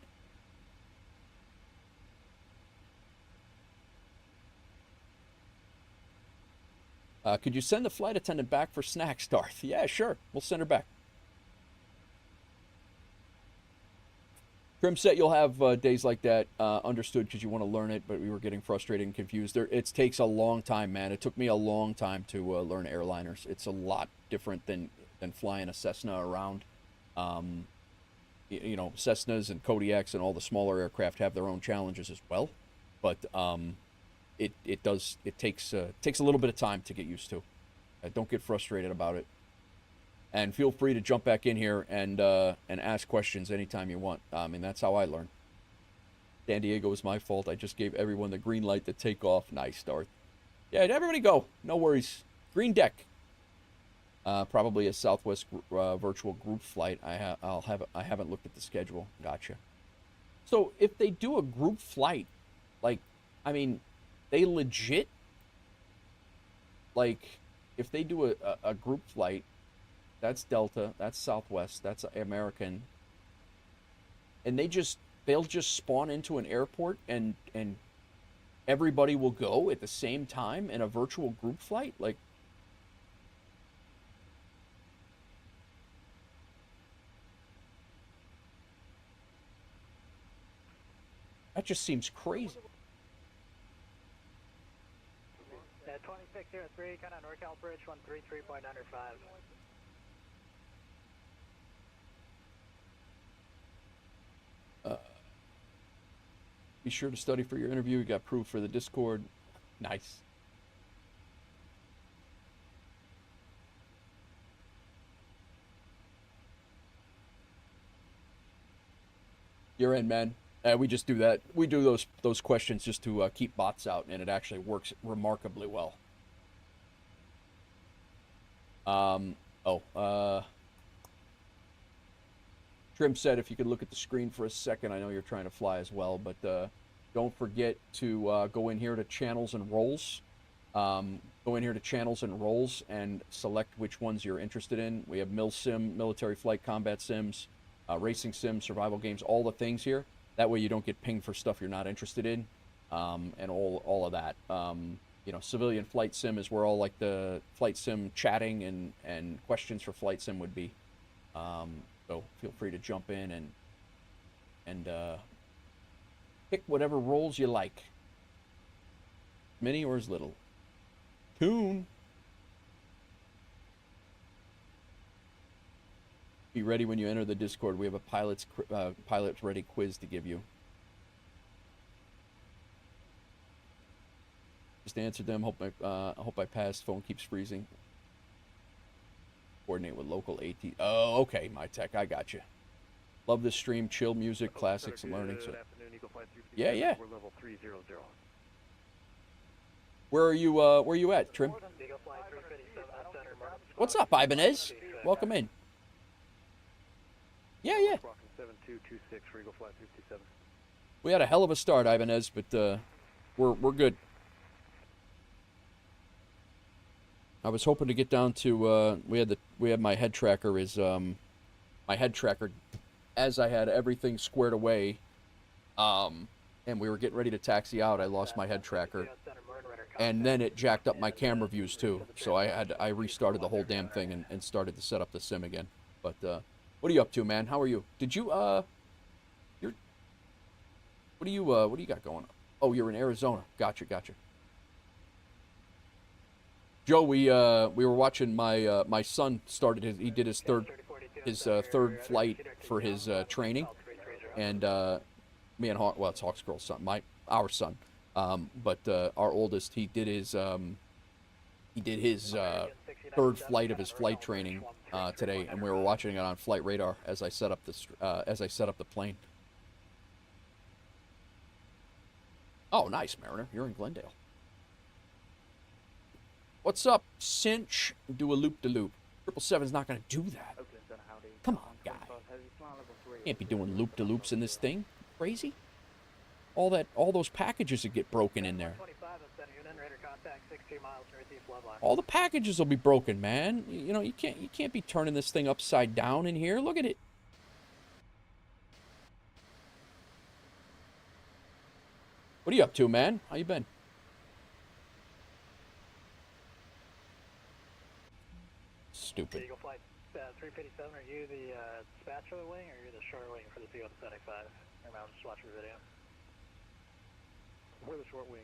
Could you send the flight attendant back for snacks, Darth? Yeah, sure. We'll send her back. Trim set, you'll have days like that, understood, because you want to learn it, but we were getting frustrated and confused. It takes a long time, man. It took me a long time to learn airliners. It's a lot different than flying a Cessna around. You know, Cessnas and Kodiaks and all the smaller aircraft have their own challenges as well, but it takes a little bit of time to get used to. Don't get frustrated about it. And feel free to jump back in here and ask questions anytime you want. I mean, that's how I learn. San Diego is my fault. I just gave everyone the green light to take off. Nice, Darth. Yeah, everybody go. No worries. Green deck. Probably a Southwest virtual group flight. I haven't looked at the schedule. Gotcha. So if they do a group flight, like, I mean, they legit, like, if they do a group flight, that's Delta, that's Southwest, that's American, and they'll just spawn into an airport and everybody will go at the same time in a virtual group flight? Like, that just seems crazy. 2603, kind of NorCal Bridge, 133.95. Be sure to study for your interview. You got proof for the Discord. Nice. You're in, man. We just do that. We do those questions just to keep bots out, and it actually works remarkably well. Trim said if you could look at the screen for a second. I know you're trying to fly as well, but don't forget to go in here to channels and roles. Go in here to channels and roles and select which ones you're interested in. We have MilSim, military flight combat sims, racing sims, survival games, all the things here. That way you don't get pinged for stuff you're not interested in, and all of that. You know, civilian flight sim is where all like the flight sim chatting and questions for flight sim would be. So feel free to jump in and pick whatever roles you like. Many or as little. Tune. Be ready when you enter the Discord. We have a pilot's ready quiz to give you. Just answered them. Hope I passed. Phone keeps freezing. Coordinate with local AT. Oh, okay, my tech. I got you. Love this stream. Chill music, classics, and learning. So, yeah, yeah. We're level 300. Where are you at, Trim? What's up, Ibanez? Welcome in. Yeah. Rocking 7226 for Eagle Flight 357. We had a hell of a start, Ibanez, but we're good. I was hoping to get down to we had my head tracker as I had everything squared away, and we were getting ready to taxi out. I lost my head tracker, and then it jacked up my camera views too. So I restarted the whole damn thing and started to set up the sim again. But what are you up to, man? How are you? Did you what do you got going on? Oh, you're in Arizona. Gotcha. Joe, we were watching my son started he did his third flight for his training, and me and it's Hawk's girl's son, our son, but our oldest, he did his third flight of his flight training today, and we were watching it on Flight Radar as I set up the plane. Oh, nice, Mariner. You're in Glendale. What's up, Cinch? Do a loop-de-loop. 777's not going to do that. Come on, guy. Can't be doing loop-de-loops in this thing. Crazy? All those packages that get broken in there. All the packages will be broken, man. You know, you can't be turning this thing upside down in here. Look at it. What are you up to, man? How you been? Stupid. Eagle Flight 357, are you the spatula wing or are you the short wing for the Field FedEx 5? I'm just watching the video. We're the short wing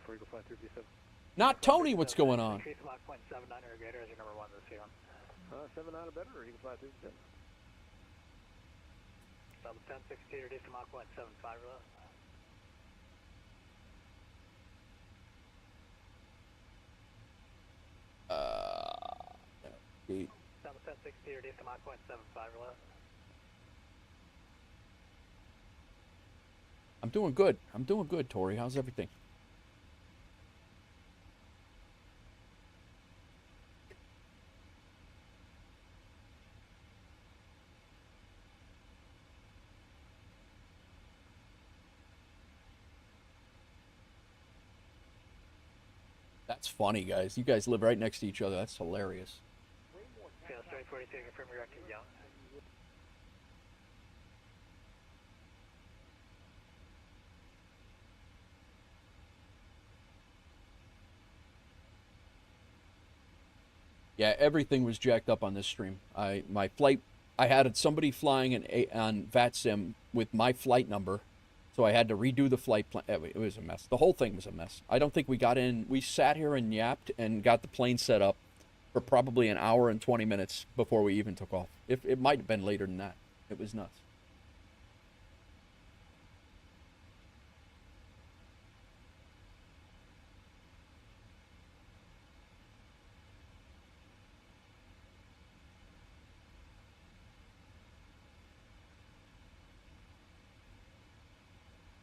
for Eagle Flight 357. Not Tony, what's going on? Increase Mach 0.79 or greater as your number 1 this field. 79 or better, or Eagle Flight 357. South 1062, reduce to Mach 0.75 or less. South 1062, reduce to Mach 0.75 or less. I'm doing good, Tori. How's everything? That's funny, guys. You guys live right next to each other. That's hilarious. Yeah, straight 42, confirm you're active young. Yeah, everything was jacked up on this stream. My flight, I had somebody flying on VATSIM with my flight number, so I had to redo the flight plan. It was a mess. The whole thing was a mess. I don't think we got in. We sat here and yapped and got the plane set up for probably an hour and 20 minutes before we even took off. It might have been later than that. It was nuts.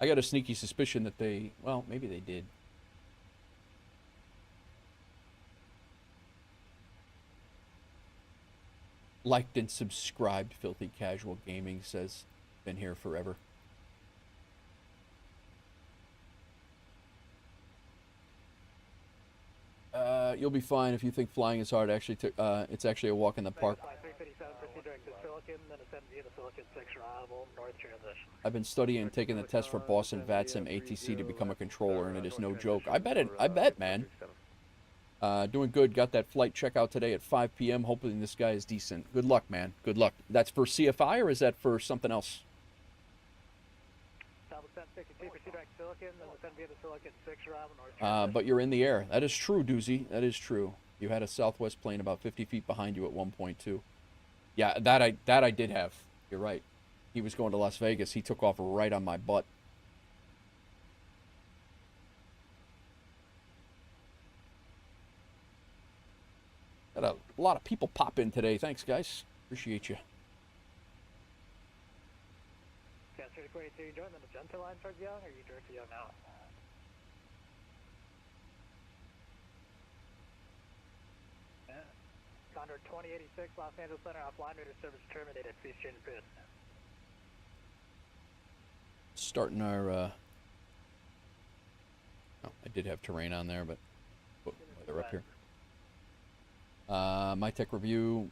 I got a sneaky suspicion that well, maybe they did. Liked and subscribed, Filthy Casual Gaming says, been here forever. You'll be fine if you think flying is hard. Actually, it's actually a walk in the park. I've been studying and taking the test for Boston VATSIM ATC to become a controller, and it is no joke. I bet, man. Doing good. Got that flight checkout today at 5 p.m. Hoping this guy is decent. Good luck, man. Good luck. That's for CFI, or is that for something else? But you're in the air. That is true, Doozy. That is true. You had a Southwest plane about 50 feet behind you at 1.2. Yeah, that I did have. You're right. He was going to Las Vegas. He took off right on my butt. Got a lot of people pop in today. Thanks, guys. Appreciate you. Yeah, 3042, you joined the magenta line towards Young, or are you direct to Young now? Center 2086, Los Angeles Center offline, radar service terminated. Please change bid. Starting our, oh, I did have terrain on there, but they're up here. My tech review,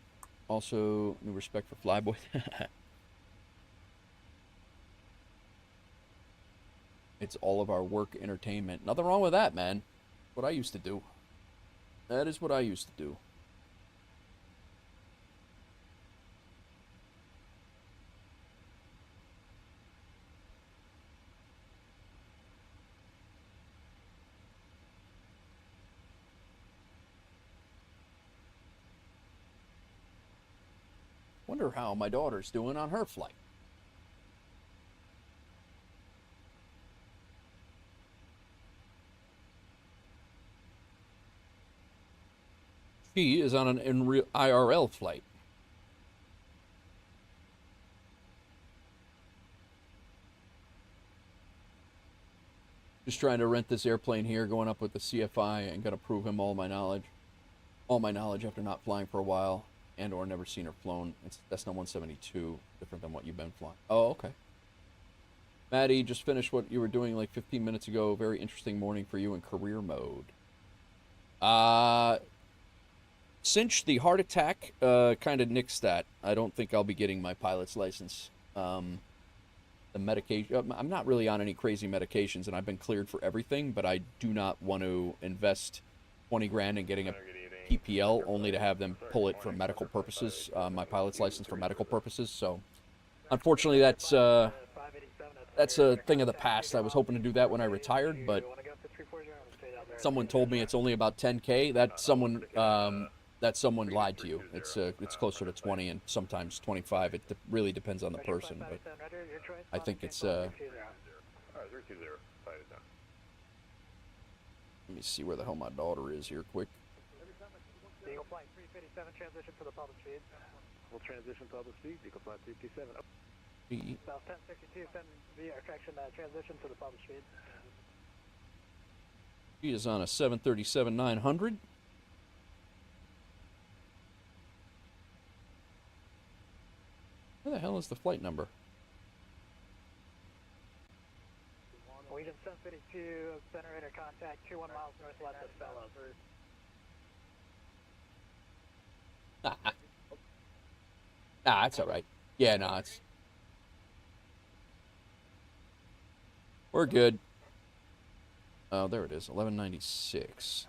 also new respect for Flyboy. It's all of our work entertainment. Nothing wrong with that, man. What I used to do. That is what I used to do. Wonder how my daughter's doing on her flight. She is on an IRL flight. Just trying to rent this airplane here, going up with the CFI, and gonna prove him all my knowledge. All my knowledge after not flying for a while, and or never seen her flown. It's Cessna 172, different than what you've been flying. Oh, okay. Maddie, just finished what you were doing like 15 minutes ago. Very interesting morning for you in career mode. Since the heart attack kind of nixed that, I don't think I'll be getting my pilot's license. The medication, I'm not really on any crazy medications, and I've been cleared for everything, but I do not want to invest 20 grand in getting a PPL only to have them pull it for medical purposes, my pilot's license for medical purposes. So, unfortunately, that's a thing of the past. I was hoping to do that when I retired, but someone told me it's only about 10K. That someone lied to you. It's closer to 20 and sometimes 25. It really depends on the person, but I think it's let me see where the hell my daughter is here quick. Eagle Flight 357, transition to the public speed. We'll transition public speed. Eagle Flight 357. South 1062, send via correction, transition to the public speed. She is on a 737-900. Where the hell is the flight number? Norwegian 752, center radar contact 21 miles northwest of Fellows. Nah, it's all right. Yeah, no, it's... We're good. Oh, there it is, 1196.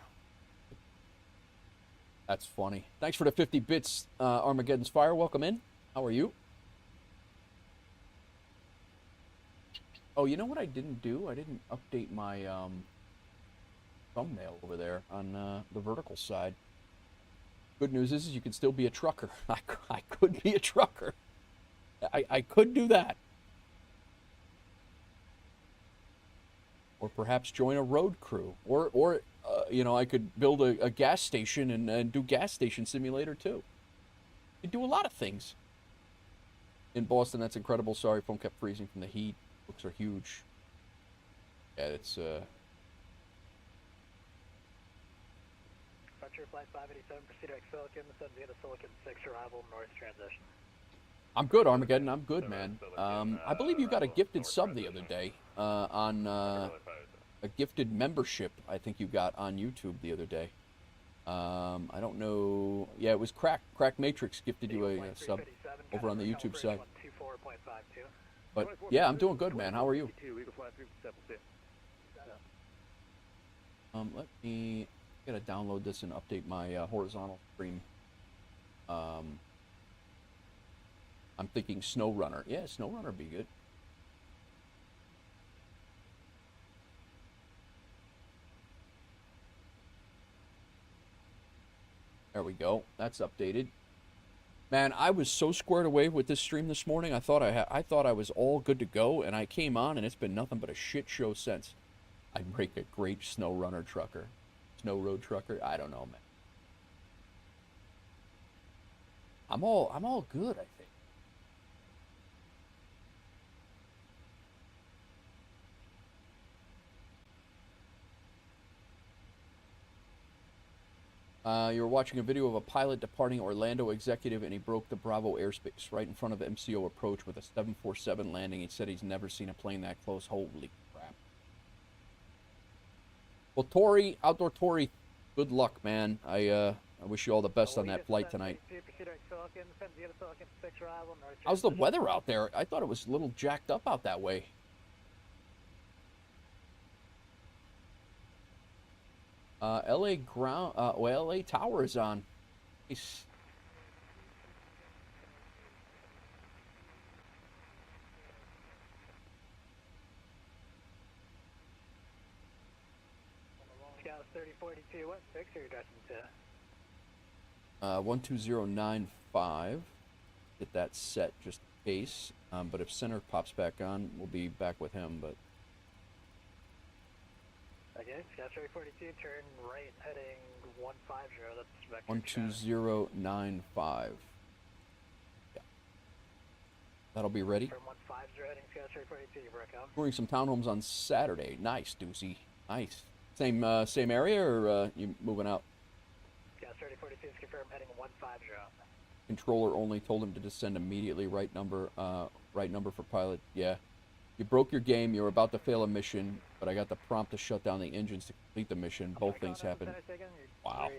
That's funny. Thanks for the 50 bits, Armageddon's Fire. Welcome in. How are you? Oh, you know what I didn't do? I didn't update my thumbnail over there on the vertical side. Good news is you can still be a trucker. I could be a trucker. I could do that. Or perhaps join a road crew. Or you know, I could build a gas station and do gas station simulator too. You do a lot of things. In Boston, that's incredible. Sorry, phone kept freezing from the heat. Books are huge. Yeah, it's Departure flight 587, proceed to Silicon, send via the Silicon 6 arrival north transition. I'm good, Armageddon. I'm good, man. I believe you got a gifted sub the other day on a gifted membership. I think you got on YouTube the other day. I don't know. Yeah, it was Crack Matrix gifted you a sub over on the YouTube side. But yeah, I'm doing good, man. How are you? Let me gotta download this and update my horizontal stream. I'm thinking SnowRunner. Yeah, SnowRunner would be good. There we go. That's updated. Man, I was so squared away with this stream this morning. I thought I was all good to go, and I came on, and it's been nothing but a shit show since. I'd make a great SnowRunner trucker, snow road trucker. I don't know, man. I'm all good, I think. You were watching a video of a pilot departing Orlando executive, and he broke the Bravo airspace right in front of MCO approach with a 747 landing. He said he's never seen a plane that close. Holy crap. Well, Tori, Outdoor Tori, good luck, man. I wish you all the best on that flight tonight. How's the weather out there? I thought it was a little jacked up out that way. LA ground, well, LA Tower is on. Nice. Scout 3042, what fix are you addressing to? 12095. Get that set just in case. But if center pops back on, we'll be back with him. But okay, Scout 3042, turn right, heading 150. That's vector 12095. Yeah. That'll be ready. Turn 150, heading Scout 3042, you broke out. Touring some townhomes on Saturday. Nice, Doozy. Nice. Same area, or you moving out? Scout 3042 is confirmed, heading 150. Controller only, told him to descend immediately. Right number for pilot. Yeah. You broke your game. You were about to fail a mission, but I got the prompt to shut down the engines to complete the mission. Both things happened. Wow.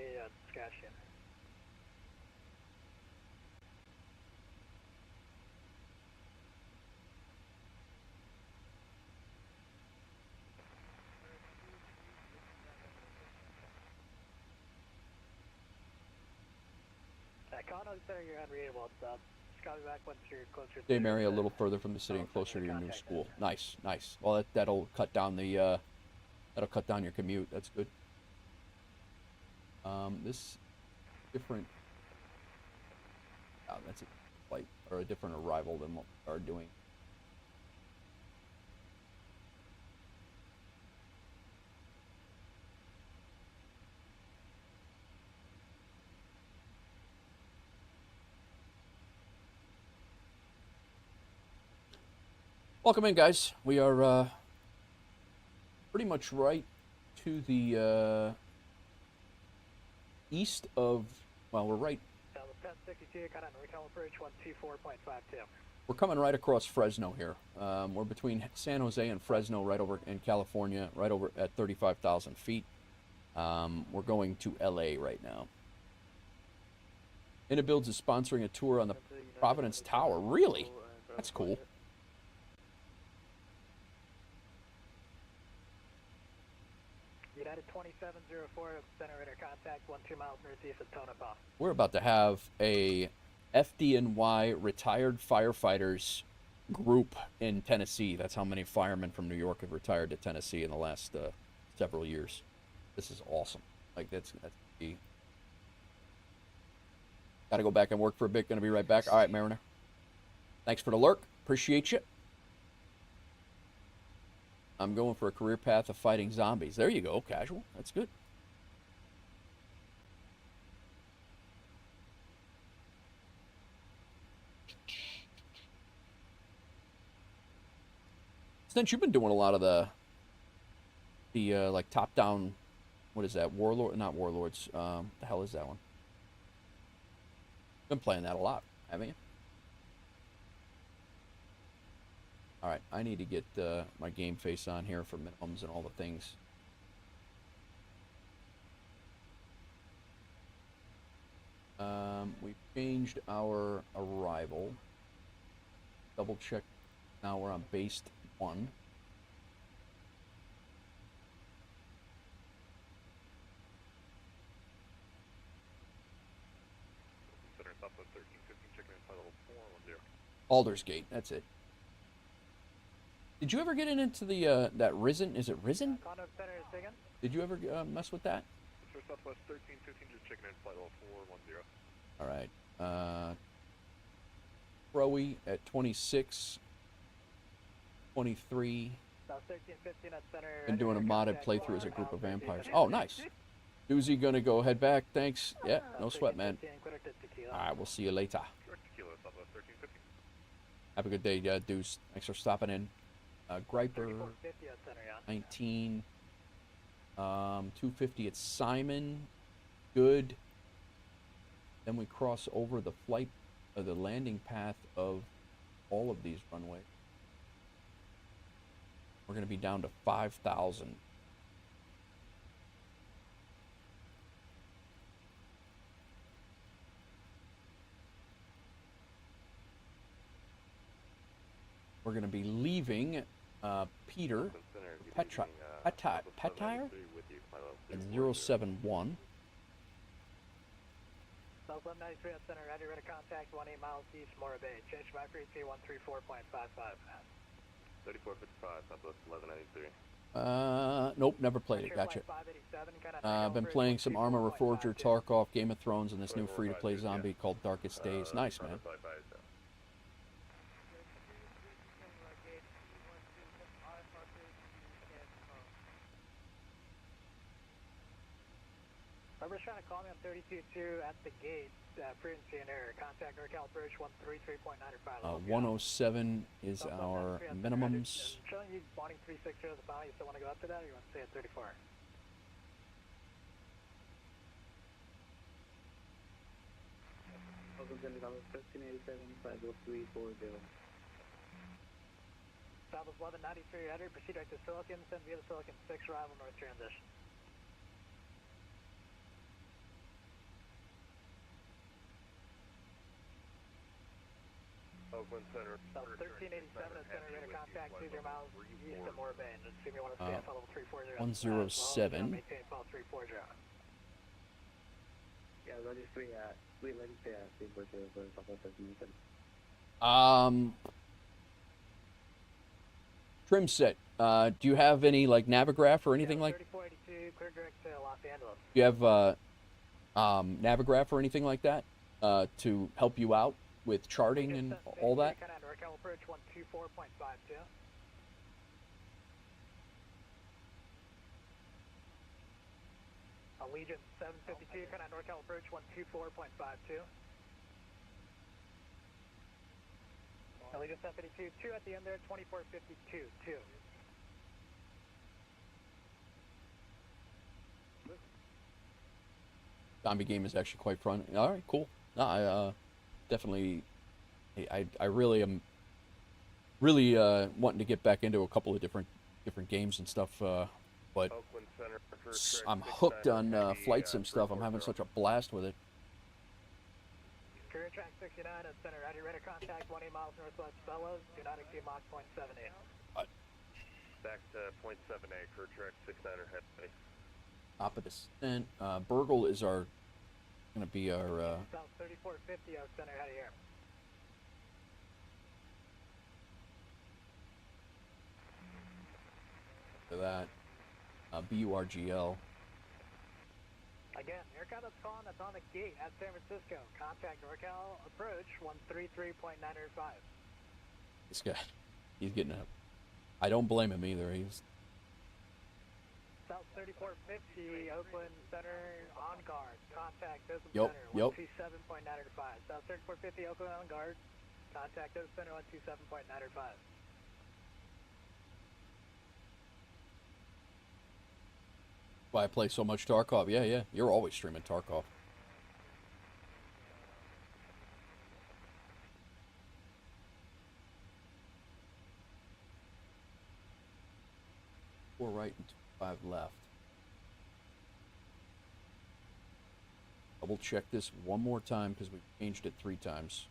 You're unreadable. Just call me back once you're closer. Same area, a little further from the city and closer to your new school. Nice, nice. Well, that'll cut down the that'll cut down your commute. That's good. This different. Oh, that's a flight or a different arrival than what we are doing. Welcome in, guys. We are pretty much right to the east of, well, we're right. We're coming right across Fresno here. We're between San Jose and Fresno, right over in California, right over at 35,000 feet. We're going to LA right now. Inabuilds is sponsoring a tour on the Providence Tower. Really? That's cool. United 2704, center radar contact, 12 miles northeast of Tonopah. We're about to have a FDNY retired firefighters group in Tennessee. That's how many firemen from New York have retired to Tennessee in the last several years. This is awesome. Like, that's the... Got to go back and work for a bit. Going to be right back. All right, Mariner. Thanks for the lurk. Appreciate you. I'm going for a career path of fighting zombies. There you go, casual. That's good. Since you've been doing a lot of the like top-down, what is that? Warlord? Not Warlords. The hell is that one? Been playing that a lot, haven't you? All right, I need to get my game face on here for minimums and all the things. We've changed our arrival. Double check. Now we're on base 1. Aldersgate, that's it. Did you ever get into the that Risen? Is it Risen? Did you ever mess with that? Southwest 1315, just checking in flight level 410. All right. Crowy at 26, 23. Been doing a modded playthrough as a group of vampires. Oh, nice. Doozy gonna go head back. Thanks. Yeah, no sweat, man. All right, we'll see you later. Have a good day, Deuce. Thanks for stopping in. Griper, 19, 250 at Simon, good. then we cross over the flight, the landing path of all of these runways. We're going to be down to 5,000. We're going to be leaving Peter Petire at 071. South 1193 at center, ready to contact 18 miles east, Mora Bay. Change my frequency 134.55. 3455, Southwest 1193. Nope, never played it. Gotcha. I've been playing some Armor Reforger, Tarkov, Game of Thrones, and this new free-to-play zombie called Darkest Days. Nice, man. Whoever's trying to call me on 32.2 at the gate, frequency and error. Contact NorCal approach 133.95. 107 is our minimums. Showing you wanting 360 of the file, you still want to go up to that, or you want to stay at 34? Southwest 1193, header, proceed direct to Silicon, send via the Silicon 6, arrival north transition. Oakland Center. South 1387 at center, radar contact 20 miles east of Moore Bay. Just see me want to stay at level 340. 107. Maintain file 340. Yeah, registry at, we register at 340 for Southwest 1387. Trim set. Do you have any like Navigraph or anything like? 3482, clear direct to Los Angeles. Do you have Navigraph or anything like that to help you out with charting and all that? NorCal approach 124.52. Allegiant 752, kind of NorCal approach 124.52. Allegiant 752, 2 at the end there, 2452, 2. Zombie game is actually quite fun. All right, cool. No, I definitely, I really am wanting to get back into a couple of different games and stuff. But I'm hooked on flight sim stuff. I'm having such a blast with it. Career track 69 at center, ready to contact 20 miles northwest Bellows. Do not exceed Mach 0.78. Back to 0.78, career track 69er head. Top of descent. Burgle is our gonna be our. South 3450 out center, head of here. For that, BURGL. Again, NorCal that's calling, that's on the gate at San Francisco. Contact NorCal approach 133.905. This guy, he's getting up. I don't blame him either. He's South 3450, Oakland Center, on guard. Contact Oakland Yep, Center, yep. 127.905. South 3450, Oakland on guard. Contact Oakland Center, 127.905. why I play so much Tarkov. Yeah. You're always streaming Tarkov. Four right and 5 left. Double check this one more time because we changed it 3 times.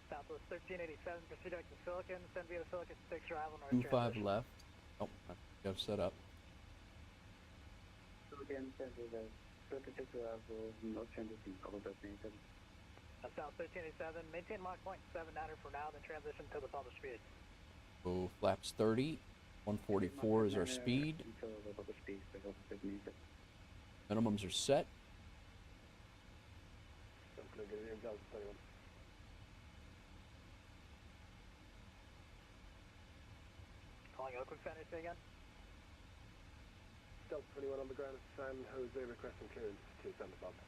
Southwest 1387, proceed direct to Silicon, send via Silicon 6, arrival north 2-5 transition. left. Oh, I think I've set up. Silicon, San Francisco, no transition, Southwest 1387. South 1387, maintain Mach 0.79 for now, then transition to the published speed. So flaps 30. 144 is our speed. Minimums are set. Calling Oakland Center, say again? Delta 21 on the ground at San Jose, requesting clearance to Santa Barbara.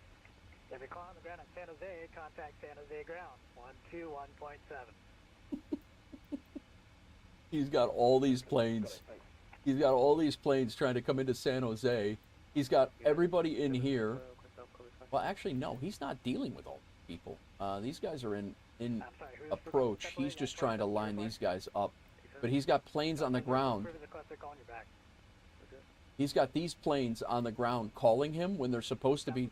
If you're calling on the ground at San Jose, contact San Jose ground, 121.7. He's got all these planes. He's got all these planes trying to come into San Jose. He's got everybody in here. Well, actually, no, he's not dealing with all these people. These guys are in approach. He's just trying to line these guys up. But he's got planes on the ground. He's got these planes on the ground calling him when they're supposed to be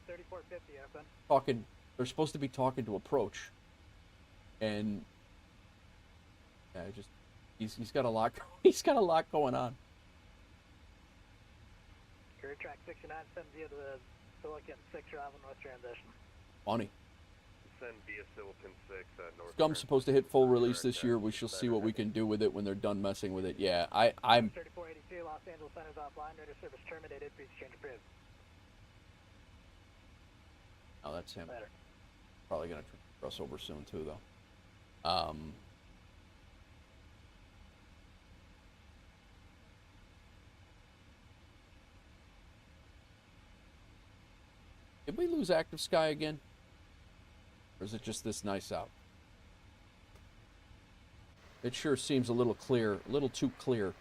talking. They're supposed to be talking to approach. And yeah, he's got a lot. He's got a lot going on. Career track 69, send via the Silicon 6 Drive North transition. Funny. Send via Silicon 6 North. Scum's supposed to hit full release this year. We shall see what we can do with it when they're done messing with it. Yeah, I'm 3482 Los Angeles Center's offline. Radio service terminated. Please change approved. Oh, that's him. Later. Probably gonna cross over soon too, though. Did we lose active sky again? Or is it just this nice out? It sure seems a little clear, a little too clear.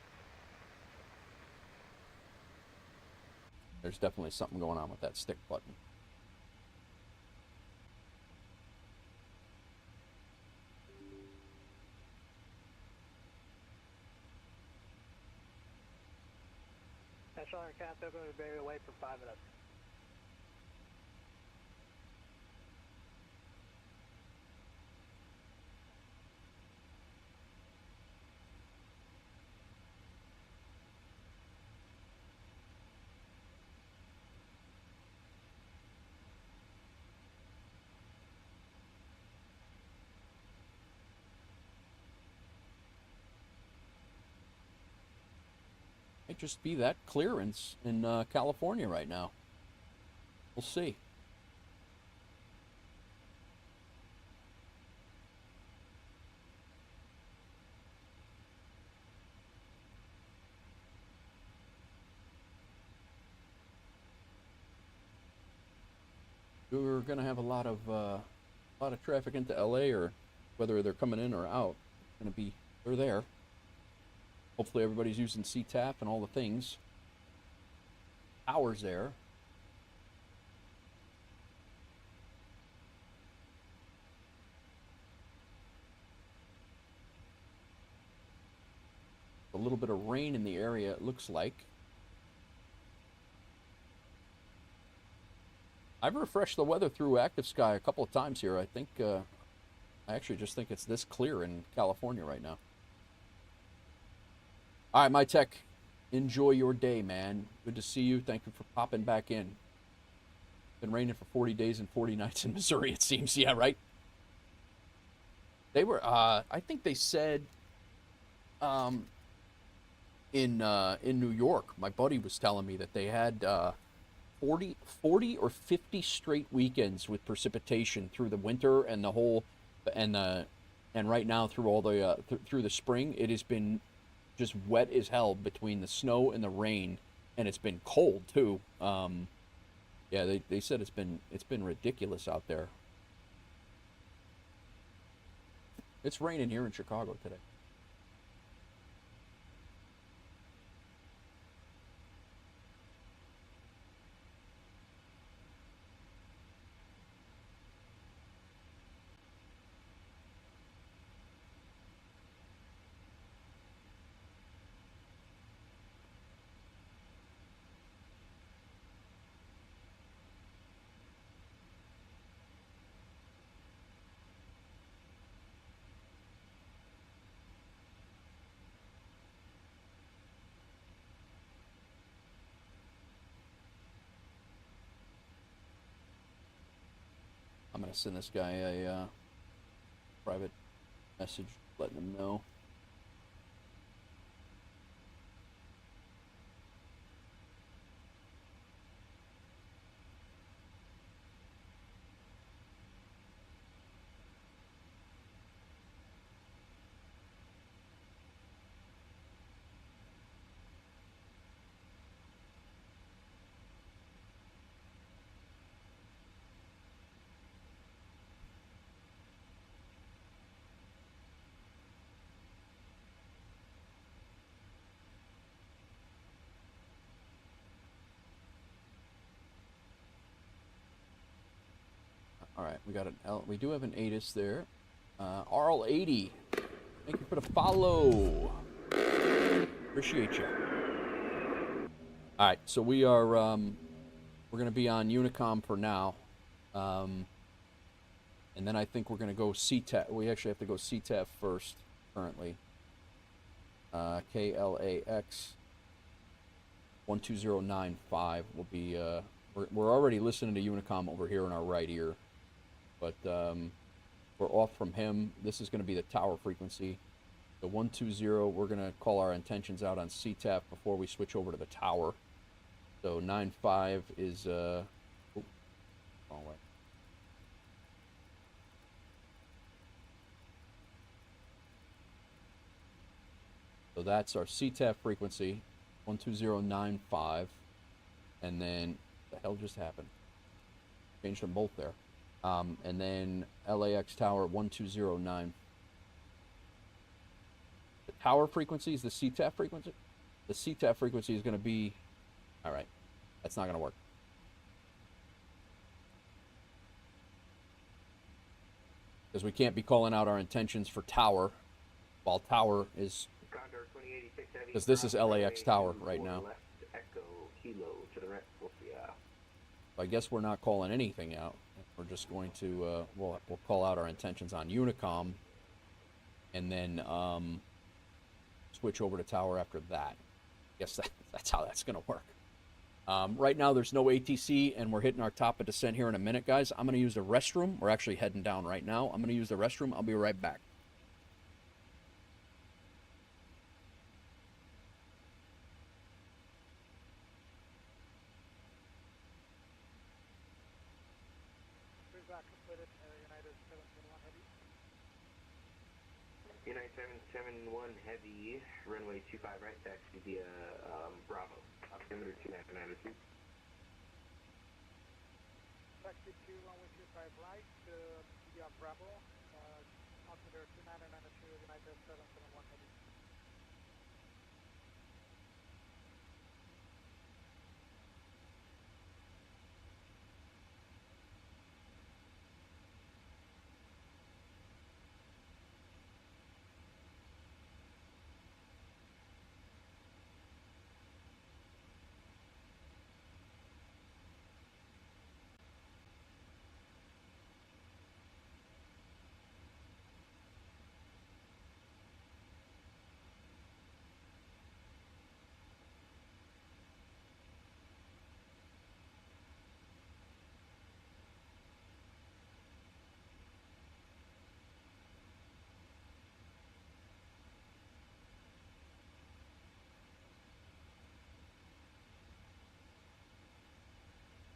There's definitely something going on with that stick button. National Air Cat, they're going to be away for 5 minutes. Might just be that clearance in California right now. We'll see. We're gonna have a lot of traffic into LA, or whether they're coming in or out. They're there. Hopefully everybody's using CTAP and all the things. Hours there. A little bit of rain in the area, it looks like. I've refreshed the weather through Active Sky a couple of times here. I think, I actually just think it's this clear in California right now. All right, my tech, enjoy your day, man. Good to see you. Thank you for popping back in. Been raining for 40 days and 40 nights in Missouri, it seems. Yeah, right? They were, I think they said, in New York, my buddy was telling me that they had 40 or 50 straight weekends with precipitation through the winter and the whole, and right now through all the through the spring. It has been just wet as hell between the snow and the rain, and it's been cold too. Yeah, they said it's been ridiculous out there. It's raining here in Chicago today. I'm going to send this guy a private message letting him know. We got an L. We do have an ATIS there. RL80. Thank you for the follow. Appreciate you. All right, so we are we're going to be on Unicom for now, and then I think we're going to go CTAF. We actually have to go CTAF first currently. KLAX 12095 will be. We're already listening to Unicom over here in our right ear, but we're off from him. This is going to be the tower frequency. The 120, we're going to call our intentions out on CTAF before we switch over to the tower. So 95 is, wrong way. So that's our CTAF frequency, 12095. And then, what the hell just happened? Changed them both there. And then LAX tower 1209. The tower frequency is the CTAF frequency. The CTAF frequency is going to be, all right, that's not going to work. Because we can't be calling out our intentions for tower while tower is, because this is LAX tower right now. I guess we're not calling anything out. We're just going to, we'll call out our intentions on Unicom and then switch over to tower after that. I guess that's how that's going to work. Right now there's no ATC and we're hitting our top of descent here in a minute, guys. I'm going to use the restroom. We're actually heading down right now. I'm going to use the restroom. I'll be right back. United 771 Heavy, runway 25 right, taxi via Bravo, altimeter 2992. Taxi to runway 25 right, via Bravo, altimeter 2992, United 771 Heavy.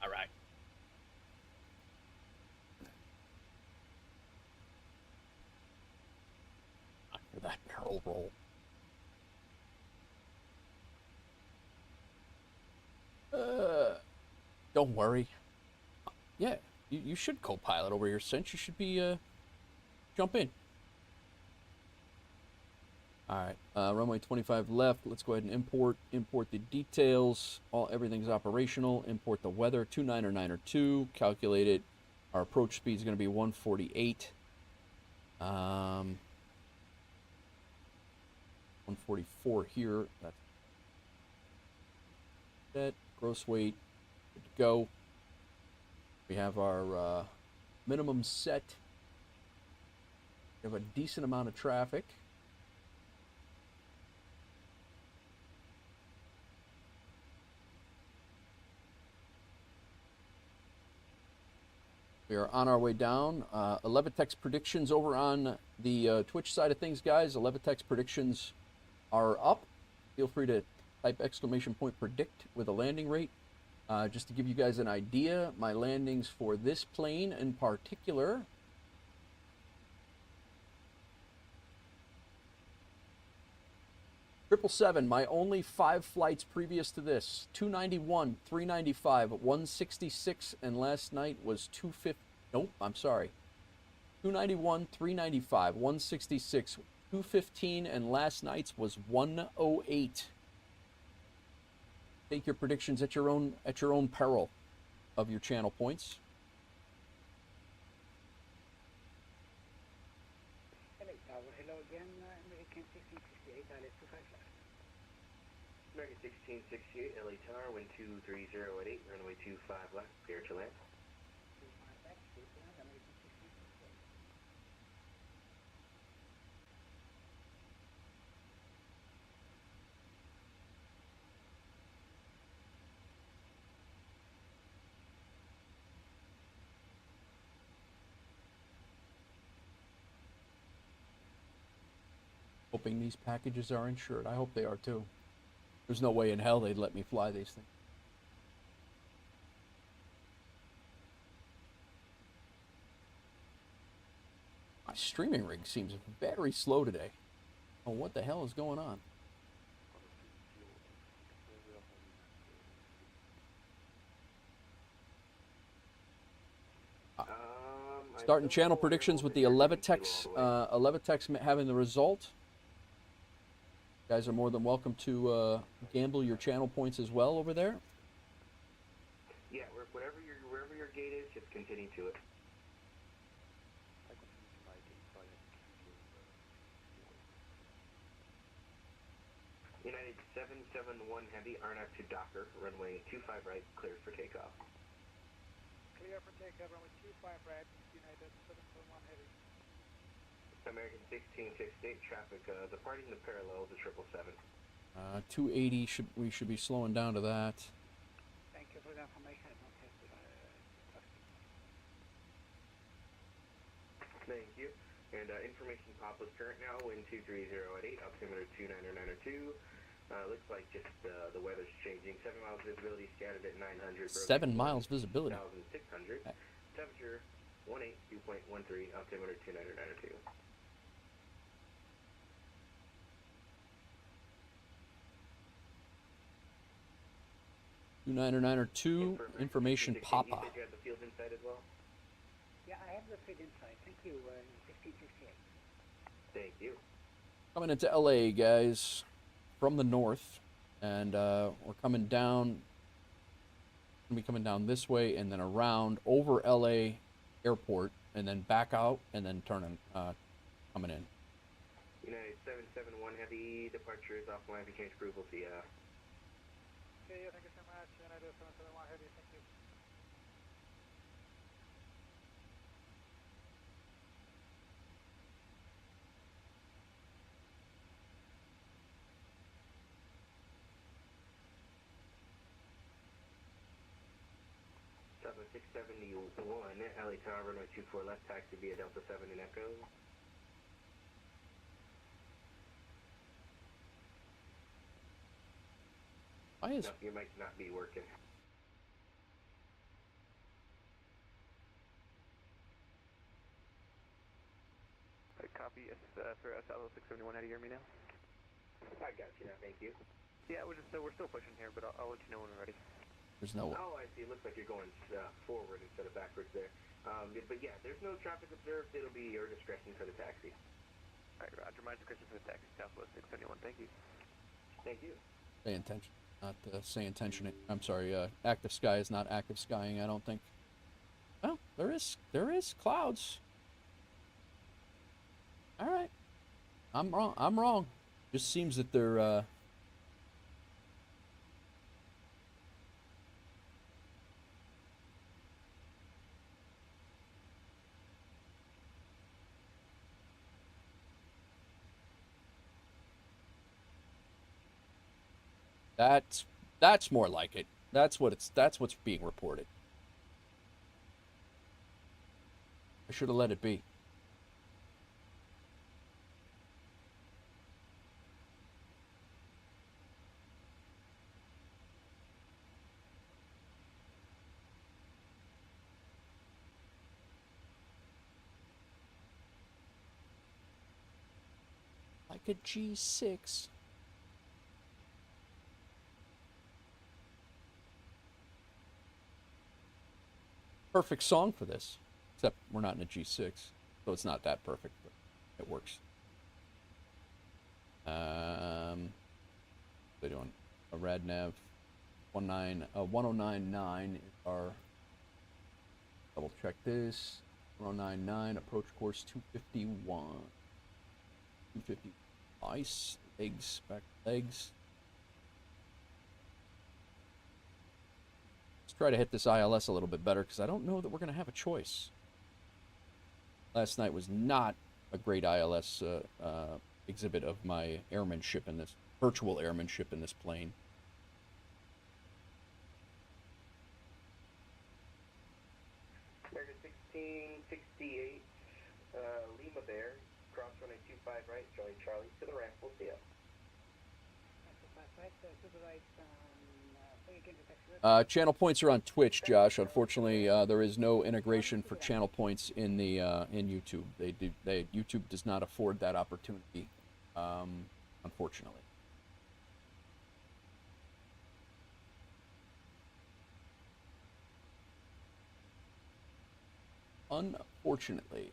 All right. For that barrel roll. Don't worry. Yeah, you should co-pilot over here, Cinch. You should be, jump in. Alright, runway 25 left. Let's go ahead and import the details. Everything's operational. Import the weather, 299er2. Calculate it. Our approach speed is going to be 148. 144 here. That's set. Gross weight. Good to go. We have our minimum set. We have a decent amount of traffic. We are on our way down. Levitex predictions over on the Twitch side of things, guys. Levitex predictions are up. Feel free to type !predict with a landing rate. Just to give you guys an idea, my landings for this plane in particular. Triple seven, my only 5 flights previous to this, 291, 395, 166, and last night was 250. Nope, I'm sorry. 291, 395, 166, 215, and last night's was 108. Take your predictions at your own peril of your channel points. American 1668, LA Tower, wind 230 at 8, runway 25 left, clear to land. Hoping these packages are insured. I hope they are too. There's no way in hell they'd let me fly these things. My streaming rig seems very slow today. Oh, what the hell is going on? Starting channel predictions with the 11tex having the result. You guys are more than welcome to gamble your channel points as well over there. Yeah, wherever your gate is, just continue to it. United 771 Heavy, RNAV to Docker, runway 25 right, cleared for takeoff. Clear for takeoff, runway 25 right, United 771 Heavy. American 1668, traffic departing the parallel of the 777. 280, we should be slowing down to that. Thank you for the information. Thank you. And information pop is current now, wind 230 at 8, altimeter 29902. Looks like just the weather's changing. 7 miles visibility, scattered at 900. 7 miles visibility. 1,600. Temperature 182.13, altimeter 29902. Two information Papa. You said you had the field inside as well? Yeah, I have the feed inside. Thank you, 1668. Thank you. Coming into LA, guys, from the north, and we're coming down. We'll be coming down this way and then around over LA airport, and then back out, and then turning, coming in. United 771 Heavy, departure is off line. If you change approval, see ya. Okay, yeah, thank you so much. United 771 Heavy, thank you. Southwest 671, LA Tower, runway 24 left, taxi via Delta 7 and Echo. Why is No, you might not be working. Copy, yes, for Southwest 671, how do you hear me now? I got you now, thank you. Yeah, we're still pushing here, but I'll let you know when we're ready. there's no Oh, I see. It looks like you're going forward instead of backwards there. But yeah, there's no traffic observed. It'll be your discretion for the taxi. All right, Roger. My discretion for the taxi, Southwest 671. Thank you. Thank you. SayIntention, not SayIntention. I'm sorry. Active sky is not active skying. I don't think. Well, there is clouds. All right, I'm wrong. Just seems that they're. That's more like it. That's what's being reported. I should have let it be. Like a G6. Perfect song for this, except we're not in a G6, so it's not that perfect, but it works. They're doing a RadNav 1099 is our, double check this, 1099, approach course 251. 250, ice, legs, back legs. try to hit this ILS a little bit better because I don't know that we're going to have a choice. Last night was not a great ILS exhibit of my airmanship in this, virtual airmanship in this plane. American 1668, Lima Bear, cross runway 25 right, join Charlie to the ramp. We'll see ya. Channel points are on Twitch, Josh. Unfortunately, there is no integration for channel points in the in YouTube. YouTube does not afford that opportunity, unfortunately. Unfortunately.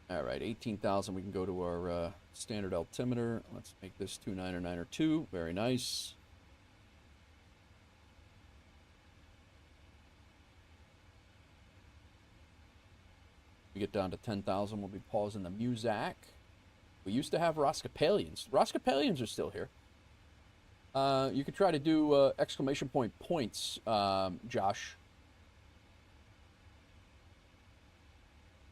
All right, 18,000. We can go to our standard altimeter. Let's make this 29902. Very nice. We get down to 10,000. We'll be pausing the Muzak. We used to have Roscopalians. Roscopalians are still here. You could try to do exclamation point points, Josh.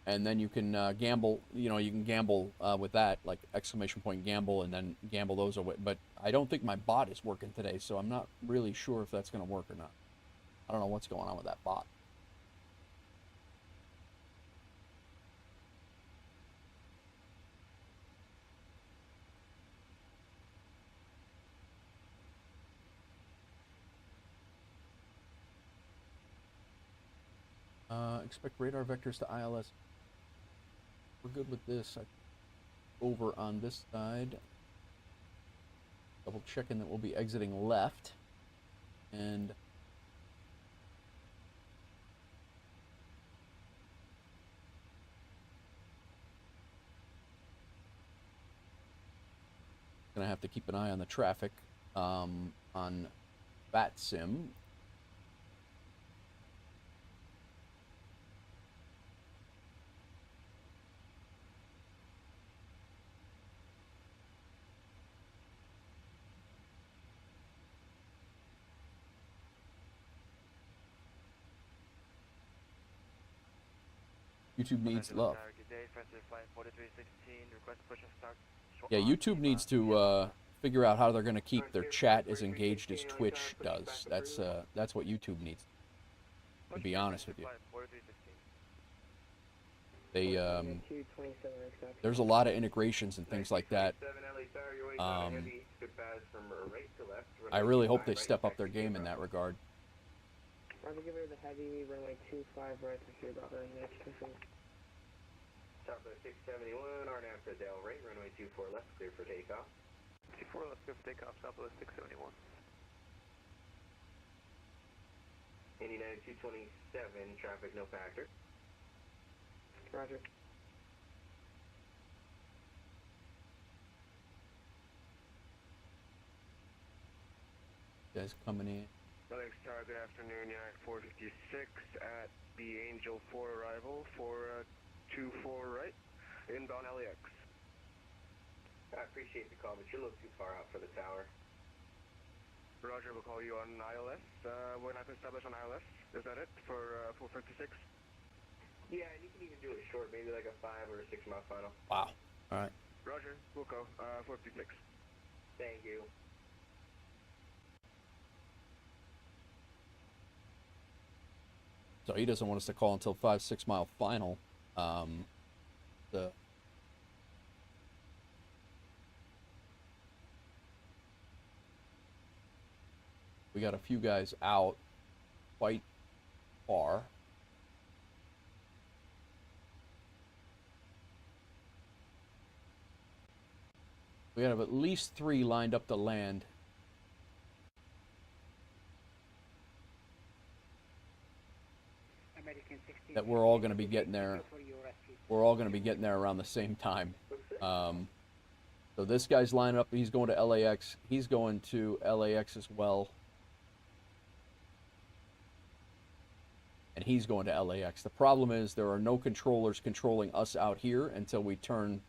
And then you can gamble, you know, you can gamble with that, like exclamation point gamble, and then gamble those away. But I don't think my bot is working today, so I'm not really sure if that's going to work or not. I don't know what's going on with that bot. Expect radar vectors to ILS. We're good with this. Over on this side. Double checking that we'll be exiting left. And gonna have to keep an eye on the traffic on VATSIM. YouTube needs love. Yeah, YouTube needs to figure out how they're going to keep their chat as engaged as Twitch does. That's what YouTube needs, to be honest with you. They there's a lot of integrations and things like that. I really hope they step up their game in that regard. Roger, give her the heavy, runway 25 right to hear about the next person. Southwest 671, RNAV to Del Rey, runway 24 left, clear for takeoff. 24 left, clear for takeoff, Southwest 671. Indiana 227, traffic no factor. Roger. Guys coming in. FedEx Tower, good afternoon, United 456 at the Angel 4 arrival for 24 right, inbound LAX. I appreciate the call, but you're a little too far out for the tower. Roger, we'll call you on ILS. We're not going to establish on ILS. Is that it for 456? Yeah, and you can even do it short, maybe like a 5 or a 6 mile final. Wow. All right. Roger, we'll go 456. Thank you. So he doesn't want us to call until 5-6 mile final. We got a few guys out quite far. We have at least 3 lined up to land. That we're all going to be getting there. We're all going to be getting there around the same time. So this guy's lining up. He's going to LAX. He's going to LAX as well. And he's going to LAX. The problem is there are no controllers controlling us out here until we turn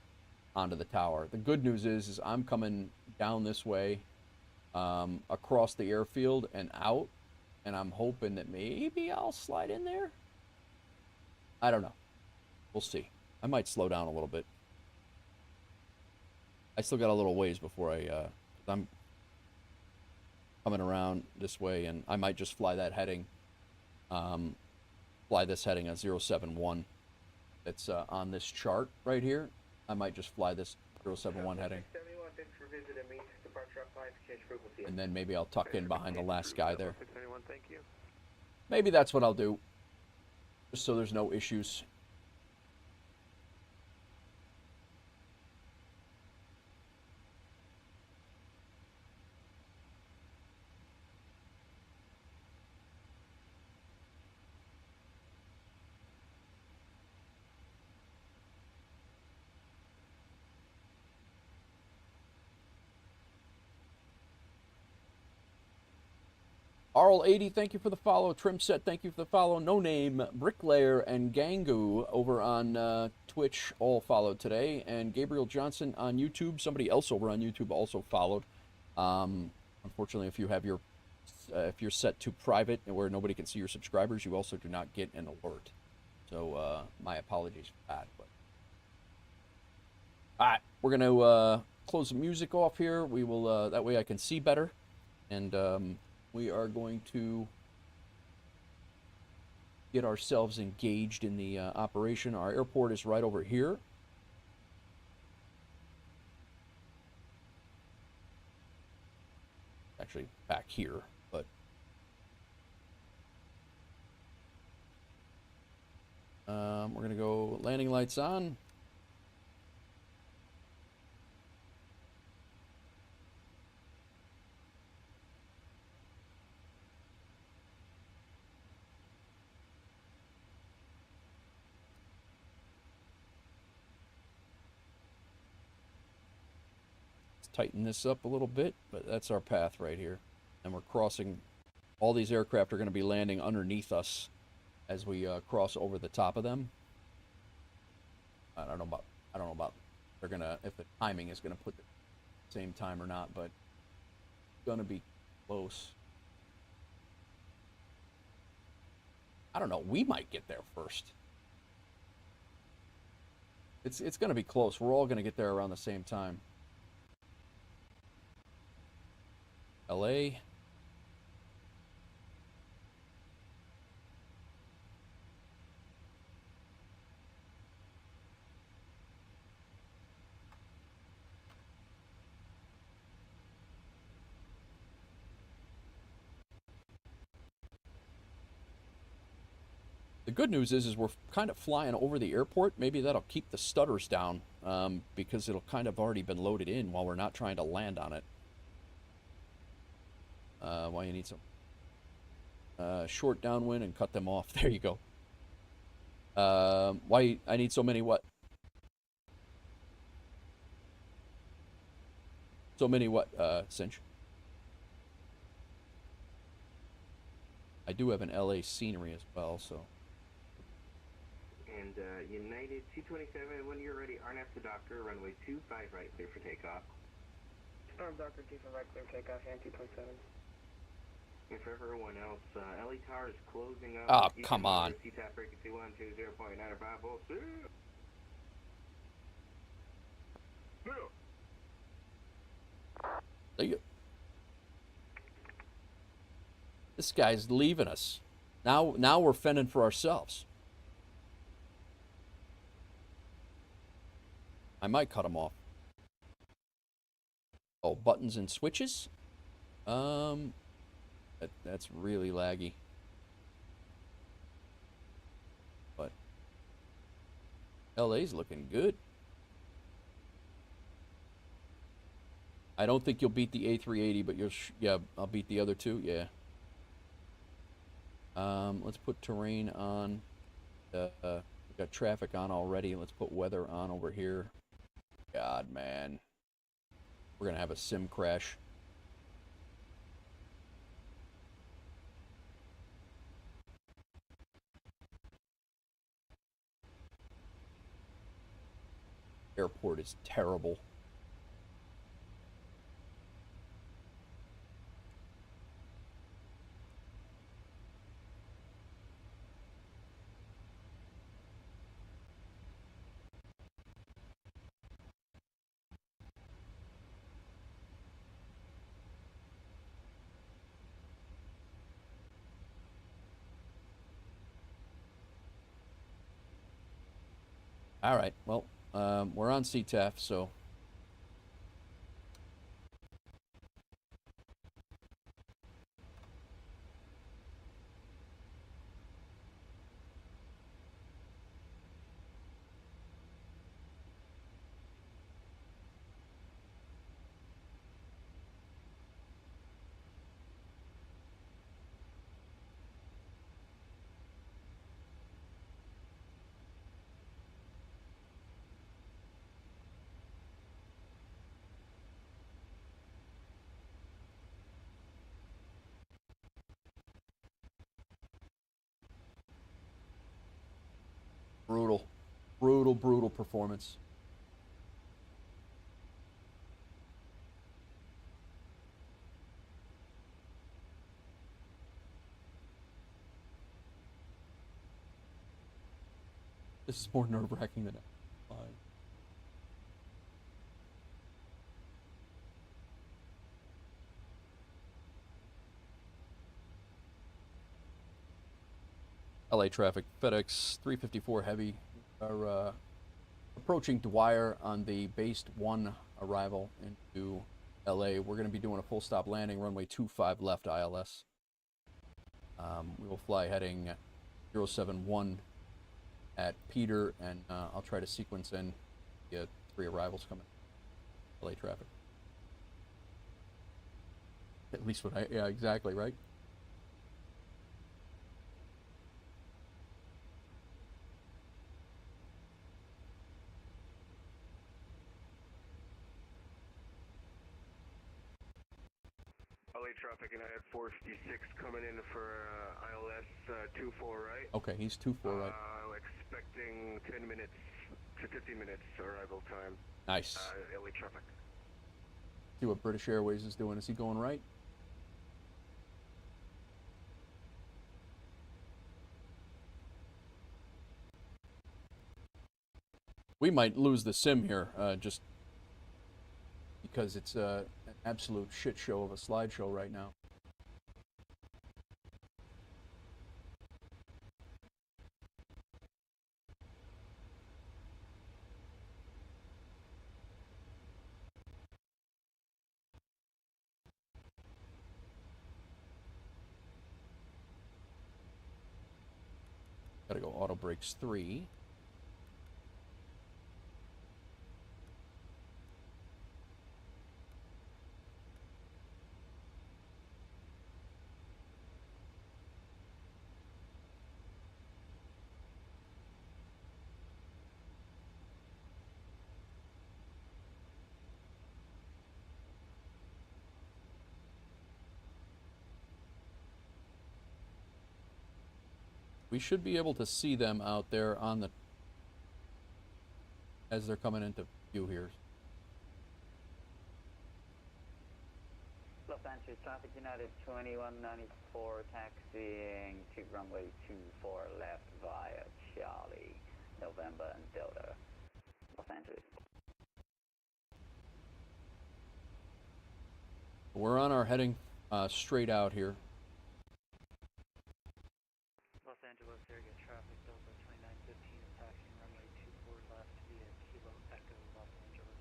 onto the tower. The good news is I'm coming down this way, across the airfield and out, and I'm hoping that maybe I'll slide in there. I don't know. We'll see. I might slow down a little bit. I still got a little ways before I'm coming around this way, and I might just fly that heading, fly this heading at 071. It's on this chart right here. I might just fly this 071 heading. And then maybe I'll tuck in behind the last guy there. Thank you. Maybe that's what I'll do, just so there's no issues. Arl80, thank you for the follow. Trimset, thank you for the follow. No Name, Bricklayer, and Gangu over on Twitch all followed today. And Gabriel Johnson on YouTube. Somebody else over on YouTube also followed. Unfortunately, if you have your if you're set to private where nobody can see your subscribers, you also do not get an alert. So my apologies for that. But all right, we're gonna close the music off here. We will that way I can see better, and we are going to get ourselves engaged in the operation. Our airport is right over here. Actually, back here, but we're going to go landing lights on. Tighten this up a little bit, but that's our path right here. And we're crossing, all these aircraft are going to be landing underneath us as we cross over the top of them. I don't know about they're gonna, if the timing is gonna put the same time or not, but it's gonna be close. I don't know, we might get there first. It's gonna be close. We're all gonna get there around the same time. LA. The good news is we're kind of flying over the airport. Maybe that'll keep the stutters down, because it'll kind of already been loaded in while we're not trying to land on it. Why you need some short downwind and cut them off. There you go. Why I need so many what? So many what, Cinch? I do have an LA scenery as well, so. And United 227, when you're ready, RNF to Doctor, runway 25 right, clear for takeoff. Storm Doctor 25 right, clear for takeoff, and 227. And for everyone else, LA Tower is closing up. Oh, come on. CTAP frequency 120.955. This guy's leaving us. Now we're fending for ourselves. I might cut him off. Oh, buttons and switches? That's really laggy. But LA's looking good. I don't think you'll beat the A380, but yeah, I'll beat the other two. Yeah. Let's put terrain on. We've got traffic on already. Let's put weather on over here. God, man. We're gonna have a sim crash. airport is terrible. All right, well, we're on CTAF, so brutal, brutal, brutal performance. This is more nerve-wracking than flying. LA traffic, FedEx 354 heavy are approaching Dwyer on the based 1 arrival into LA. We're going to be doing a full stop landing, runway 25 left ILS. We will fly heading 071 at Peter, and I'll try to sequence in the 3 arrivals coming. LA traffic. At least what yeah, exactly, right? LA traffic, United 456 coming in for ILS 24 right. Okay, he's 24 right. Expecting 10 minutes to 15 minutes arrival time. Nice. LA traffic. See what British Airways is doing. Is he going right? We might lose the sim here, just because it's an absolute shit show of a slideshow right now. Gotta go auto brakes 3. We should be able to see them out there on the as they're coming into view here. Los Angeles traffic, United 2194 taxiing to runway 24 left via Charlie, November and Delta, Los Angeles. We're on our heading straight out here. Los Angeles area traffic, Delta 2915 is taxiing runway 24 left via Kilo Echo, Los Angeles.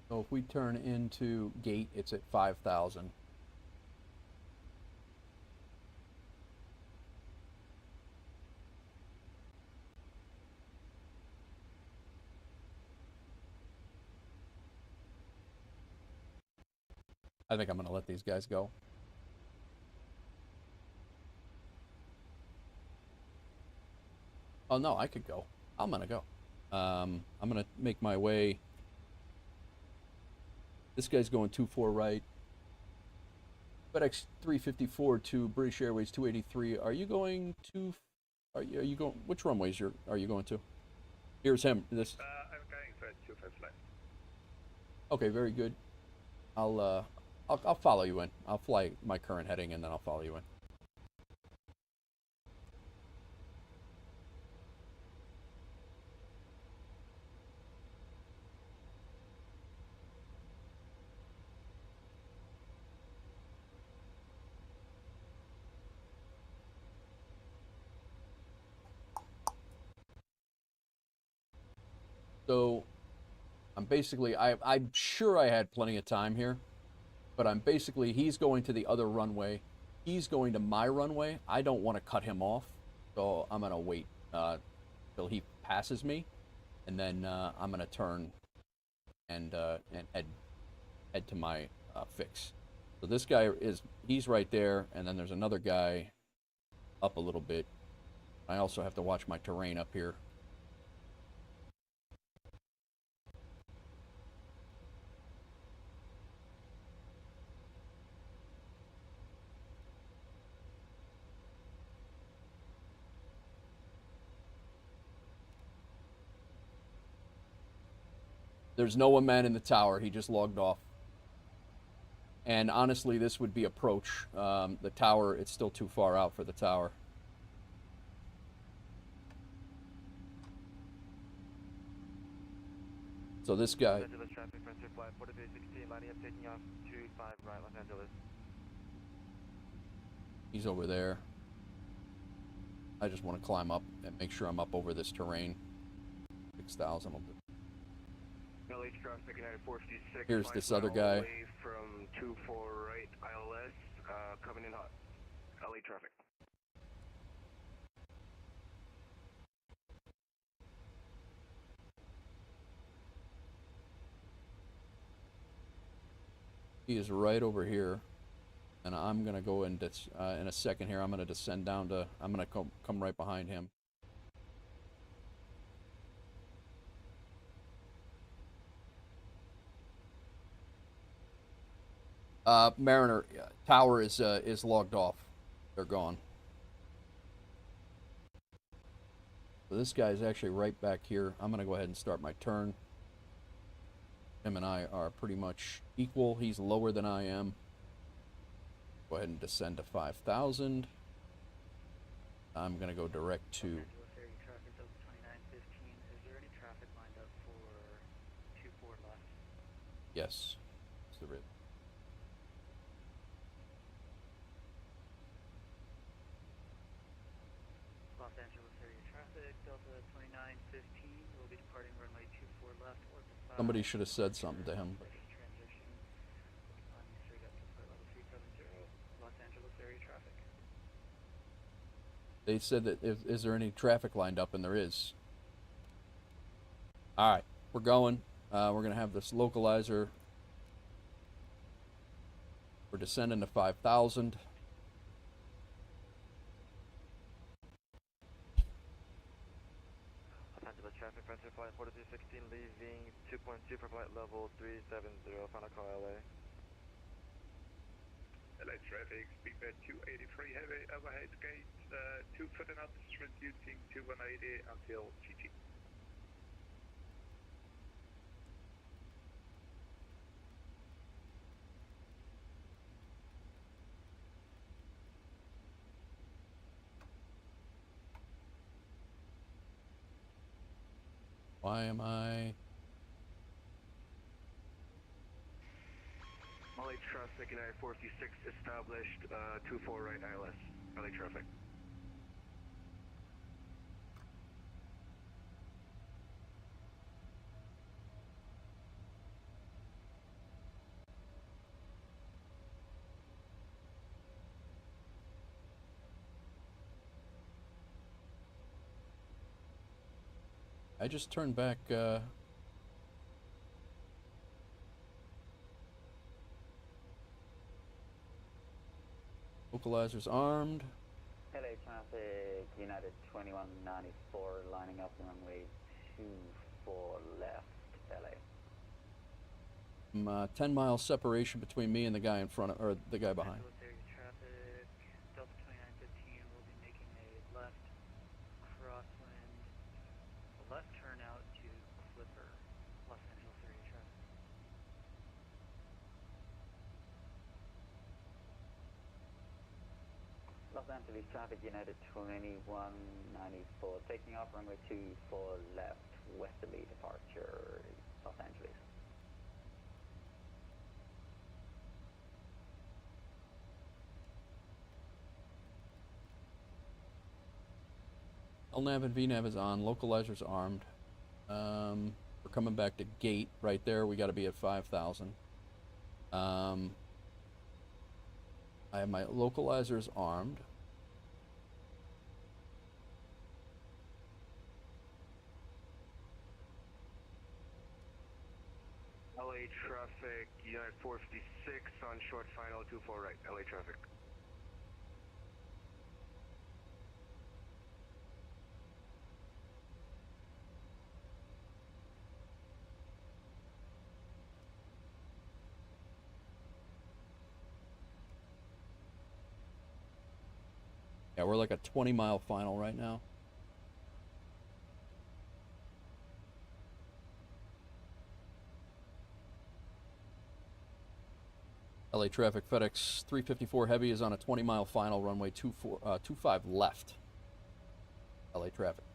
So if we turn into gate, it's at 5,000. I think I'm going to let these guys go. Oh no, I could go. I'm gonna go. I'm gonna make my way. This guy's going 24 right. FedEx 354 to British Airways 283. Are you going to? Are you going? Which runways are you going to? Here's him. This. I'm going for 255. Okay, very good. I'll follow you in. I'll fly my current heading and then I'll follow you in. So I'm sure I had plenty of time here, but he's going to the other runway. He's going to my runway. I don't want to cut him off, so I'm going to wait till he passes me, and then I'm going to turn and head to my fix. So this guy he's right there, and then there's another guy up a little bit. I also have to watch my terrain up here. There's no one man in the tower. He just logged off. And honestly, this would be approach. The tower, it's still too far out for the tower. So this guy. Los Angeles traffic, Frontier flight 4316, lining up, taking off 25 right, Los Angeles. He's over there. I just want to climb up and make sure I'm up over this terrain. 6,000 will do. LH traffic United 456. Here's this other guy. From 24 right ILS, coming in hot. LA traffic. He is right over here, and I'm gonna go in a second here. I'm gonna descend down to. I'm gonna come right behind him. Mariner, tower is logged off. They're gone. So this guy is actually right back here. I'm gonna go ahead and start my turn. Him and I are pretty much equal. He's lower than I am. Go ahead and descend to 5,000. I'm gonna go direct to. Los Angeles area traffic Delta 2915. Is there any traffic lined up for 24 left? Yes, there is. Los Angeles area traffic Delta 2915 will be departing runway 24 left or to 5. Somebody should have said something to him. Transition straight up to flight level 370. Los Angeles area traffic. They said that is there any traffic lined up, and there is. All right, we're going. We're gonna have this localizer. We're descending to 5,000. Los Angeles traffic, Frontier flight 4316, leaving 2.2 for flight level 370, final call LA. LA traffic, speedbird 283 heavy, overhead gate, 2 foot knots, reducing to 180 until GT. Why am I? LA traffic United 456 established, 24 right ILS. LA traffic. I just turned back. Localizer's armed. LA traffic, United 2194, lining up runway 24 left, LA. 10-mile separation between me and the guy in front of, or the guy behind. Traffic, Delta 2915 will be making a left crosswind, a left turn out to Clipper, Los Angeles area traffic. Los Angeles traffic, United 2194, taking off runway 24 left, westerly departure, Los Angeles. LNAV and VNAV is on. Localizer's armed. We're coming back to gate right there. We got to be at 5,000. I have my localizers armed. LA traffic, United 456 on short final 24 right, LA traffic. Yeah, we're like a 20-mile final right now. LA traffic, FedEx 354 Heavy is on a 20-mile final, runway 25 left. LA traffic.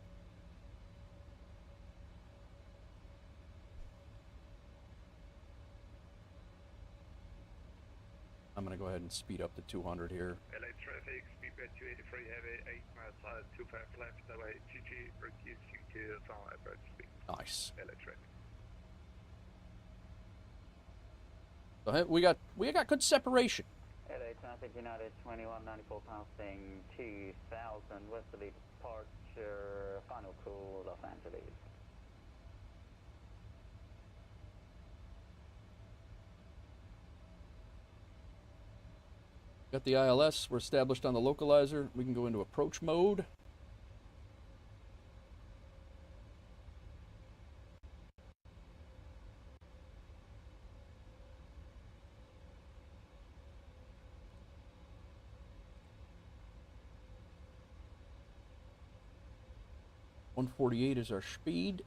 I'm going to go ahead and speed up to 200 here. LA traffic, speedbird 283 heavy, 8 miles high, 25 left, away, GG, reducing to final approach speed. Nice. LA traffic. So we got good separation. LA traffic, United 2194, passing 2000, westerly departure, final call, Los Angeles. Got the ILS. We're established on the localizer. We can go into approach mode. .148 is our speed.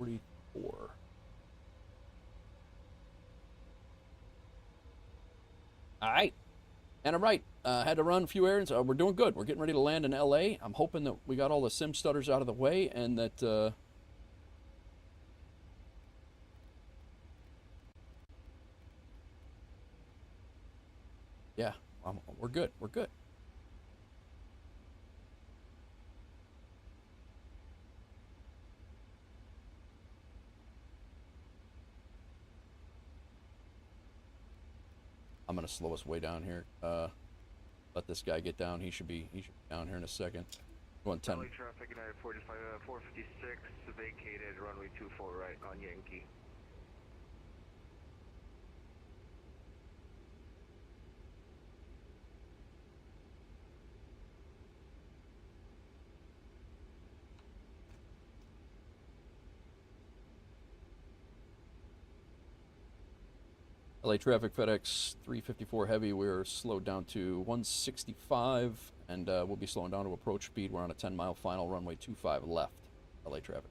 .44. All right. And I'm right. Had to run a few errands. We're doing good. We're getting ready to land in LA. I'm hoping that we got all the sim stutters out of the way and that yeah, we're good. We're good. I'm gonna slow us way down here. Let this guy get down. He should be down here in a second. Going 10. LA traffic, United 456, vacated runway 24 right on Yankee. LA traffic, FedEx 354 Heavy, we're slowed down to 165, and we'll be slowing down to approach speed. We're on a 10-mile final, runway 25 left, LA traffic.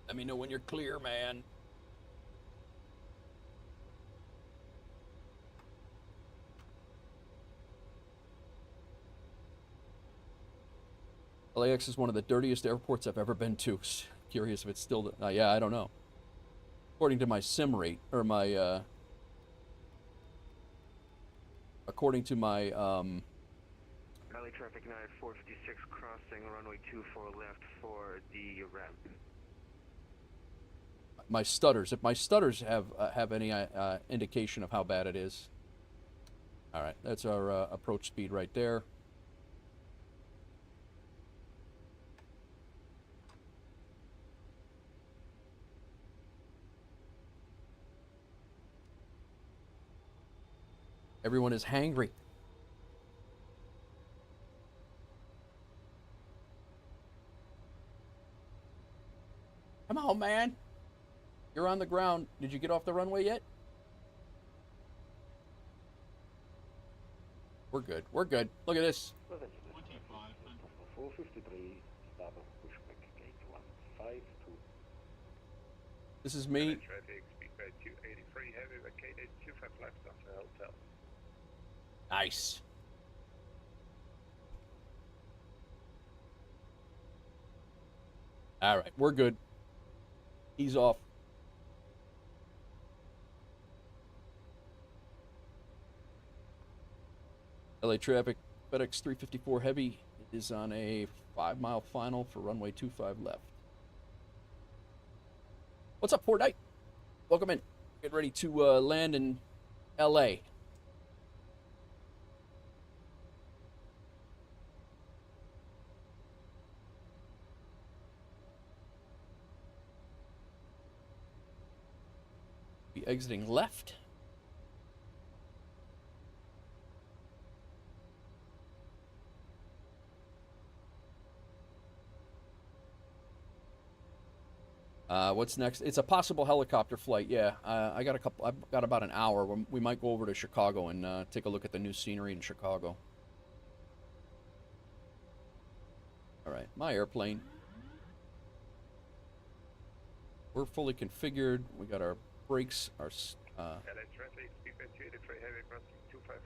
Let me know when you're clear, man. LAX is one of the dirtiest airports I've ever been to. Curious if it's still, yeah, I don't know. According to my sim rate, or my, according to my, LA traffic, United 456, crossing runway 24 left for the ramp. My stutters, if my stutters have any indication of how bad it is. All right, that's our approach speed right there. Everyone is hangry. Come on, man. You're on the ground. Did you get off the runway yet? We're good. We're good. Look at this. 453, starboard pushback, gate 152. This is me. Traffic, speedbird 283 heavy, vacated 25 left after hotel. Nice. All right, we're good. He's off. LA traffic, FedEx 354 heavy is on a 5-mile final for runway 25 left. What's up, Port Night? Welcome in. Get ready to land in LA. Be exiting left. What's next? It's a possible helicopter flight. Yeah, I got a couple. I've got about an hour. We might go over to Chicago and take a look at the new scenery in Chicago. All right, my airplane. We're fully configured. We got our brakes. Our LA traffic, speedbird 283 heavy, crossing 25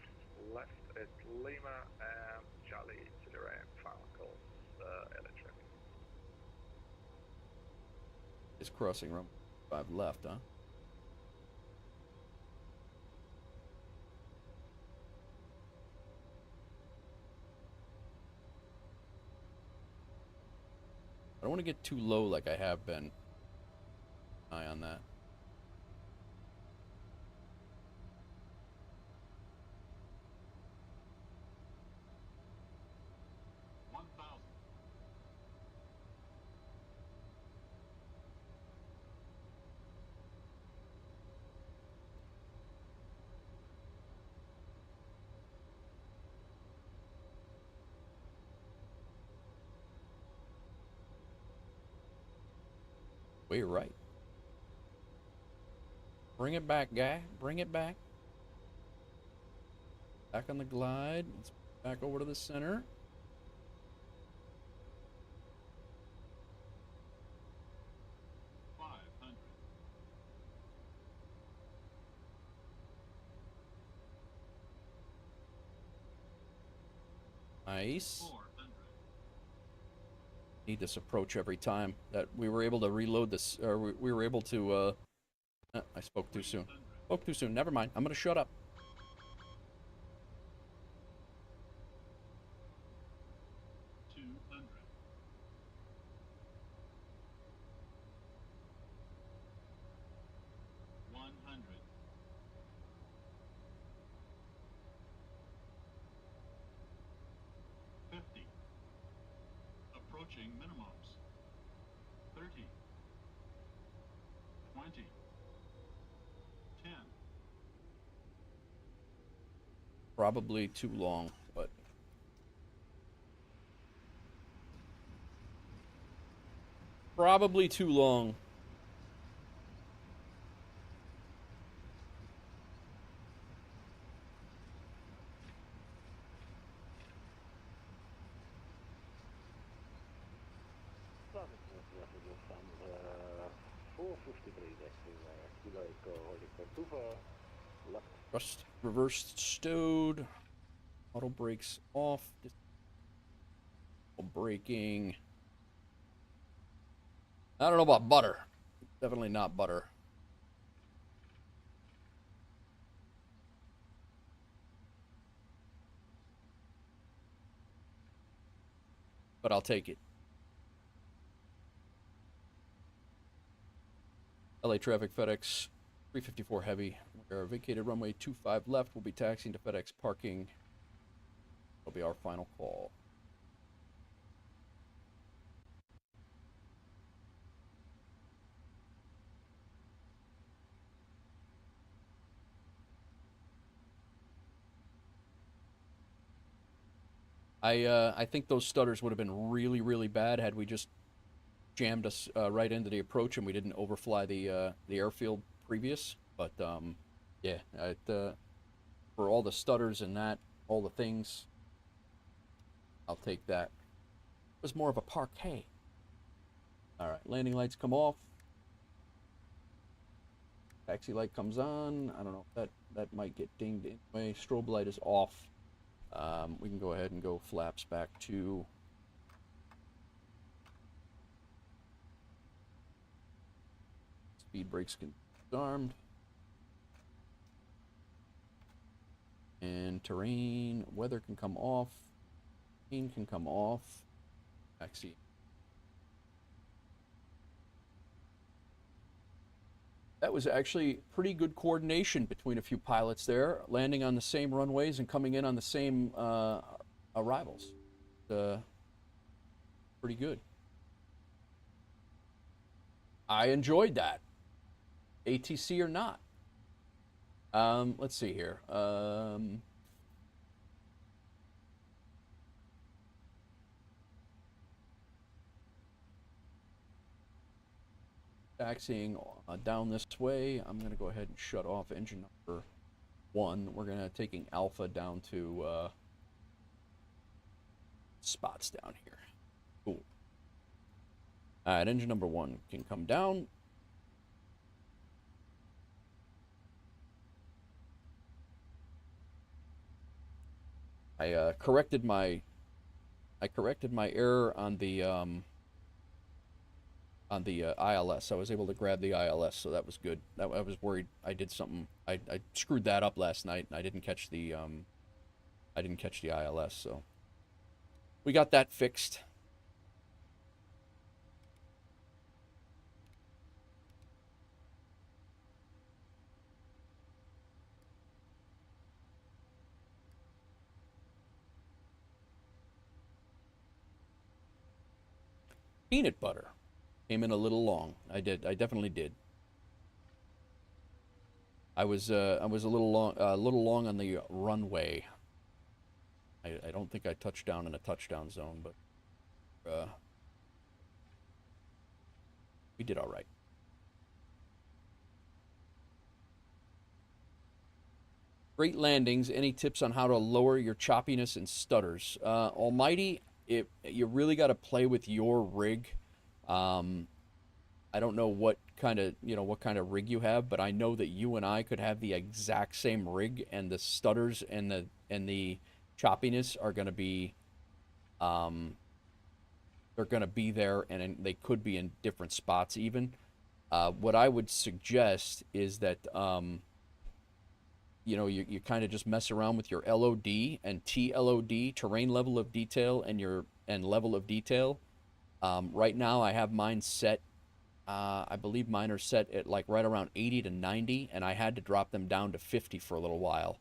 left at Lima and Charlie to the ramp. Final calls, LA traffic. Is crossing runway 5 left, huh? I don't want to get too low like I have been. Eye on that. Way right. Bring it back, guy. Bring it back. Back on the glide. Let's back over to the center. Nice. Need this approach every time. That we were able to reload this, or we were able to, I spoke too soon. Spoke too soon. Never mind. I'm gonna shut up. Approaching minimums. 30. 20. 10. Probably too long, but probably too long. Rust reversed stowed. Auto brakes off. Braking. I don't know about butter. Definitely not butter. But I'll take it. LA traffic, FedEx 354 heavy. We are vacated runway 25 left. We'll be taxiing to FedEx parking. That'll be our final call. I think those stutters would have been really, really bad had we just jammed us right into the approach and we didn't overfly the airfield previous. But yeah, for all the stutters and that, all the things, I'll take that. It was more of a parquet. All right, landing lights come off. Taxi light comes on. I don't know if that might get dinged anyway. Strobe light is off. We can go ahead and go flaps back to speed brakes can be armed. And terrain, weather can come off. Rain can come off. Taxi. That was actually pretty good coordination between a few pilots there, landing on the same runways and coming in on the same arrivals. Pretty good. I enjoyed that. ATC or not. Let's see here. Taxiing down this way. I'm going to go ahead and shut off engine number 1. We're going to taking Alpha down to spots down here. Cool. All right, engine number 1 can come down. I corrected my error on the ILS. I was able to grab the ILS, so that was good. I was worried I did something. I screwed that up last night, and I didn't catch the ILS. So we got that fixed. Peanut butter came in a little long. I definitely did. I was a little long on the runway. I don't think I touched down in a touchdown zone, but we did all right. Great landings. Any tips on how to lower your choppiness and stutters? Almighty, you really got to play with your rig. I don't know what kind of rig you have, but I know that you and I could have the exact same rig, and the stutters and the choppiness are going to be they're going to be there, and they could be in different spots even. What I would suggest is that you kind of just mess around with your LOD and TLOD, terrain level of detail, and level of detail. Right now I have mine set, I believe mine are set at like right around 80 to 90, and I had to drop them down to 50 for a little while.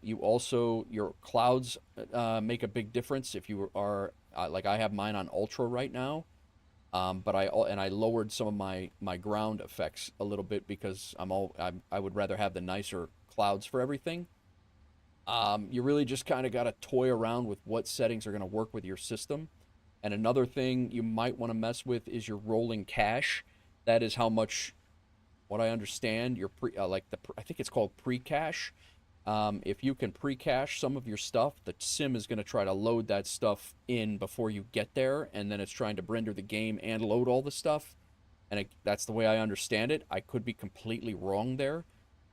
Your clouds make a big difference if you are, like I have mine on ultra right now, but I lowered some of my ground effects a little bit because I would rather have the nicer clouds for everything. You really just kind of got to toy around with what settings are going to work with your system. And another thing you might want to mess with is your rolling cache. That is how much, what I understand, your I think it's called pre-cache. If you can pre-cache some of your stuff, the sim is going to try to load that stuff in before you get there, and then it's trying to render the game and load all the stuff. And that's the way I understand it. I could be completely wrong there,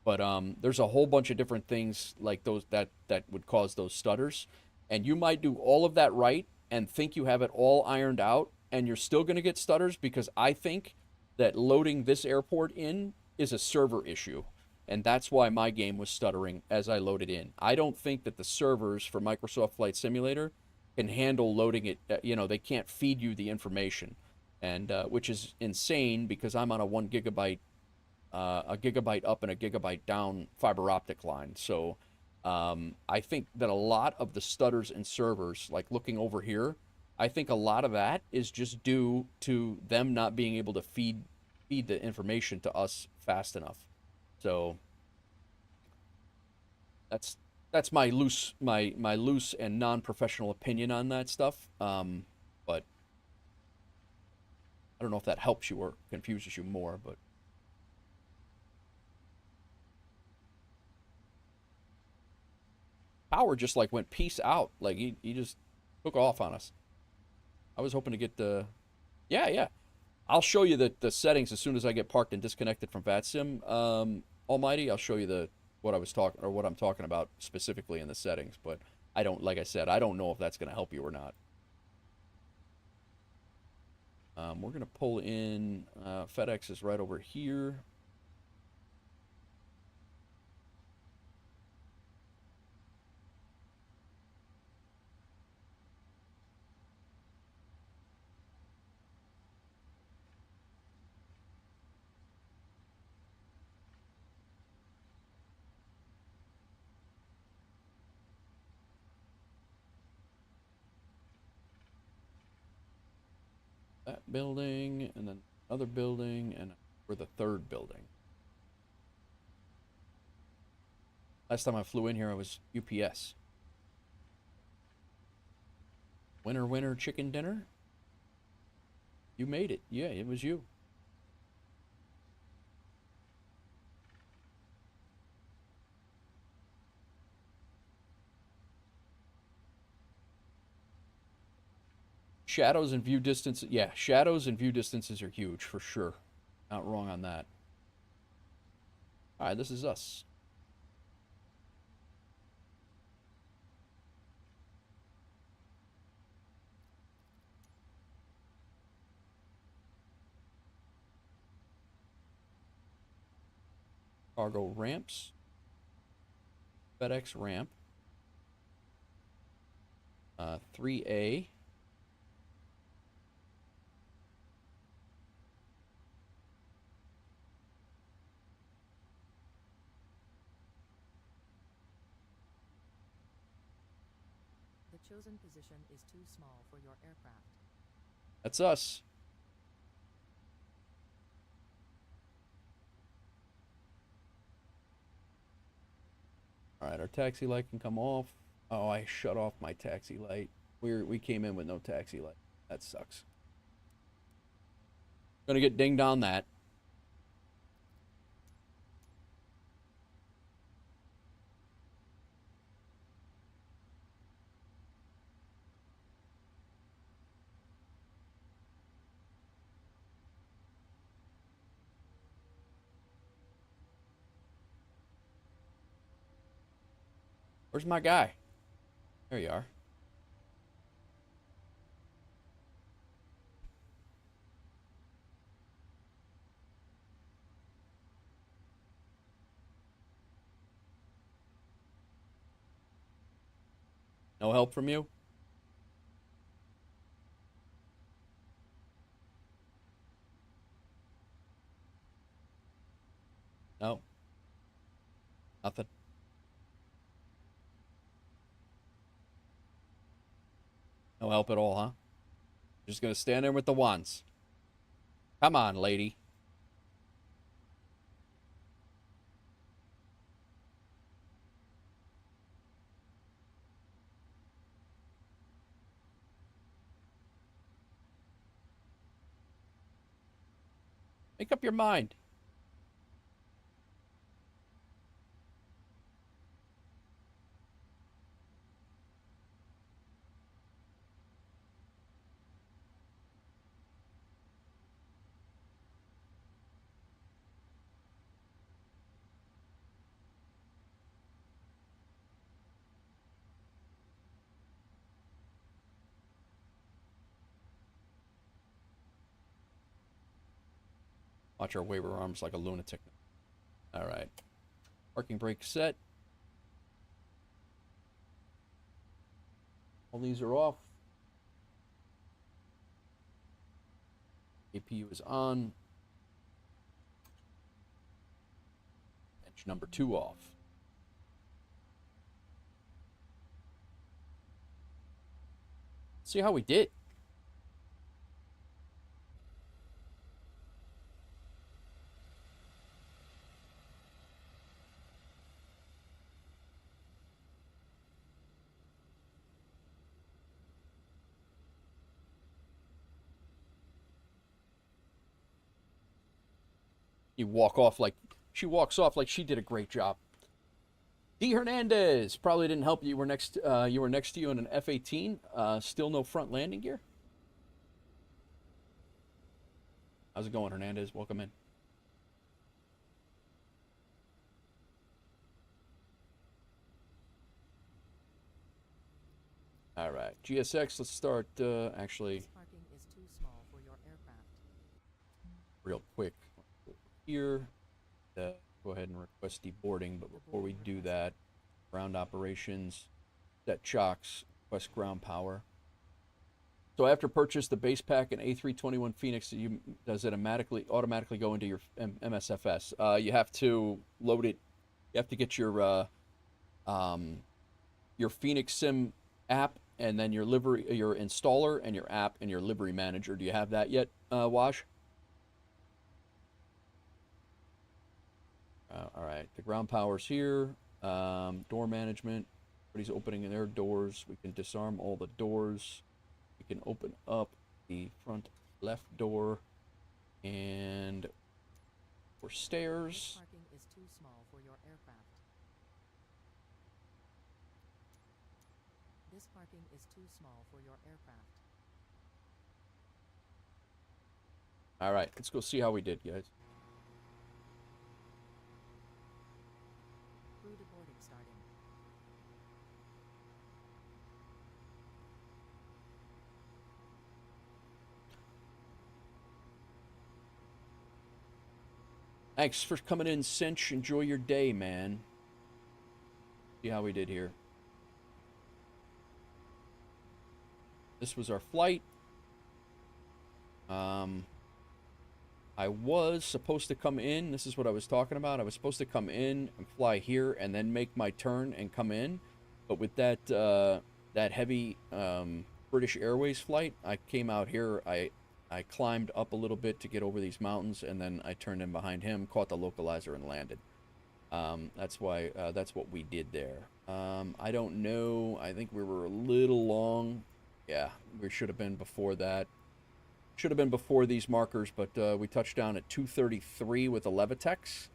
but there's a whole bunch of different things like those that would cause those stutters, and you might do all of that right and think you have it all ironed out, and you're still going to get stutters, because I think that loading this airport in is a server issue. And that's why my game was stuttering as I loaded in. I don't think that the servers for Microsoft Flight Simulator can handle loading it. They can't feed you the information, and which is insane because I'm on a 1 gigabyte, a gigabyte up and a gigabyte down fiber optic line. So I think that a lot of the stutters in servers, like looking over here, I think a lot of that is just due to them not being able to feed the information to us fast enough. So that's that's my loose and non-professional opinion on that stuff. But I don't know if that helps you or confuses you more, but power just like went peace out. Like he just took off on us. I was hoping to get the yeah. I'll show you the settings as soon as I get parked and disconnected from VATSIM. Almighty, I'll show you what I'm talking about specifically in the settings, but I don't, like I said, I don't know if that's going to help you or not. We're going to pull in, FedEx is right over here. That building, and then another building, and we're the third building. Last time I flew in here, I was UPS. Winner, winner, chicken dinner? You made it. Yeah, it was you. Shadows and view distance. Yeah, shadows and view distances are huge for sure. Not wrong on that. All right, this is us. Cargo ramps. FedEx ramp. 3A. The chosen position is too small for your aircraft. That's us. All right, our taxi light can come off. Oh, I shut off my taxi light. We came in with no taxi light. That sucks. Gonna get dinged on that. Where's my guy? There you are. No help from you? No. Nothing. No help at all, huh? Just gonna stand there with the wands. Come on, lady. Make up your mind. Watch her wave her arms like a lunatic. All right. Parking brake set. All these are off. APU is on. Edge number 2 off. See how we did. You she walks off like she did a great job. D. Hernandez probably didn't help you. You were next to you in an F-18. Still no front landing gear. How's it going, Hernandez? Welcome in. All right, GSX. Let's start. Actually, This parking is too small for your aircraft. real quick here. Go ahead and request deboarding, but before we do that, ground operations, set chocks, request ground power. So after purchase, the base pack and A321 Phoenix, does it automatically go into your MSFS? You have to load it. You have to get your Phoenix Sim app, and then your installer, and your app, and your livery manager. Do you have that yet, Wash? All right, the ground power's here. Door management. Everybody's opening their doors. We can disarm all the doors. We can open up the front left door, and for stairs. This parking is too small for your aircraft. This parking is too small for your aircraft. All right, let's go see how we did, guys. Crew deboarding starting. Thanks for coming in, Cinch. Enjoy your day, man. See how we did here. This was our flight. I was supposed to come in. This is what I was talking about. I was supposed to come in and fly here and then make my turn and come in. But with that that heavy British Airways flight, I came out here. I climbed up a little bit to get over these mountains, and then I turned in behind him, caught the localizer, and landed. That's what we did there. I don't know. I think we were a little long. Yeah, we should have been before that. Should have been before these markers, but we touched down at 2:33 with a Levitex.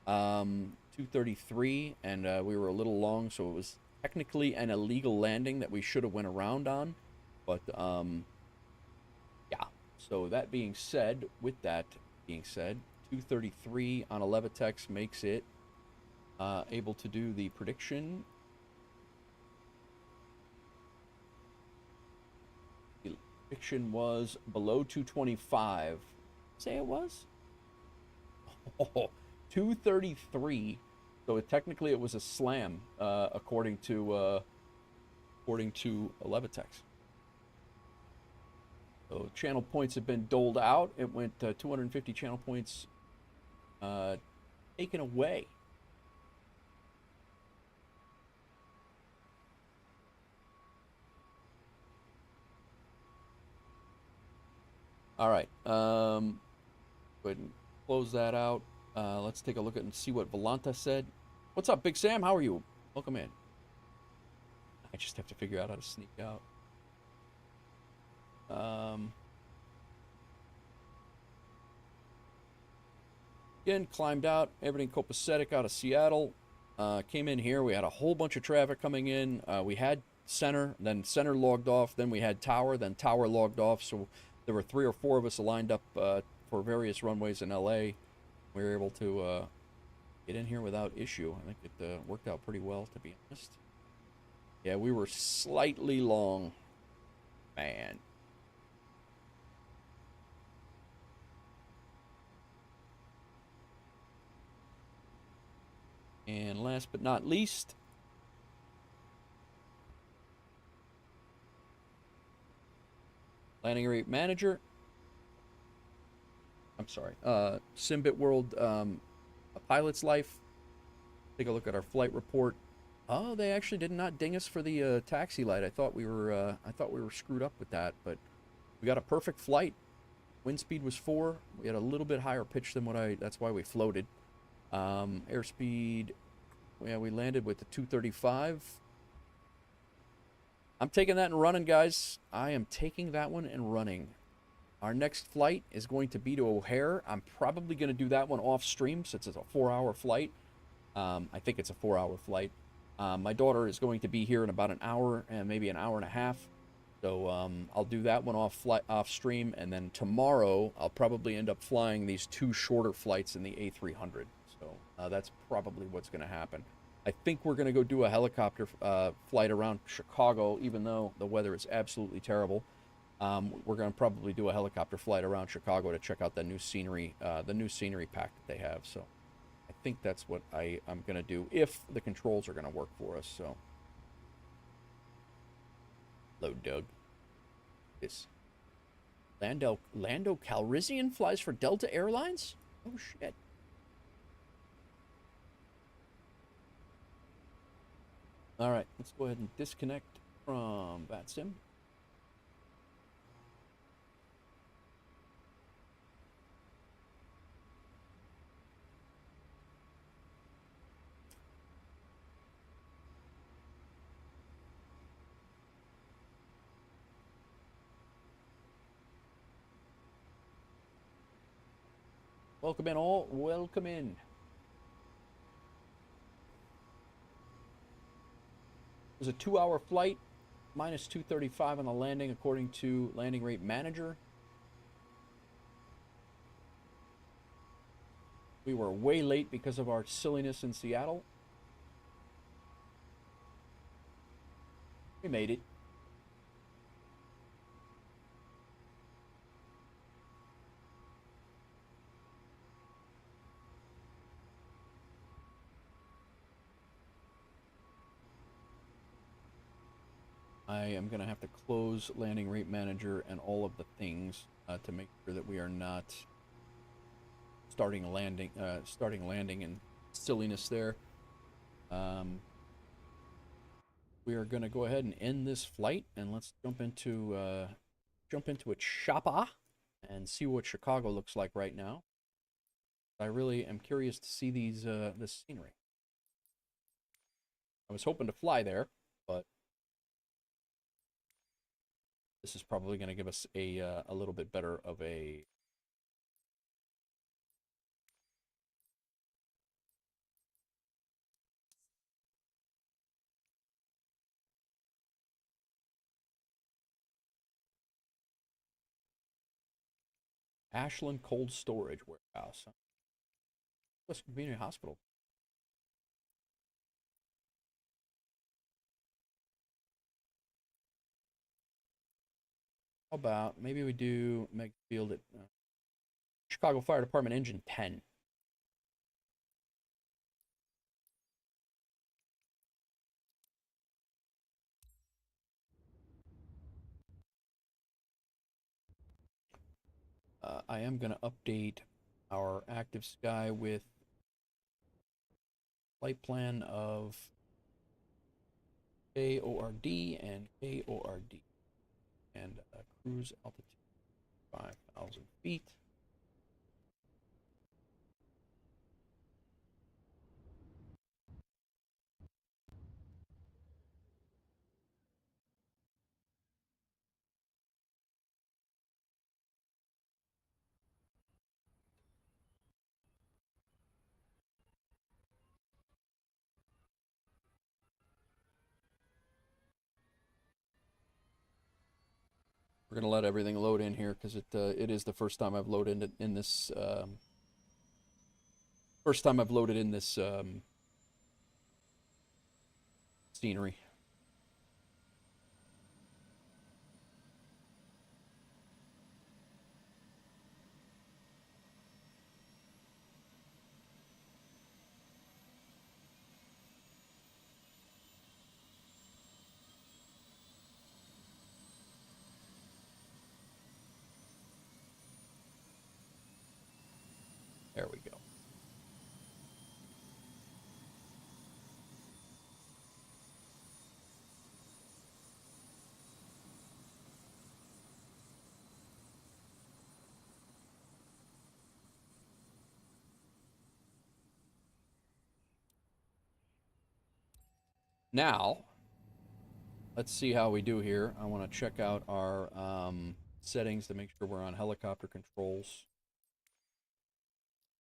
2:33, and we were a little long, so it was technically an illegal landing that we should have went around on. But yeah. So that being said, 2:33 on a Levitex makes it able to do the prediction. The prediction was below 225. Say it was? Oh, 233. So technically it was a slam, according to a Levitex. So channel points have been doled out. It went 250 channel points taken away. All right. Go ahead and close that out. Let's take a look at and see what Volanta said. What's up, Big Sam? How are you? Welcome in. I just have to figure out how to sneak out. Again, climbed out, everything copacetic out of Seattle. Came in here, we had a whole bunch of traffic coming in. We had center, then center logged off, then we had tower, then tower logged off. So there were 3 or 4 of us lined up for various runways in LA. We were able to get in here without issue. I think it worked out pretty well, to be honest. Yeah, we were slightly long. Man. And last but not least, landing rate manager. I'm sorry, SimBitWorld, a pilot's life. Take a look at our flight report. Oh, they actually did not ding us for the taxi light. I thought we were screwed up with that, but we got a perfect flight. Wind speed was 4. We had a little bit higher pitch than that's why we floated. Airspeed, yeah, we landed with the 235. I'm taking that and running, guys. I am taking that one and running. Our next flight is going to be to O'Hare. I'm probably going to do that one off stream since it's a 4-hour flight. I think it's a 4-hour flight. My daughter is going to be here in about an hour and maybe an hour and a half. So I'll do that one off stream, and then tomorrow I'll probably end up flying these 2 shorter flights in the A300. So that's probably what's going to happen. I think we're going to go do a helicopter flight around Chicago, even though the weather is absolutely terrible. We're going to probably do a helicopter flight around Chicago to check out the new scenery pack that they have. So I think that's what I'm going to do if the controls are going to work for us. So, hello, Doug. This Lando Calrissian flies for Delta Airlines? Oh, shit. All right, let's go ahead and disconnect from VATSIM. Welcome in all, welcome in. It was a 2-hour flight, minus 235 on the landing, according to landing rate manager. We were way late because of our silliness in Seattle. We made it. I am going to have to close landing rate manager and all of the things to make sure that we are not starting landing and silliness there. We are going to go ahead and end this flight, and let's jump into a chopper and see what Chicago looks like right now. I really am curious to see this scenery. I was hoping to fly there, but this is probably going to give us a little bit better of a Ashland Cold Storage Warehouse. West Community Hospital. How about maybe we do Meg Field at Chicago Fire Department Engine 10. I am going to update our active sky with flight plan of KORD and KORD and cruise altitude 5,000 feet. We're gonna let everything load in here because it is the first time I've loaded it in this scenery. There we go. Now, let's see how we do here. I want to check out our settings to make sure we're on helicopter controls.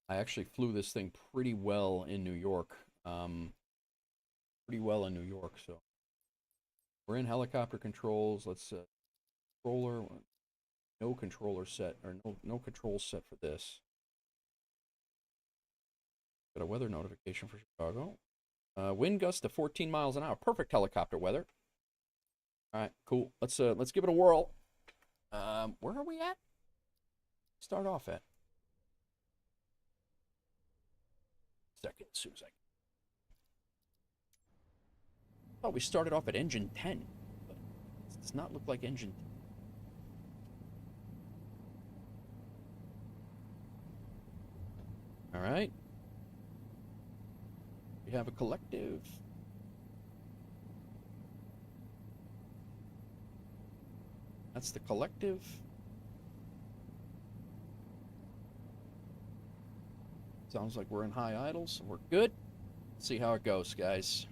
I actually flew this thing pretty well in New York. So we're in helicopter controls. Let's controller. No controller set, or no controls set for this. Got a weather notification for Chicago. Wind gust to 14 miles an hour. Perfect helicopter weather. All right, cool. Let's give it a whirl. Where are we at? Start off at. Second, as soon as I thought we started off at engine 10, but it does not look like engine 10. All right. We have a collective. That's the collective. Sounds like we're in high idle, so we're good. Let's see how it goes, guys.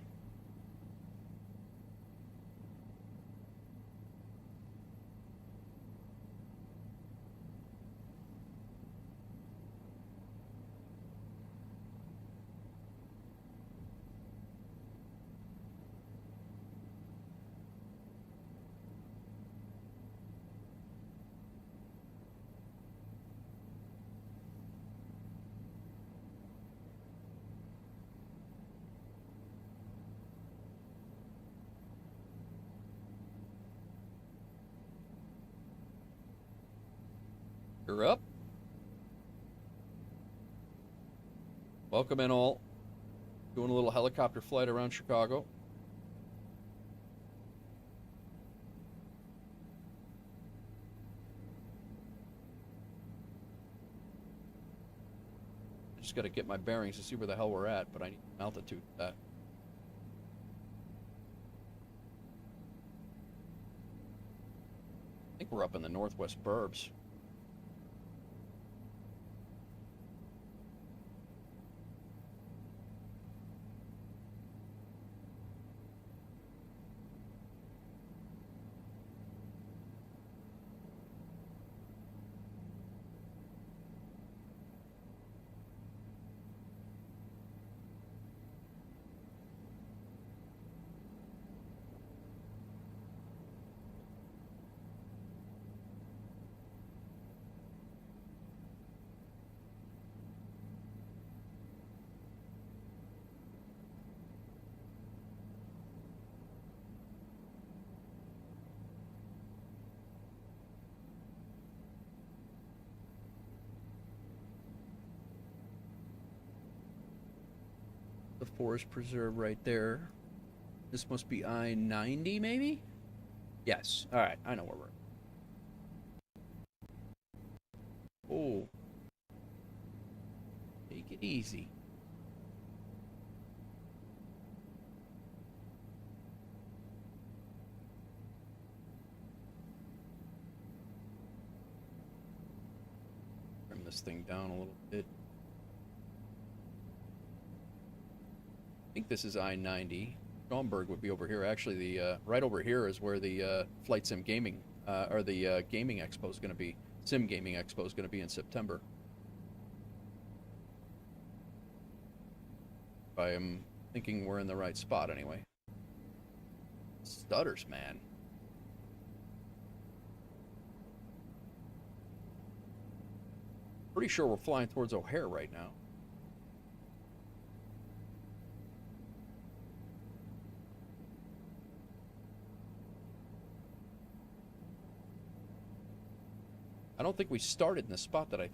You're up. Welcome in all. Doing a little helicopter flight around Chicago. I just got to get my bearings to see where the hell we're at, but I need altitude for that. I think we're up in the northwest burbs. The Forest Preserve right there. This must be I-90, maybe? Yes. All right, I know where we're. Oh. Take it easy. Trim this thing down a little bit. I think this is I-90. Schaumburg would be over here. Actually, the right over here is where the Flight Sim Gaming, or the Gaming Expo is going to be. Sim Gaming Expo is going to be in September. I am thinking we're in the right spot anyway. Stutters, man. Pretty sure we're flying towards O'Hare right now. I don't think we started in the spot that I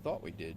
thought we did.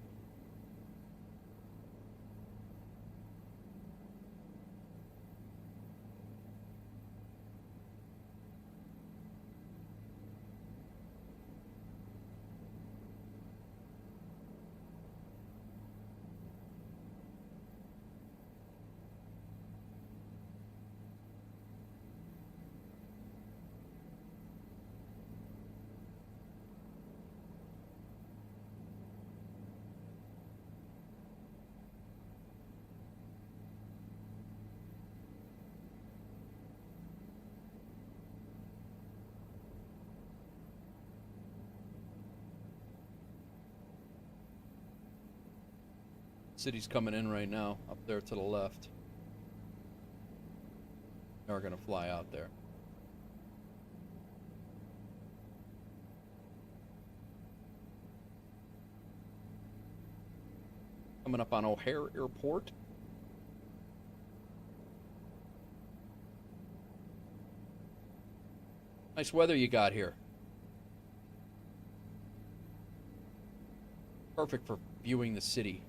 City's coming in right now, up there to the left. They're gonna fly out there. Coming up on O'Hare Airport. Nice weather you got here. Perfect for viewing the city.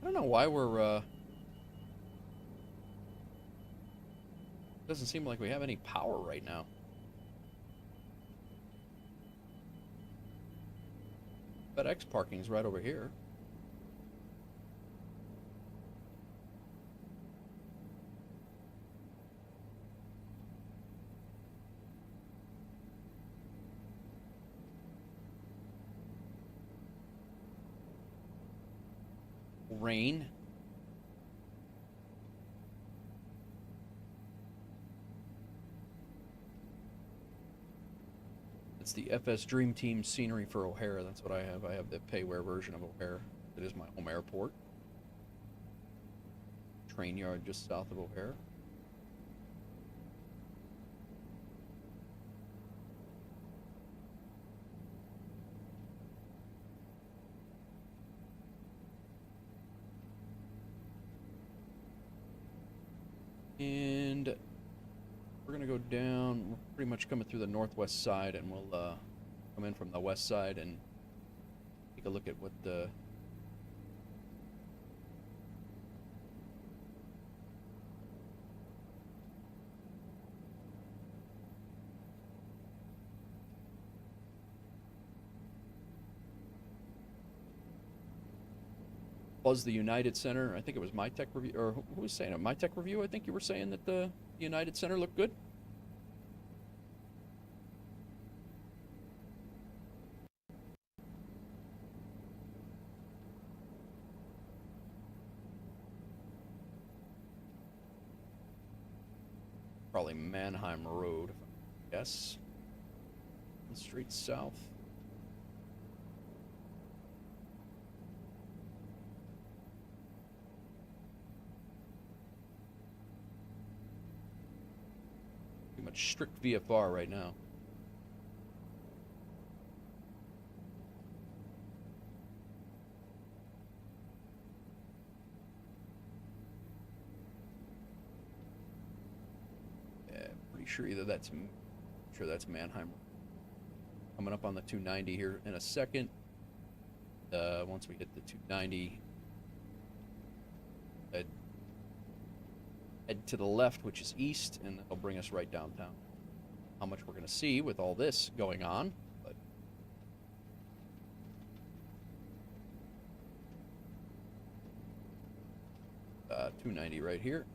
I don't know why we're, doesn't seem like we have any power right now. FedEx parking's right over here. Rain. It's the FS Dream Team scenery for O'Hare. That's what I have. I have the payware version of O'Hare. It is my home airport. Train yard just south of O'Hare. And we're gonna go down. We're pretty much coming through the northwest side, and we'll come in from the west side and take a look at what the was the United Center. I think it was My Tech Review, or who was saying it? My Tech Review. I think you were saying that the United Center looked good. Probably Mannheim Road, yes. Straight south. Pretty much strict VFR right now. Sure either that's Mannheim. Coming up on the 290 here in a second. Once we hit the 290, head to the left, which is east, and that'll bring us right downtown. How much we're going to see with all this going on, but 290 right here.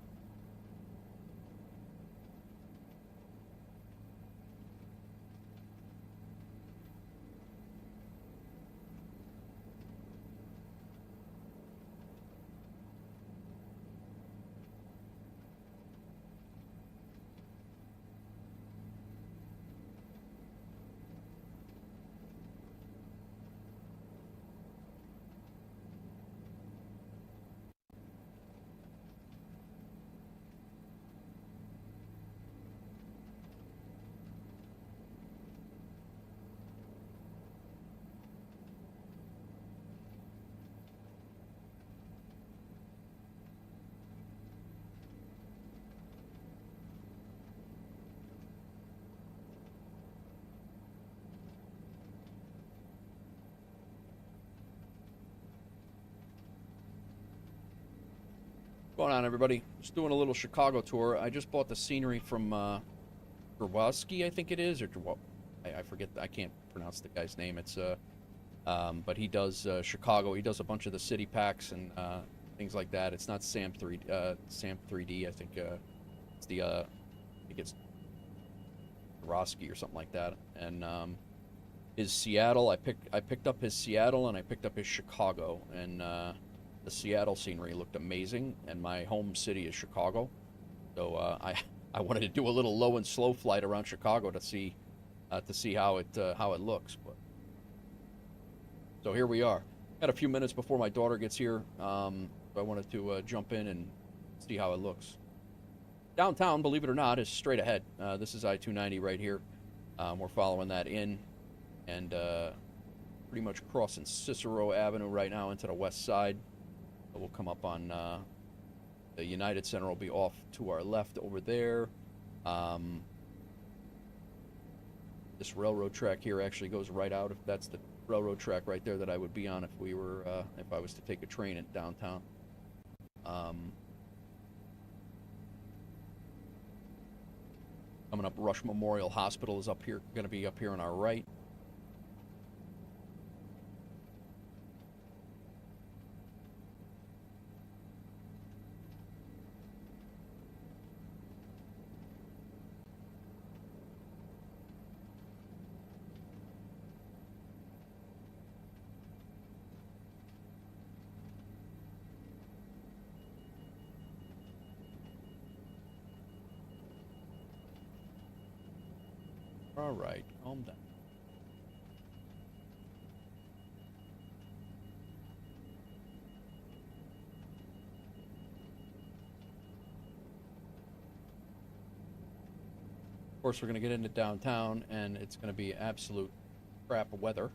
Going on, everybody? Just doing a little Chicago tour. I just bought the scenery from Jaworski, I think it is, or I forget. I can't pronounce the guy's name. It's but he does Chicago. He does a bunch of the city packs and things like that. It's not Sam 3D. I think it's the I think it's Jaworski or something like that. And his Seattle. I picked up his Seattle and I picked up his Chicago. And the Seattle scenery looked amazing, and my home city is Chicago. So I wanted to do a little low and slow flight around Chicago to see how it looks. But so here we are. Got a few minutes before my daughter gets here. So I wanted to jump in and see how it looks. Downtown, believe it or not, is straight ahead. This is I-290 right here. We're following that in, and pretty much crossing Cicero Avenue right now into the west side. We'll come up on the United Center will be off to our left over there. This railroad track here actually goes right out. If that's the railroad track right there that I would be on if we were if I was to take a train at downtown. Coming up, Rush Memorial Hospital is up here, going to be up here on our right. All right, calm down. Of course, we're going to get into downtown, and it's going to be absolute crap weather.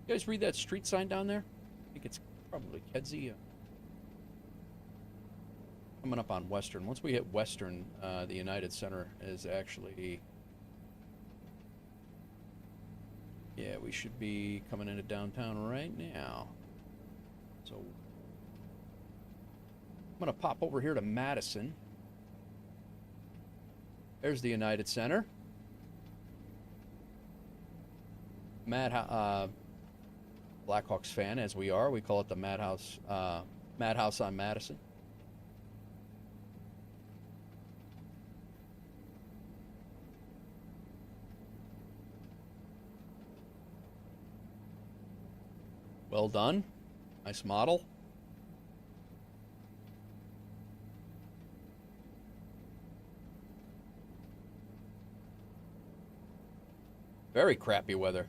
You guys read that street sign down there? I think it's probably Kedzie. Coming up on Western. Once we hit Western, the United Center is actually... Yeah, we should be coming into downtown right now. So I'm going to pop over here to Madison. There's the United Center. Blackhawks fan, as we are. We call it the Madhouse on Madison. Well done. Nice model. Very crappy weather.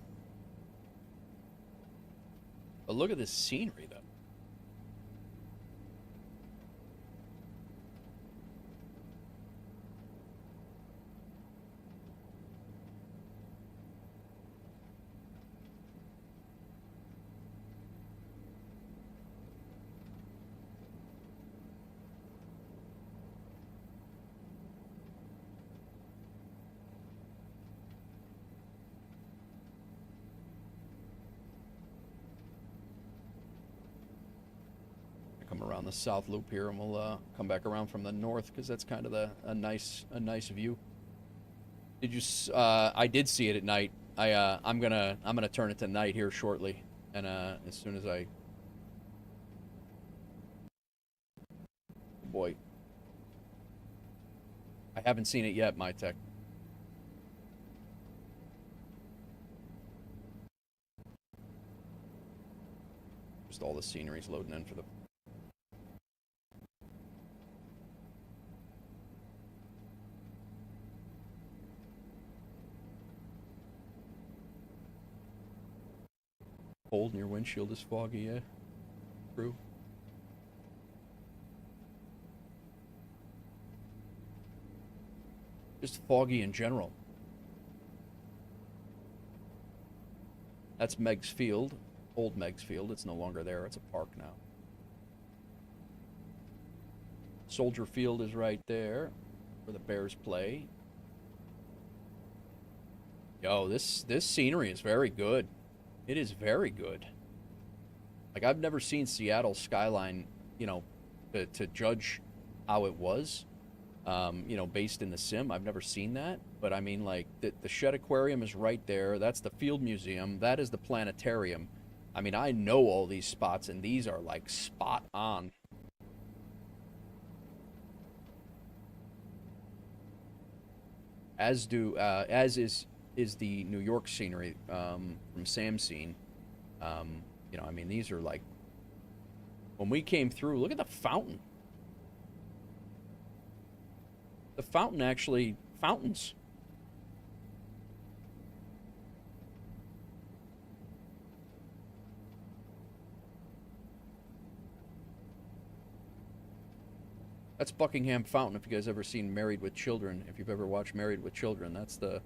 But look at this scenery, though. Come around the south loop here, and we'll come back around from the north, because that's kind of a nice view. Did you? I did see it at night. I'm gonna turn it to night here shortly, and as soon as I. Boy, I haven't seen it yet, my tech. Just all the scenery's loading in for the. Cold and your windshield is foggy, yeah. True. Just foggy in general. That's Meigs Field. Old Meigs Field. It's no longer there. It's a park now. Soldier Field is right there. where the Bears play. Yo, this scenery is very good. It is very good. Like, I've never seen Seattle skyline, you know, to judge how it was, you know, based in the sim. I've never seen that. But, I mean, like, the Shed Aquarium is right there. That's the Field Museum. That is the planetarium. I mean, I know all these spots, and these are, like, spot on. As is the New York scenery from Sam's scene. You know, I mean, these are like, when we came through, look at the fountain. The fountain actually fountains. That's Buckingham Fountain, if you guys ever seen Married with Children. If you've ever watched Married with Children, that's the...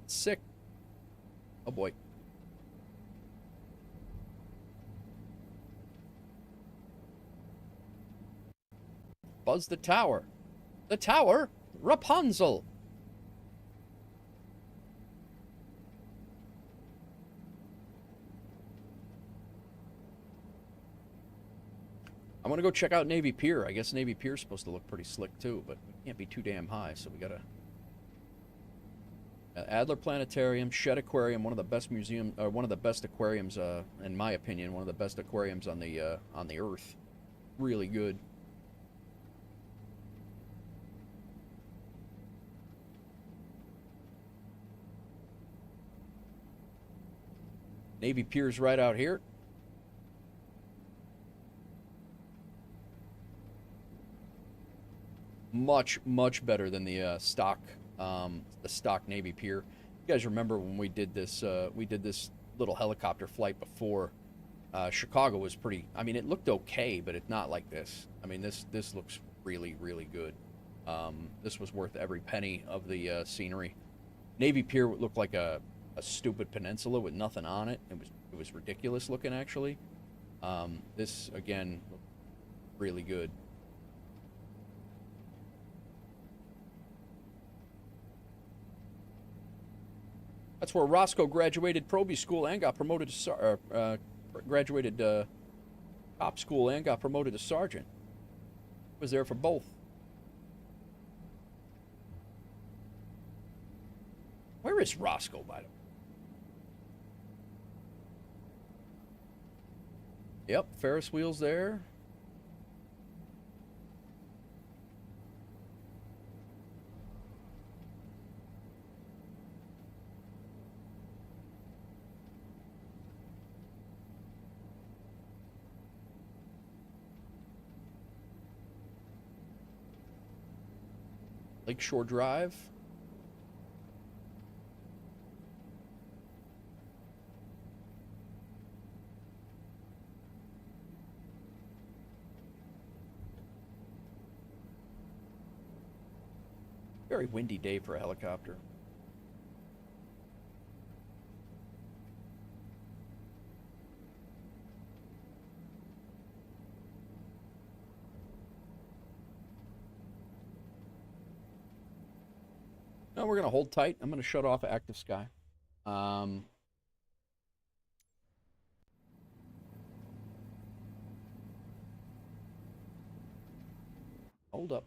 Sick. Oh boy. Buzz the tower. The tower? Rapunzel. I want to go check out Navy Pier. I guess Navy Pier's supposed to look pretty slick too, but it can't be too damn high, so we gotta... Adler Planetarium, Shed Aquarium, one of the best one of the best aquariums, in my opinion, one of the best aquariums on the Earth. Really good. Navy Pier's right out here. Much better than the stock Navy Pier. You guys remember when we did this little helicopter flight before? Chicago was pretty, I mean, it looked okay, but it's not like this. I mean, this looks really good. This was worth every penny of the scenery. Navy Pier looked like a stupid peninsula with nothing on it. It was ridiculous looking, actually. This again looked really good. That's where Roscoe graduated Proby School and got promoted to graduated cop school and got promoted to sergeant. Was there for both. Where is Roscoe, by the way? Yep, Ferris wheels there. Lakeshore Drive. Very windy day for a helicopter. No, we're going to hold tight. I'm going to shut off active sky. Hold up.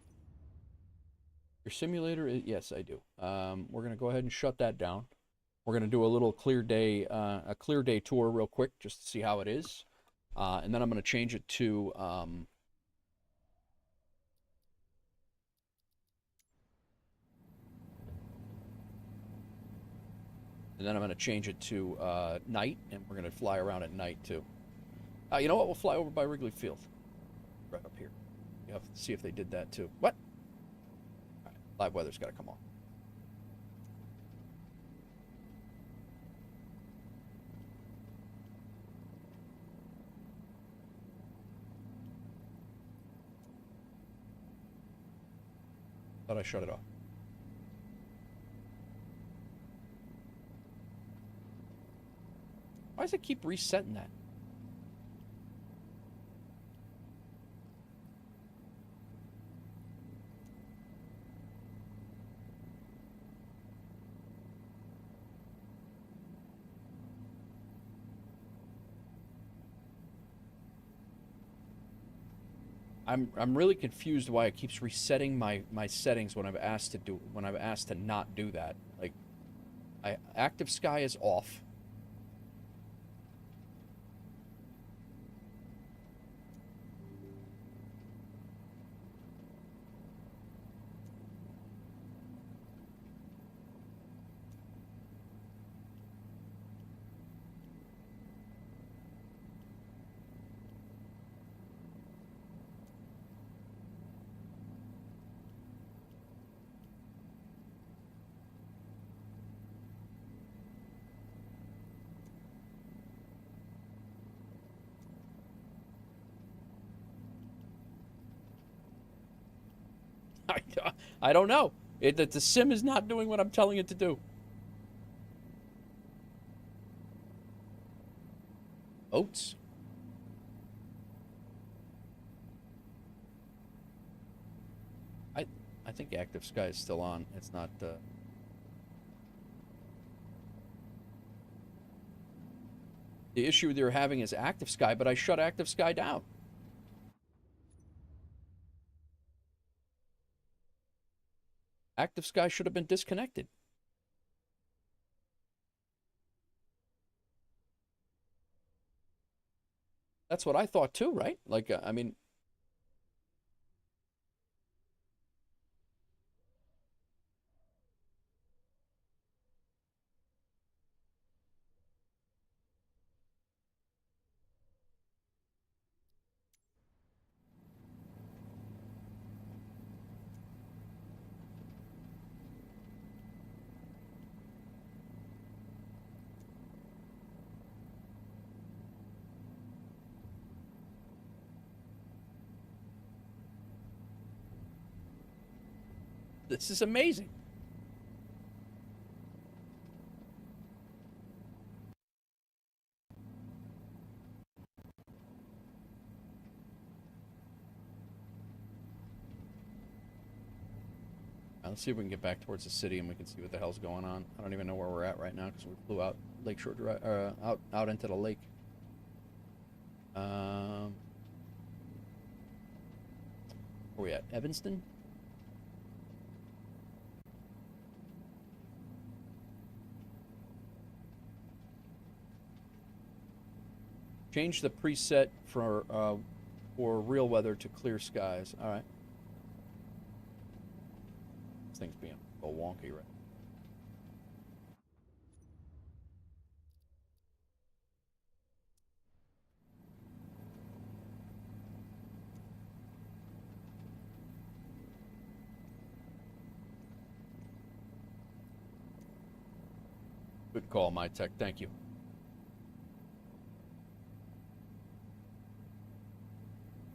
Your simulator is, yes, I do. We're going to go ahead and shut that down. We're going to do a little clear day tour real quick just to see how it is. And then I'm going to change it to night, and we're going to fly around at night too. You know what? We'll fly over by Wrigley Field. Right up here. You have to see if they did that too. What? All right. Live weather's got to come on. Thought I shut it off. Why does it keep resetting that? I'm really confused why it keeps resetting my settings when I've asked to not do that. Like, active sky is off. I don't know. The sim is not doing what I'm telling it to do. Oats. I think active sky is still on. It's not. The issue they're having is active sky, but I shut active sky down. Active sky should have been disconnected. That's what I thought too, right? Like, I mean... This is amazing. Let's see if we can get back towards the city and we can see what the hell's going on. I don't even know where we're at right now because we flew out Lakeshore Drive, out into the lake. Where we at? Evanston? Change the preset for real weather to clear skies. All right. This thing's being a little wonky, right? Good call, my tech. Thank you.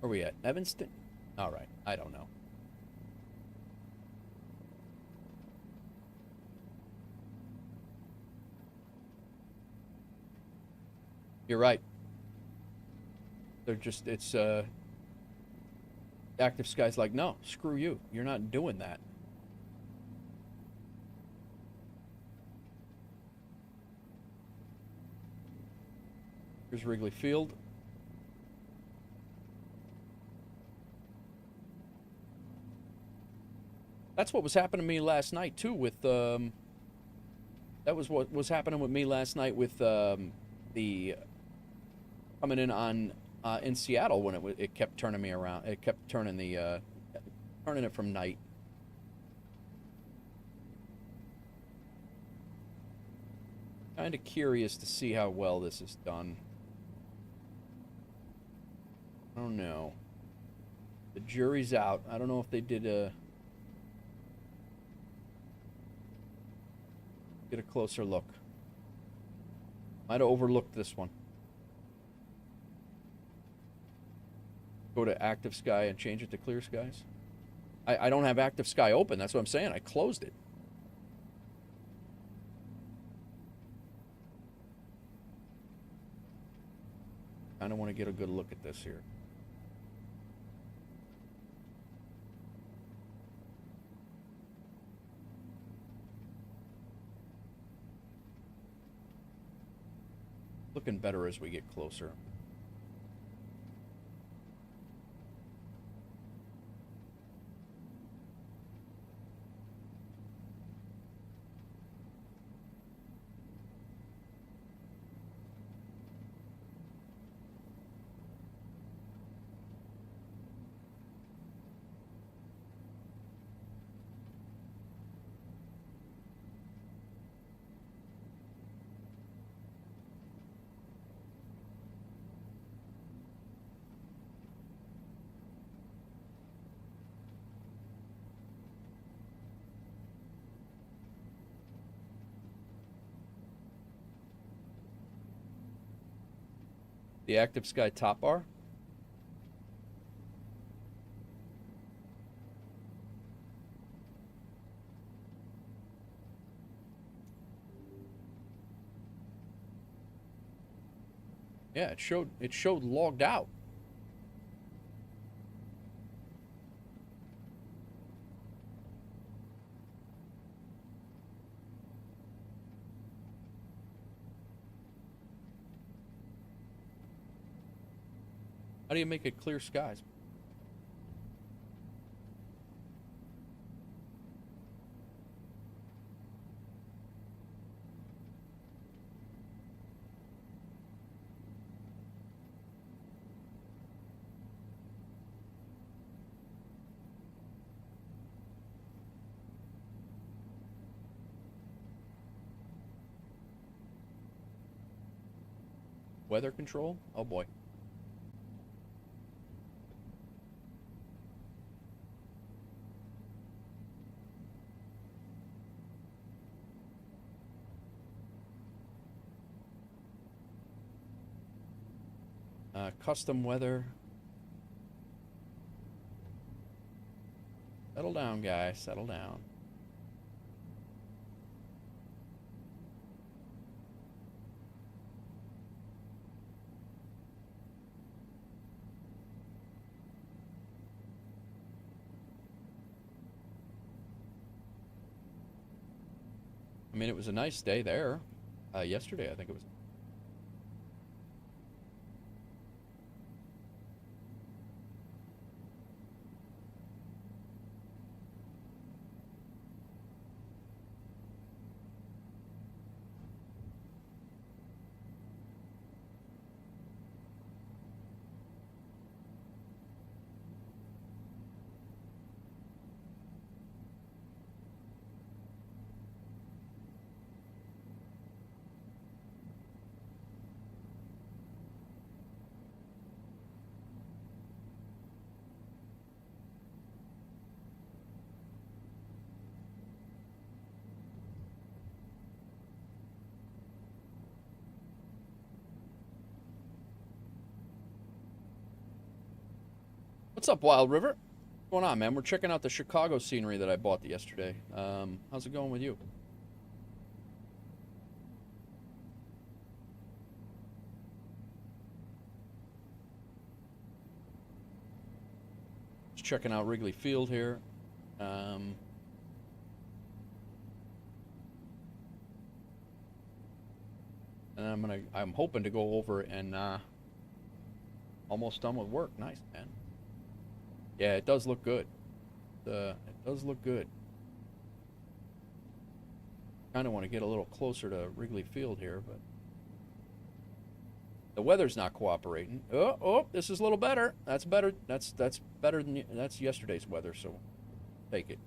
Where are we at? Evanston? All right. I don't know. You're right. They're just, it's, active sky's like, no, screw you. You're not doing that. Here's Wrigley Field. That's what was happening to me last night too with that was what was happening with me last night with the coming in on in Seattle when it kept turning me around. It kept turning the turning it from night. Kind of curious to see how well this is done. I don't know. The jury's out. I don't know if they did get a closer look. Might have overlooked this one. Go to active sky and change it to clear skies. I don't have active sky open. That's what I'm saying. I closed it. Kind of want to get a good look at this here. Looking better as we get closer. The active sky top bar. Yeah, it showed logged out. How do you make it clear skies? Weather control? Oh boy. Custom weather. Settle down, guys. Settle down. I mean, it was a nice day there. Yesterday, I think it was. What's up, Wild River? What's going on, man? We're checking out the Chicago scenery that I bought yesterday. How's it going with you? Just checking out Wrigley Field here. And I'm hoping to go over and almost done with work. Nice, man. Yeah, it does look good. It does look good. Kind of want to get a little closer to Wrigley Field here, but the weather's not cooperating. Oh, this is a little better. That's better. That's better than that's yesterday's weather. So take it.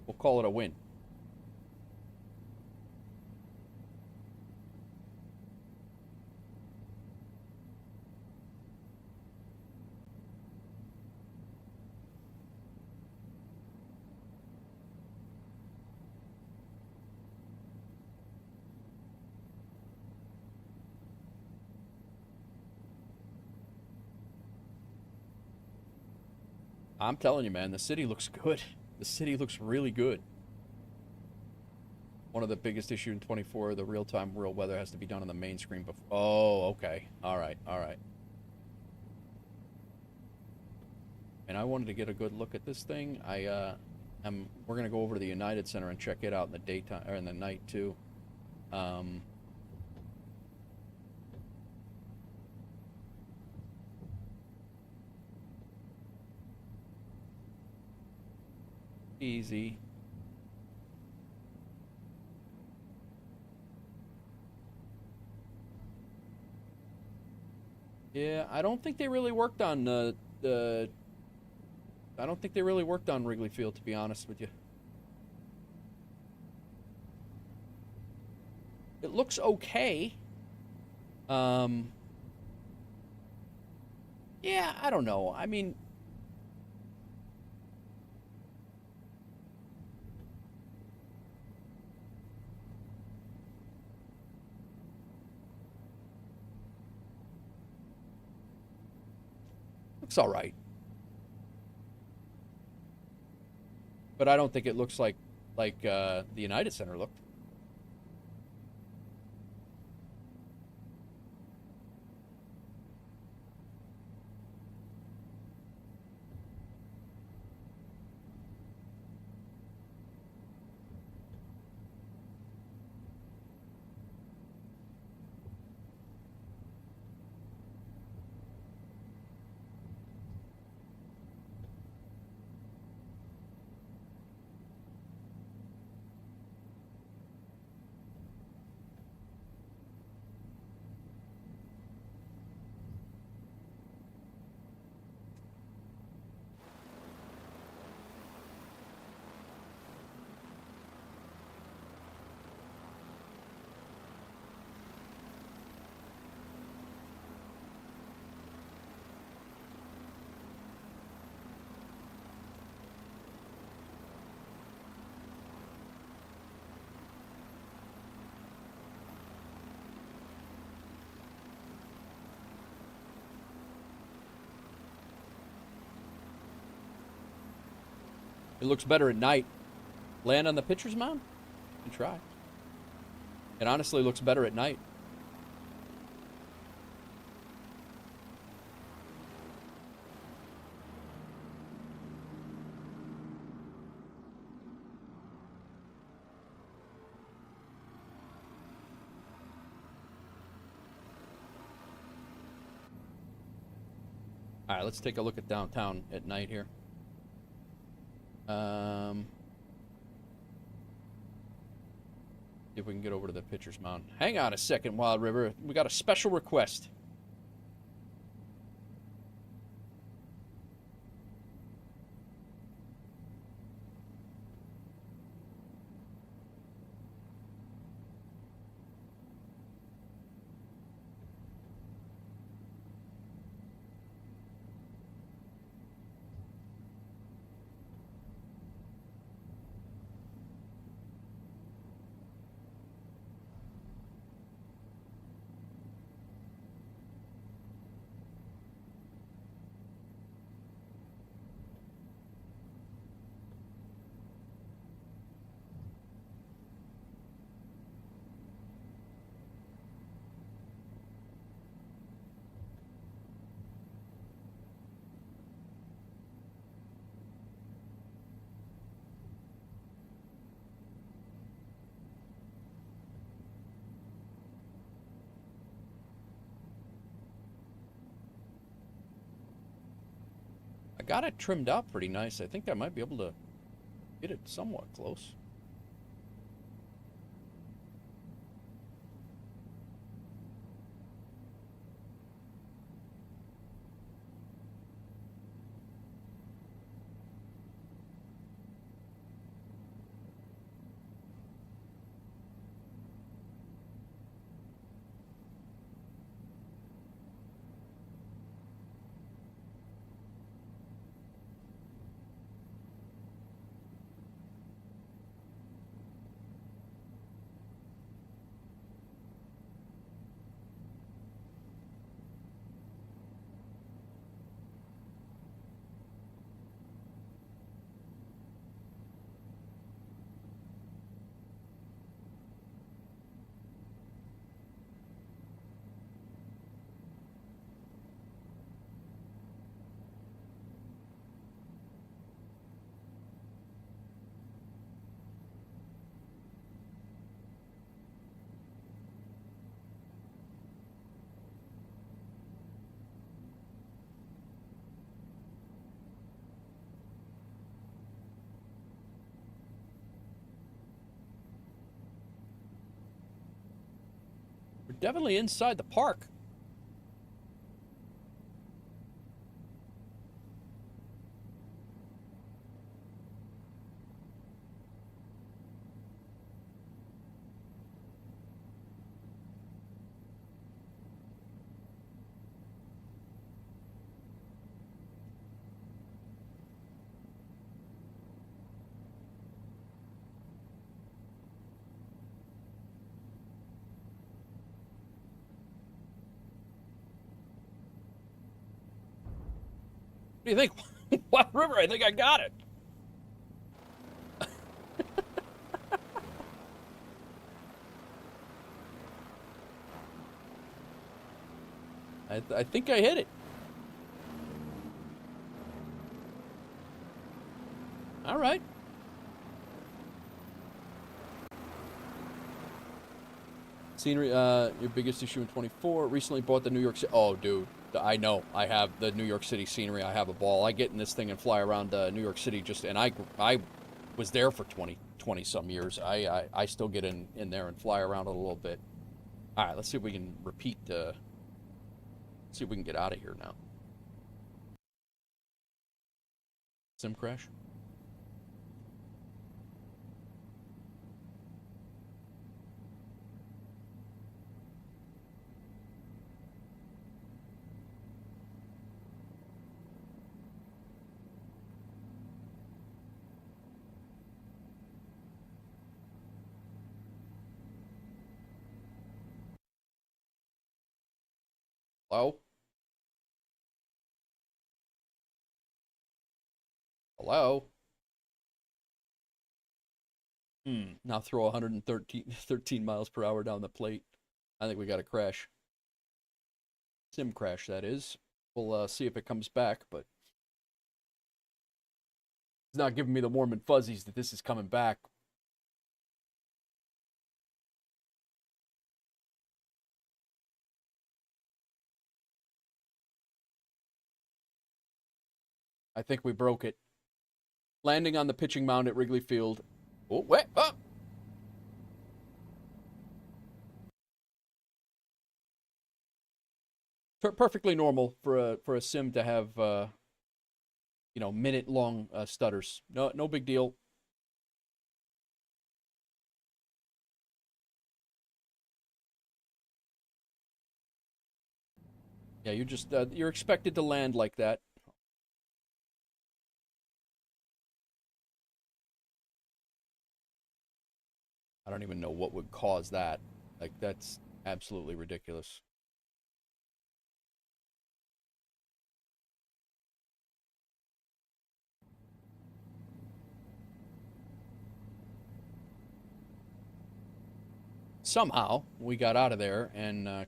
We'll call it a win. I'm telling you, man, the city looks good. The city looks really good. One of the biggest issue in 24, the real-time real weather has to be done on the main screen before. Oh, okay. All right, all right. And I wanted to get a good look at this thing. We're gonna go over to the United Center and check it out in the daytime or in the night too. Easy. Yeah, I don't think they really worked on I don't think they really worked on Wrigley Field, to be honest with you. It looks okay. Yeah, I don't know. I mean, looks all right. But I don't think it looks like the United Center looked. It looks better at night. Land on the pitcher's mound? You can try. It honestly looks better at night. All right, let's take a look at downtown at night here. See if we can get over to the pitcher's mound. Hang on a second, Wild River. We got a special request. I got it trimmed out pretty nice. I think I might be able to get it somewhat close. definitely inside the park. What do you think? What river? I think I got it. I think I hit it. All right. Scenery, your biggest issue in 24. Recently bought the New York City. Oh, dude. I know. I have the New York City scenery. I have a ball. I get in this thing and fly around New York City and I was there for 20 some years. I still get in there and fly around a little bit. All right, let's see if we can repeat. See if we can get out of here now. Sim crash. Hello? Hello? Now throw 13 miles per hour down the plate. I think we got a crash. Sim crash, that is. We'll see if it comes back, but it's not giving me the warm and fuzzies that this is coming back. I think we broke it. Landing on the pitching mound at Wrigley Field. Oh, wait, oh! Perfectly normal for a sim to have, you know, minute-long stutters. No big deal. Yeah, you just you're expected to land like that. I don't even know what would cause that. Like, that's absolutely ridiculous. Somehow, we got out of there and, all right.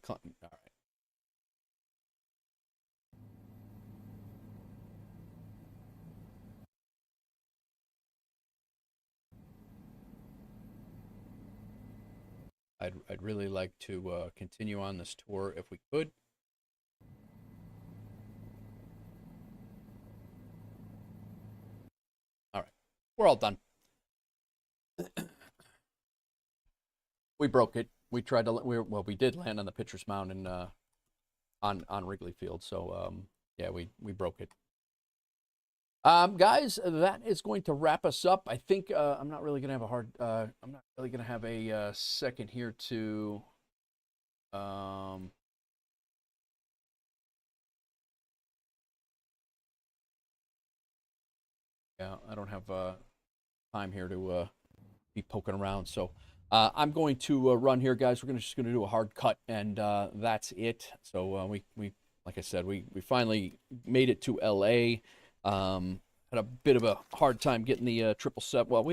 I'd really like to continue on this tour if we could. All right, we're all done. We broke it. We tried to. We did land on the pitcher's mound and on Wrigley Field. So yeah, we broke it. Guys, that is going to wrap us up. I think I'm not really gonna have I'm not really gonna have a second here to. Yeah, I don't have time here to be poking around. So I'm going to run here, guys. We're just gonna do a hard cut, and that's it. So we like I said, we finally made it to LA. Had a bit of a hard time getting the 777. Well,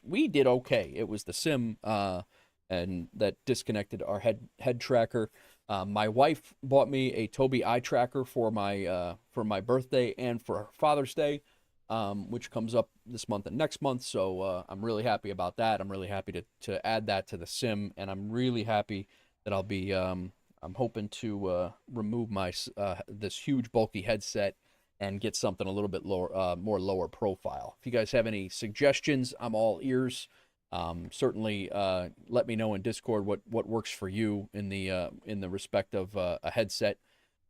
we did okay. It was the sim and that disconnected our head tracker. My wife bought me a Tobii eye tracker for my birthday and for Father's Day, which comes up this month and next month. So I'm really happy about that. I'm really happy to add that to the sim, and I'm really happy that I'll be. I'm hoping to remove my this huge bulky headset and get something a little bit lower, more lower profile. If you guys have any suggestions, I'm all ears. Certainly, let me know in Discord what works for you in the respect of a headset.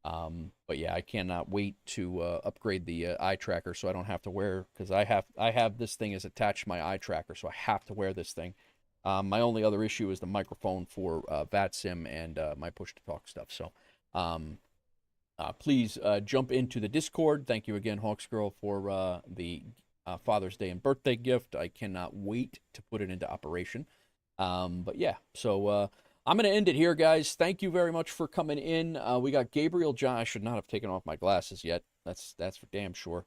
But yeah, I cannot wait to upgrade the eye tracker so I don't have to wear, because I have this thing is attached to my eye tracker, so I have to wear this thing. My only other issue is the microphone for VATSIM and my push-to-talk stuff. So please jump into the Discord. Thank you again, Hawks Girl, for the Father's Day and birthday gift. I cannot wait to put it into operation. But yeah, so I'm going to end it here, guys. Thank you very much for coming in. We got Gabriel John. I should not have taken off my glasses yet. That's for damn sure.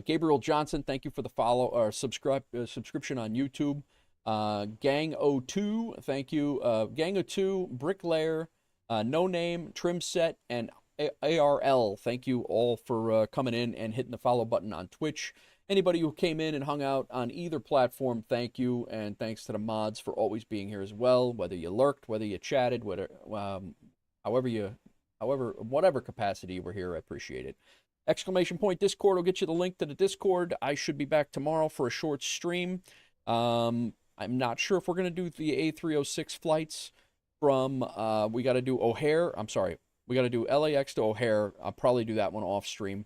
Gabriel Johnson, thank you for the follow or subscription on YouTube. Gang02, thank you. Gang02, Bricklayer, No Name, Trim Set, and ARL. Thank you all for coming in and hitting the follow button on Twitch. Anybody who came in and hung out on either platform, thank you, and thanks to the mods for always being here as well. Whether you lurked, whether you chatted, whatever capacity you were here, I appreciate it. Exclamation point Discord will get you the link to the Discord. I should be back tomorrow for a short stream. I'm not sure if we're gonna do the A306 flights from. We got to do O'Hare. I'm sorry, we got to do LAX to O'Hare. I'll probably do that one off stream.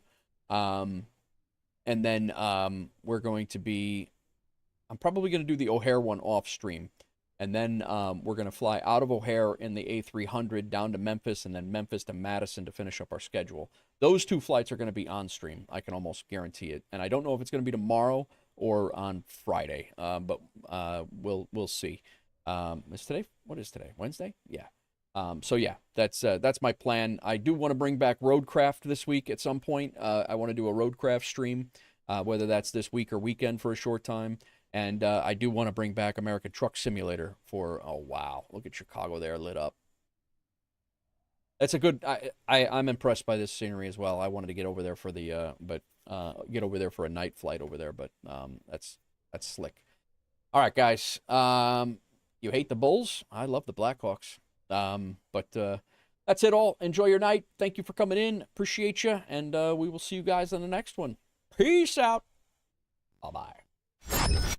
And then we're going to be, I'm probably going to do the O'Hare one off stream. And then we're going to fly out of O'Hare in the A300 down to Memphis, and then Memphis to Madison to finish up our schedule. Those two flights are going to be on stream. I can almost guarantee it. And I don't know if it's going to be tomorrow or on Friday, but we'll see. Is today? What is today? Wednesday? Yeah. So yeah, that's my plan. I do want to bring back Roadcraft this week at some point. I want to do a Roadcraft stream, whether that's this week or weekend for a short time. And I do want to bring back American Truck Simulator for, oh wow, look at Chicago there lit up. That's a good, I'm impressed by this scenery as well. I wanted to get over there for the, get over there for a night flight over there, but that's slick. All right, guys. You hate the Bulls? I love the Blackhawks. But that's it all. Enjoy your night. Thank you for coming in. Appreciate you. And we will see you guys on the next one. Peace out. Bye-bye.